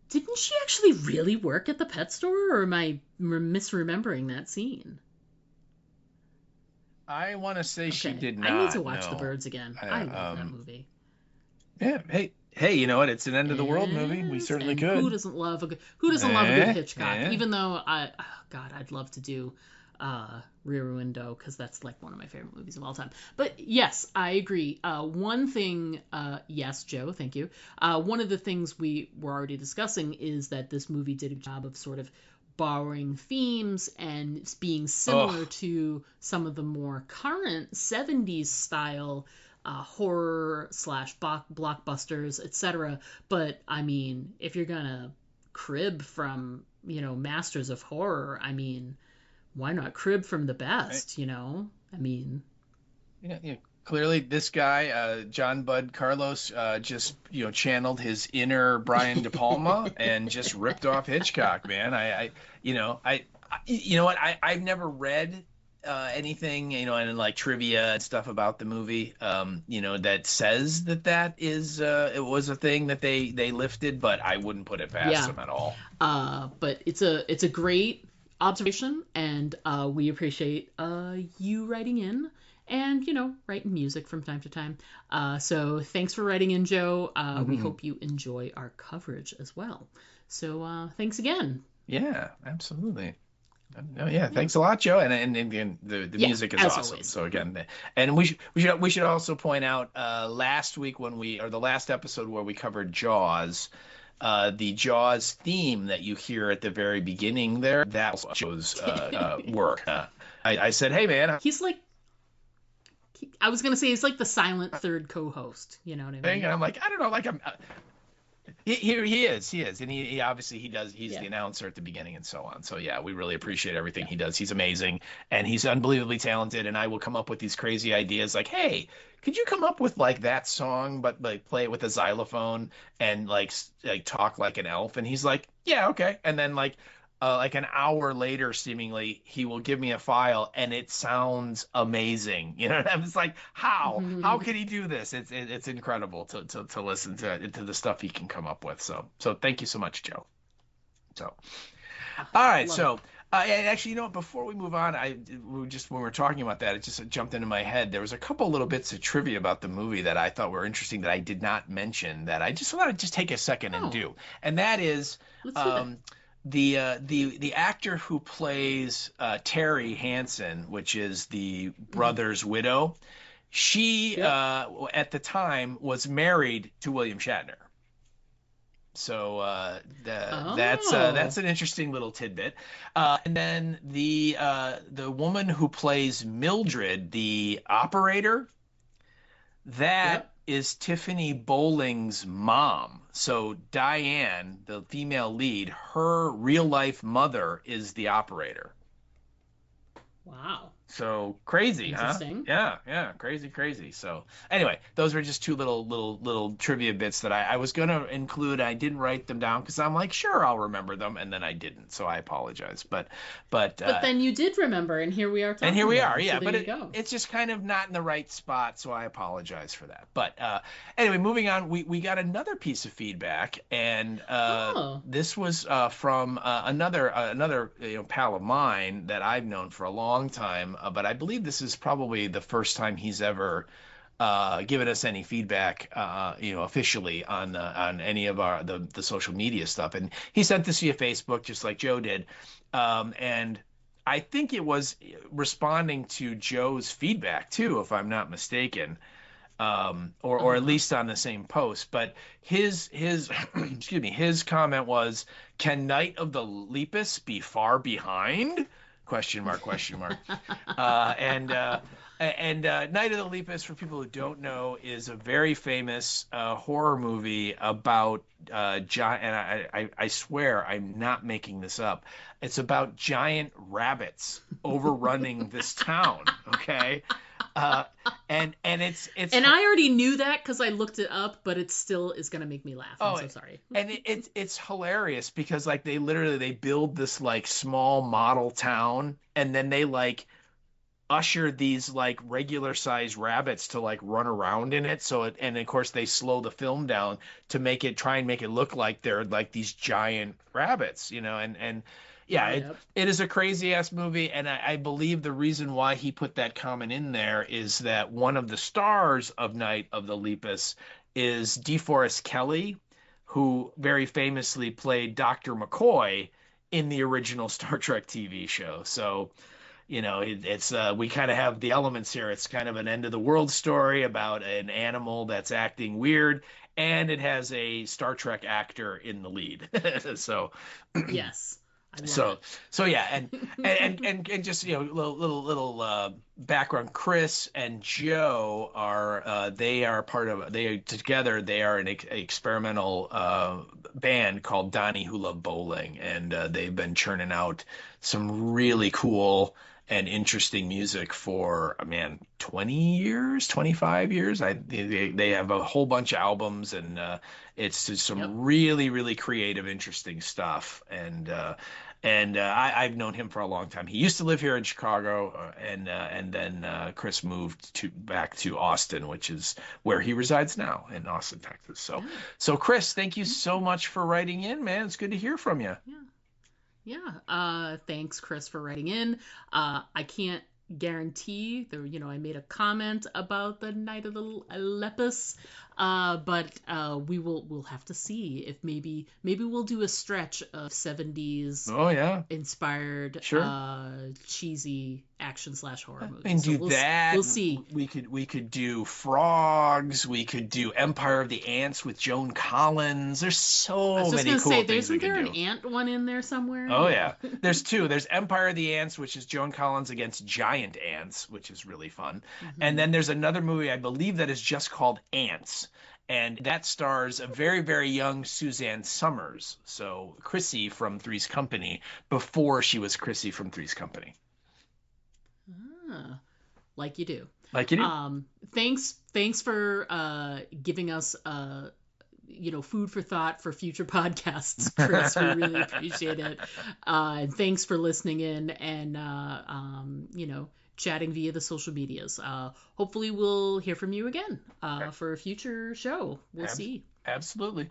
Didn't she actually really work at the pet store, or am I misremembering that scene? I want to say she did not. I need to watch The Birds again. I love that movie. Yeah. Hey, you know what? It's an end of the world movie. We certainly could. Who doesn't love a good Hitchcock? Yeah. Even though I'd love to do Rear Window, because that's like one of my favorite movies of all time. But yes, I agree. One thing, yes, Joe, thank you. One of the things we were already discussing is that this movie did a job of sort of borrowing themes and being similar to some of the more current 70s style horror / blockbusters, etc. But I mean, if you're gonna crib from masters of horror, I mean, why not crib from the best? Right. I mean, yeah. Clearly, this guy, John Bud Carlos, just channeled his inner Brian De Palma and just ripped off Hitchcock, man. I've never read anything, and like trivia and stuff about the movie, that says that is it was a thing that they lifted, but I wouldn't put it past them at all. But it's a great observation, and we appreciate you writing in. And, writing music from time to time. So thanks for writing in, Joe. We hope you enjoy our coverage as well. So thanks again. Yeah, absolutely. Thanks a lot, Joe. And the music is awesome. Always. So again, and we should also point out last week the last episode where we covered Jaws, the Jaws theme that you hear at the very beginning there, that shows work. I said, hey man, he's like, I was gonna say he's like the silent third co-host. You know what I mean? And I'm like, I don't know, like he is, and he obviously does. He's the announcer at the beginning and so on. So yeah, we really appreciate everything he does. He's amazing, and he's unbelievably talented. And I will come up with these crazy ideas, like, hey, could you come up with like that song, but like play it with a xylophone and like talk like an elf? And he's like, yeah, okay. And then like an hour later, seemingly, he will give me a file and it sounds amazing. I'm just like, how can he do this? It's incredible to listen to the stuff he can come up with. So thank you so much, Joe. So, all right. So And actually, you know what? Before we move on, when we were talking about that, it just jumped into my head. There was a couple little bits of trivia about the movie that I thought were interesting that I did not mention that I just want to just take a second and do. And that is, Let's do that. the actor who plays Terry Hansen, which is the brother's widow, she at the time was married to William Shatner. So that's an interesting little tidbit. And then the woman who plays Mildred, the operator, that is Tiffany Bowling's mom. So Diane, the female lead, her real life mother is the operator. Wow. So crazy, Interesting. huh? Yeah, crazy. So anyway, those were just two little trivia bits that I was gonna include. I didn't write them down because I'm like, sure, I'll remember them, and then I didn't. So I apologize. But then you did remember, and here we are talking. And here we about are, it. yeah. So But it's just kind of not in the right spot, so I apologize for that. But anyway, moving on, we got another piece of feedback, and this was from another pal of mine that I've known for a long time. But I believe this is probably the first time he's ever given us any feedback, officially on any of the social media stuff. And he sent this via Facebook, just like Joe did, and I think it was responding to Joe's feedback too, if I'm not mistaken, or at least on the same post. But his excuse me, his comment was, "Can Night of the Lepus be far behind?" Question mark. And Night of the Lepus, for people who don't know, is a very famous horror movie about giant. And I swear I'm not making this up. It's about giant rabbits overrunning this town. Okay. And it's and I already knew that because I looked it up, but it still is gonna make me laugh. I'm so sorry. And it's hilarious because like they build this like small model town, and then they like usher these like regular sized rabbits to like run around in it. And of course they slow the film down to try and make it look like they're like these giant rabbits, and yeah, it is a crazy ass movie. And I believe the reason why he put that comment in there is that one of the stars of Night of the Lepus is DeForest Kelley, who very famously played Dr. McCoy in the original Star Trek TV show. So, it's we kind of have the elements here. It's kind of an end of the world story about an animal that's acting weird, and it has a Star Trek actor in the lead. So yes. So yeah, and just little background. Chris and Joe are they are an experimental band called Donnie Who Love Bowling, and they've been churning out some really cool and interesting music for 20 years, 25 years. They have a whole bunch of albums, and it's just some really creative, interesting stuff. And I've known him for a long time. He used to live here in Chicago, and then Chris moved back to Austin, which is where he resides now, in Austin, Texas. So Chris, thank you so much for writing in, man. It's good to hear from you. Yeah. Thanks, Chris, for writing in. I can't guarantee I made a comment about the Night of the Lepus, but we'll have to see if maybe we'll do a stretch of 70s inspired cheesy action/horror movies. And do that. We'll see. We could do Frogs. We could do Empire of the Ants with Joan Collins. There's so many cool things we could do. Isn't there an ant one in there somewhere? Oh yeah. There's two. There's Empire of the Ants, which is Joan Collins against giant ants, which is really fun. Mm-hmm. And then there's another movie, I believe, that is just called Ants. And that stars a very, very young Suzanne Summers. So Chrissy from Three's Company, before she was Chrissy from Three's Company. Like you do. Thanks for giving us food for thought for future podcasts, Chris. We really appreciate it. And thanks for listening in and chatting via the social medias. Hopefully we'll hear from you again for a future show. We'll see. Absolutely.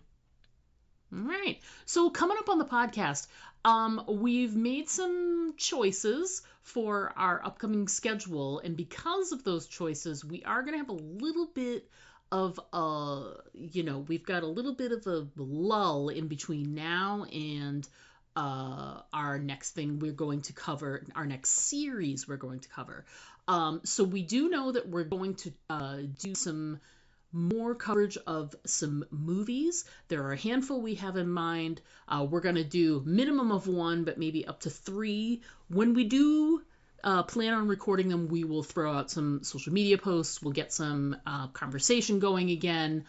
All right. So coming up on the podcast, we've made some choices for our upcoming schedule, and because of those choices, we are going to have a little bit of we've got a little bit of a lull in between now and our next thing we're going to cover, our next series we're going to cover. So we do know that we're going to do some more coverage of some movies. There are a handful we have in mind. We're going to do minimum of one, but maybe up to 3. When we do plan on recording them, we will throw out some social media posts. We'll get some conversation going again,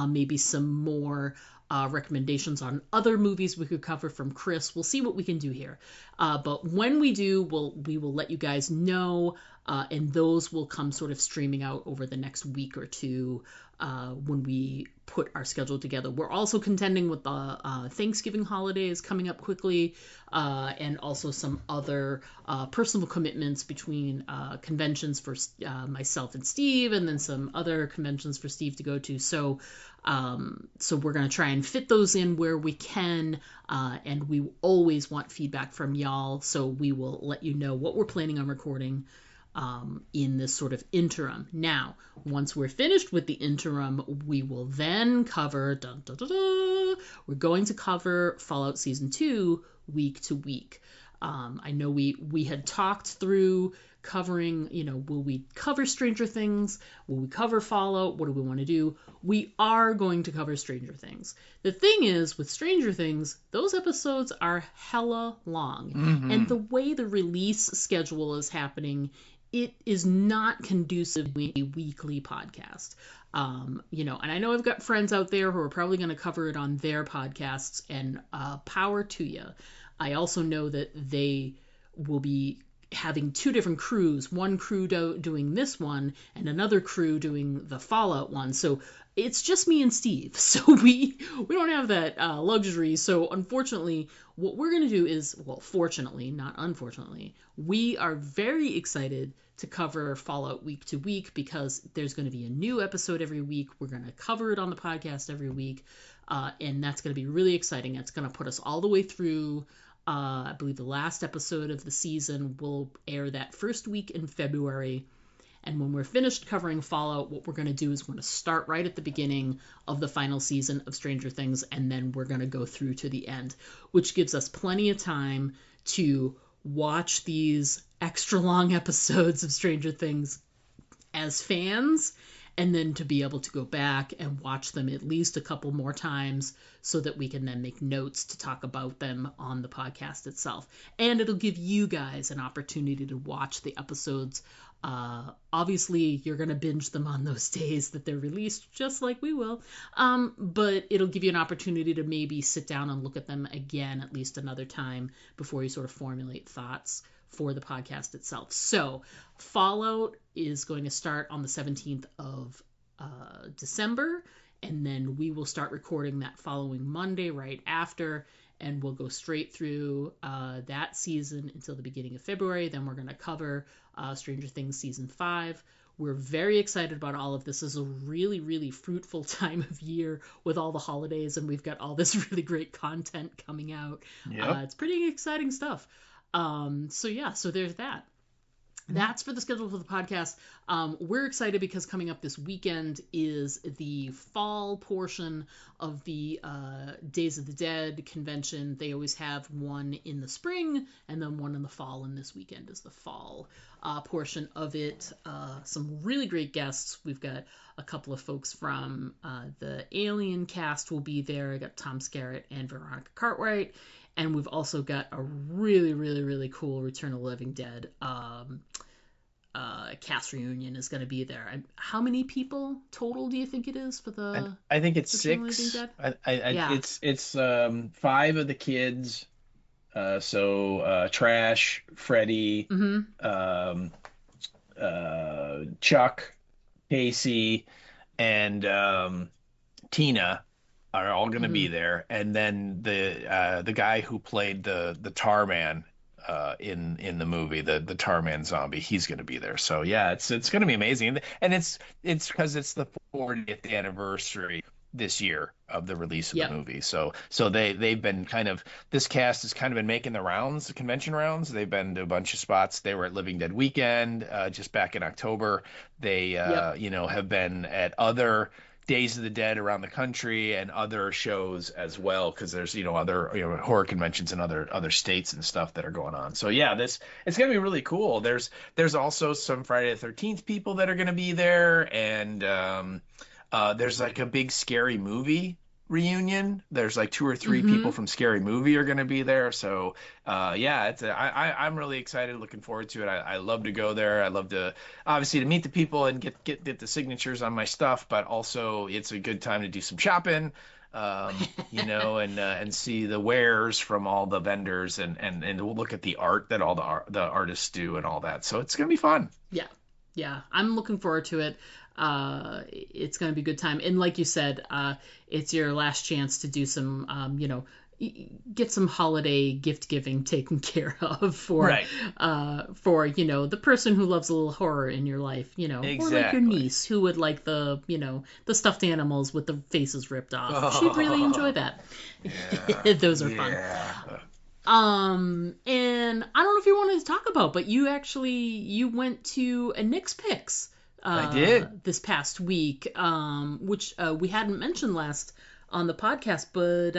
maybe some more recommendations on other movies we could cover from Chris. We'll see what we can do here. But when we do, we will let you guys know, and those will come sort of streaming out over the next week or two when we put our schedule together. We're also contending with the Thanksgiving holidays coming up quickly, and also some other personal commitments between conventions for myself and Steve, and then some other conventions for Steve to go to. So we're going to try and fit those in where we can, and we always want feedback from y'all, so we will let you know what we're planning on recording in this sort of interim. Now, once we're finished with the interim, we will then cover, we're going to cover Fallout Season 2 week to week. I know we had talked through covering, will we cover Stranger Things? Will we cover Fallout? What do we want to do? We are going to cover Stranger Things. The thing is, with Stranger Things, those episodes are hella long. Mm-hmm. And the way the release schedule is happening, it is not conducive to a weekly podcast. And I know I've got friends out there who are probably going to cover it on their podcasts, and power to you. I also know that they will be having 2 different crews, one crew doing this one and another crew doing the Fallout one. So it's just me and Steve. So we don't have that luxury. So unfortunately, what we're going to do is, well, fortunately, not unfortunately, we are very excited to cover Fallout week to week because there's going to be a new episode every week. We're going to cover it on the podcast every week. And that's going to be really exciting. It's going to put us all the way through. I believe the last episode of the season will air that first week in February. And when we're finished covering Fallout, what we're going to do is we're going to start right at the beginning of the final season of Stranger Things, and then we're going to go through to the end, which gives us plenty of time to watch these extra long episodes of Stranger Things as fans, and then to be able to go back and watch them at least a couple more times so that we can then make notes to talk about them on the podcast itself. And it'll give you guys an opportunity to watch the episodes. Obviously, you're going to binge them on those days that they're released, just like we will. But it'll give you an opportunity to maybe sit down and look at them again at least another time before you sort of formulate thoughts for the podcast itself. So Fallout is going to start on the 17th of December, and then we will start recording that following Monday right after, and we'll go straight through that season until the beginning of February. Then we're going to cover Stranger Things Season 5. We're very excited about all of this. This is a really, really fruitful time of year with all the holidays, and we've got all this really great content coming out. Yep. It's pretty exciting stuff. So there's that. That's for the schedule for the podcast. We're excited because coming up this weekend is the fall portion of the Days of the Dead convention. They always have one in the spring and then one in the fall, and this weekend is the fall portion of it. Some really great guests. We've got a couple of folks from the Alien cast will be there. I got Tom Skerritt and Veronica Cartwright. And we've also got a really, really, really cool Return of the Living Dead cast reunion is going to be there. How many people total do you think it is for the? I think it's 6. Yeah. It's 5 of the kids. So Trash, Freddie, mm-hmm. Chuck, Casey, and Tina are all going to be there, and then the guy who played the tar man in the movie, the tar man zombie, he's going to be there. So yeah, it's going to be amazing, and it's because it's the 40th anniversary this year of the release of Yep. the movie. So they've been kind of, this cast has kind of been making the rounds, the convention rounds. They've been to a bunch of spots. They were at Living Dead Weekend just back in October. They Yep. have been at other Days of the Dead around the country and other shows as well, because there's other horror conventions in other states and stuff that are going on. So yeah, it's gonna be really cool. There's also some Friday the 13th people that are gonna be there, and there's like a big Scary Movie reunion. There's like 2 or 3 people from Scary Movie are going to be there. So yeah, I'm really excited, looking forward to it. I love to go there. I love to obviously to meet the people and get the signatures on my stuff, but also it's a good time to do some shopping. And see the wares from all the vendors and look at the art that all the artists do and all that. So it's gonna be fun. Yeah, I'm looking forward to it. It's going to be a good time. And like you said, it's your last chance to do some, get some holiday gift giving taken care of for the person who loves a little horror in your life, Exactly. or like your niece who would like the stuffed animals with the faces ripped off. She'd really enjoy that. Yeah. Those are fun. And I don't know if you wanted to talk about, but you went to a Knicks Picks. I did this past week, which we hadn't mentioned last on the podcast, but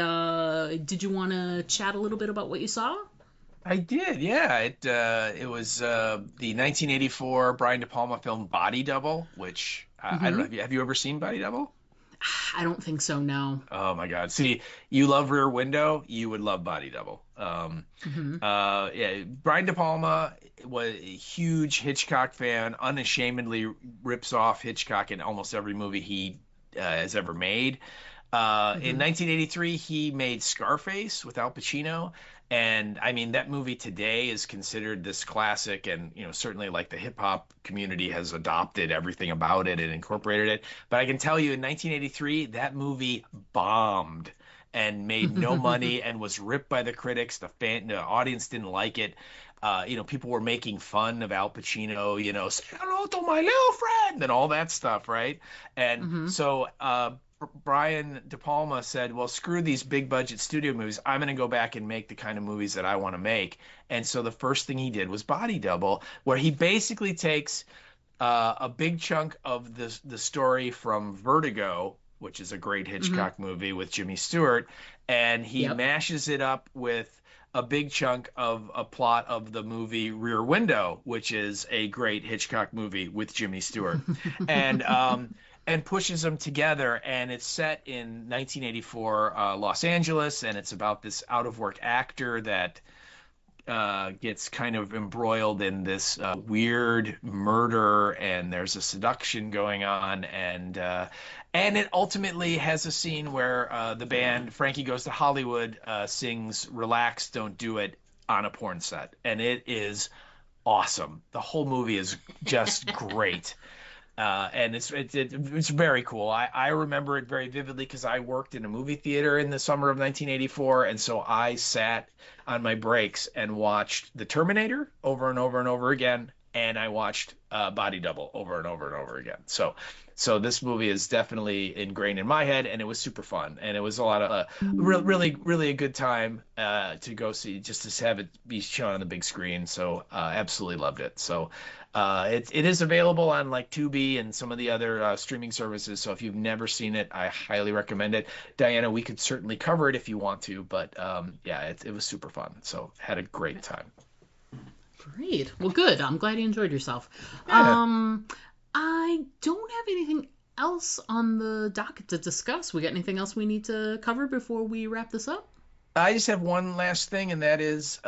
did you want to chat a little bit about what you saw? I did, yeah. It was the 1984 Brian De Palma film Body Double, which I don't know. Have you ever seen Body Double? I don't think so, no. Oh my God. See, you love Rear Window, you would love Body Double. Yeah, Brian De Palma was a huge Hitchcock fan, unashamedly rips off Hitchcock in almost every movie he has ever made. In 1983, he made Scarface with Al Pacino. And I mean, that movie today is considered this classic, and certainly like the hip hop community has adopted everything about it and incorporated it. But I can tell you, in 1983, that movie bombed and made no money and was ripped by the critics. The audience didn't like it. People were making fun of Al Pacino, say hello to my little friend and all that stuff, right? And so Brian De Palma said, well, screw these big budget studio movies. I'm going to go back and make the kind of movies that I want to make. And so the first thing he did was Body Double, where he basically takes a big chunk of the story from Vertigo, which is a great Hitchcock movie with Jimmy Stewart, and he mashes it up with a big chunk of a plot of the movie Rear Window, which is a great Hitchcock movie with Jimmy Stewart. And pushes them together, and it's set in 1984 Los Angeles, and it's about this out-of-work actor that gets kind of embroiled in this weird murder, and there's a seduction going on, and it ultimately has a scene where the band Frankie Goes to Hollywood sings "Relax, Don't Do It" on a porn set, and it is awesome. The whole movie is just great. And it's very cool. I remember it very vividly because I worked in a movie theater in the summer of 1984, and so I sat on my breaks and watched The Terminator over and over and over again, and I watched Body Double over and over and over again. So this movie is definitely ingrained in my head, and it was super fun, and it was a lot of really a good time to go see, just to have it be shown on the big screen. So absolutely loved it. So it is available on like Tubi and some of the other streaming services. So if you've never seen it, I highly recommend it. Diana, we could certainly cover it if you want to, but yeah, it was super fun. So had a great time. Great. Well, good. I'm glad you enjoyed yourself. Yeah. I don't have anything else on the docket to discuss. We got anything else we need to cover before we wrap this up? I just have one last thing, and that is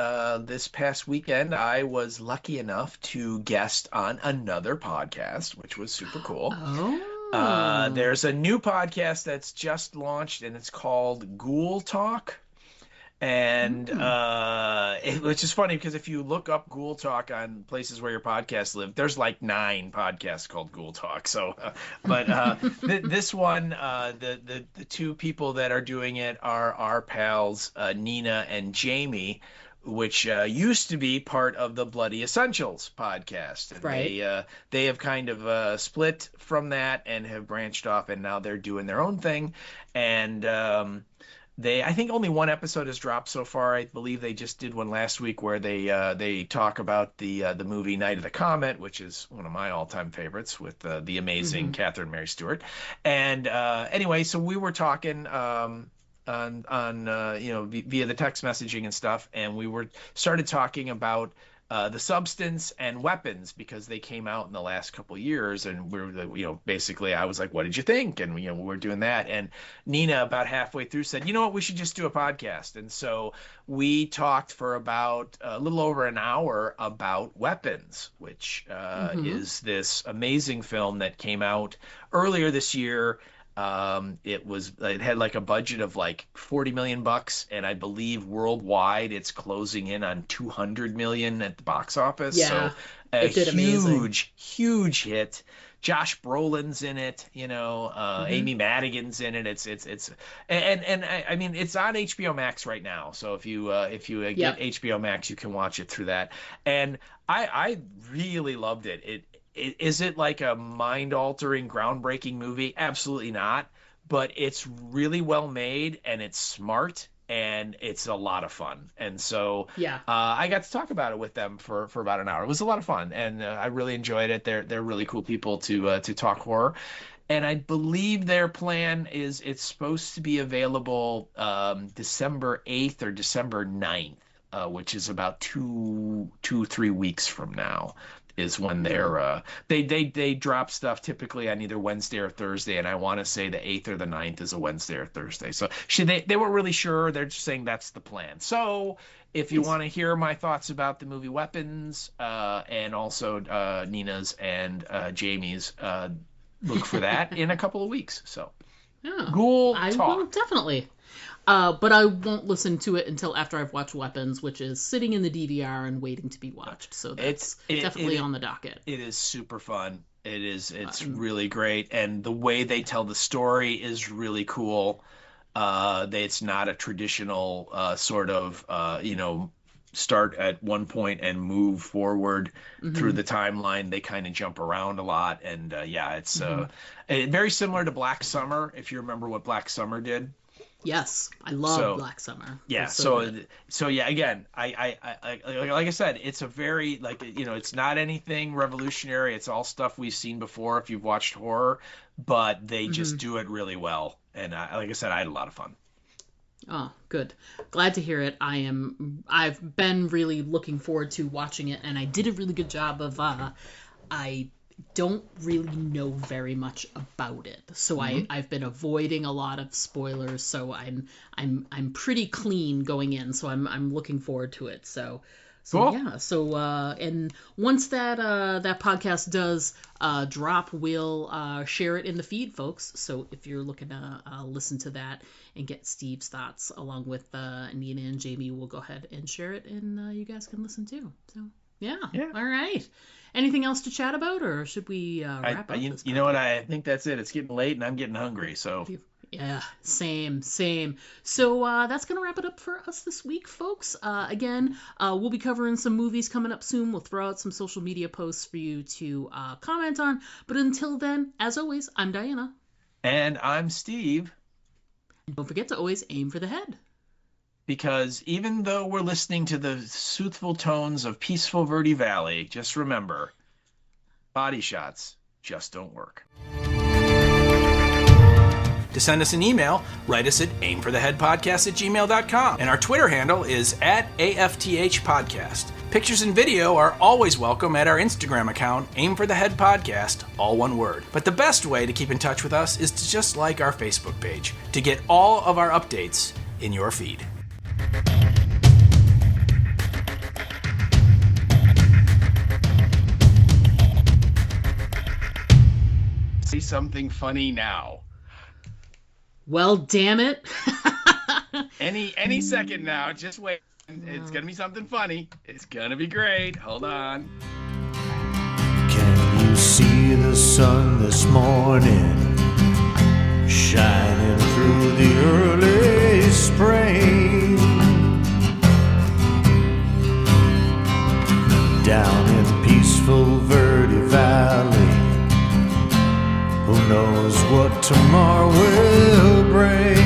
this past weekend, I was lucky enough to guest on another podcast, which was super cool. Oh. There's a new podcast that's just launched, and it's called Ghoul Talk. And which is funny because if you look up Ghoul Talk on places where your podcasts live, there's like 9 podcasts called Ghoul Talk. So, this one, the 2 people that are doing it are our pals Nina and Jamie, which used to be part of the Bloody Essentials podcast. And Right. they have kind of split from that and have branched off, and now they're doing their own thing. And I think only one episode has dropped so far. I believe they just did one last week where they talk about the movie Night of the Comet, which is one of my all-time favorites with the amazing Catherine Mary Stewart. And anyway, so we were talking on via the text messaging and stuff, and we started talking about the Substance and Weapons, because they came out in the last couple of years, and basically I was like, what did you think? And we're doing that, and Nina about halfway through said, you know what, we should just do a podcast. And so we talked for about a little over an hour about Weapons, which is this amazing film that came out earlier this year. It had like a budget of like $40 million, and I believe worldwide it's closing in on 200 million at the box office. Yeah, so it did amazing. huge hit. Josh Brolin's in it, Amy Madigan's in it. It's I mean, it's on HBO Max right now. So if you get HBO Max, you can watch it through that. And I really loved it. Is it like a mind-altering, groundbreaking movie? Absolutely not. But it's really well made, and it's smart, and it's a lot of fun. And so I got to talk about it with them for about an hour. It was a lot of fun, and I really enjoyed it. They're really cool people to talk horror. And I believe their plan is it's supposed to be available December 8th or December 9th, which is about 3 weeks from now. Is when they drop stuff typically on either Wednesday or Thursday, and I want to say the 8th or the 9th is a Wednesday or Thursday. So they weren't really sure. They're just saying that's the plan. So if you want to hear my thoughts about the movie Weapons, and also Nina's and Jamie's, look for that in a couple of weeks. So Ghoul I Talk. will definitely. But I won't listen to it until after I've watched Weapons, which is sitting in the DVR and waiting to be watched. So that's definitely on the docket. It is super fun. It's really great. And the way they tell the story is really cool. It's not a traditional sort of, start at one point and move forward through the timeline. They kind of jump around a lot. And it's very similar to Black Summer, if you remember what Black Summer did. Yes, I love Black Summer. Yeah, so again, I like I said, it's a very it's not anything revolutionary. It's all stuff we've seen before if you've watched horror, but they just do it really well. And like I said, I had a lot of fun. Oh, good. Glad to hear it. I've been really looking forward to watching it, and I did a really good job of I don't really know very much about it, so I've been avoiding a lot of spoilers, so I'm pretty clean going in, so I'm looking forward to it. So cool. And once that podcast does drop, we'll share it in the feed, folks. So if you're looking to listen to that and get Steve's thoughts along with Nina and Jamie, we'll go ahead and share it, and you guys can listen too. So yeah. All right. Anything else to chat about, or should we wrap up? You know what? I think that's it. It's getting late, and I'm getting hungry. So yeah, same. So that's gonna wrap it up for us this week, folks. Again, we'll be covering some movies coming up soon. We'll throw out some social media posts for you to comment on. But until then, as always, I'm Diana, and I'm Steve. Don't forget to always aim for the head. Because even though we're listening to the soothful tones of peaceful Verde Valley, just remember, body shots just don't work. To send us an email, write us at aimfortheheadpodcast@gmail.com. And our Twitter handle is @AFTH Podcast. Pictures and video are always welcome at our Instagram account, aimfortheheadpodcast, all one word. But the best way to keep in touch with us is to just like our Facebook page to get all of our updates in your feed. Say something funny now. Well, damn it. Any second now. Just wait. It's gonna be something funny. It's gonna be great. Hold on. Can you see the sun this morning shining through the early spring? down in peaceful Verde Valley. Who knows what tomorrow will bring?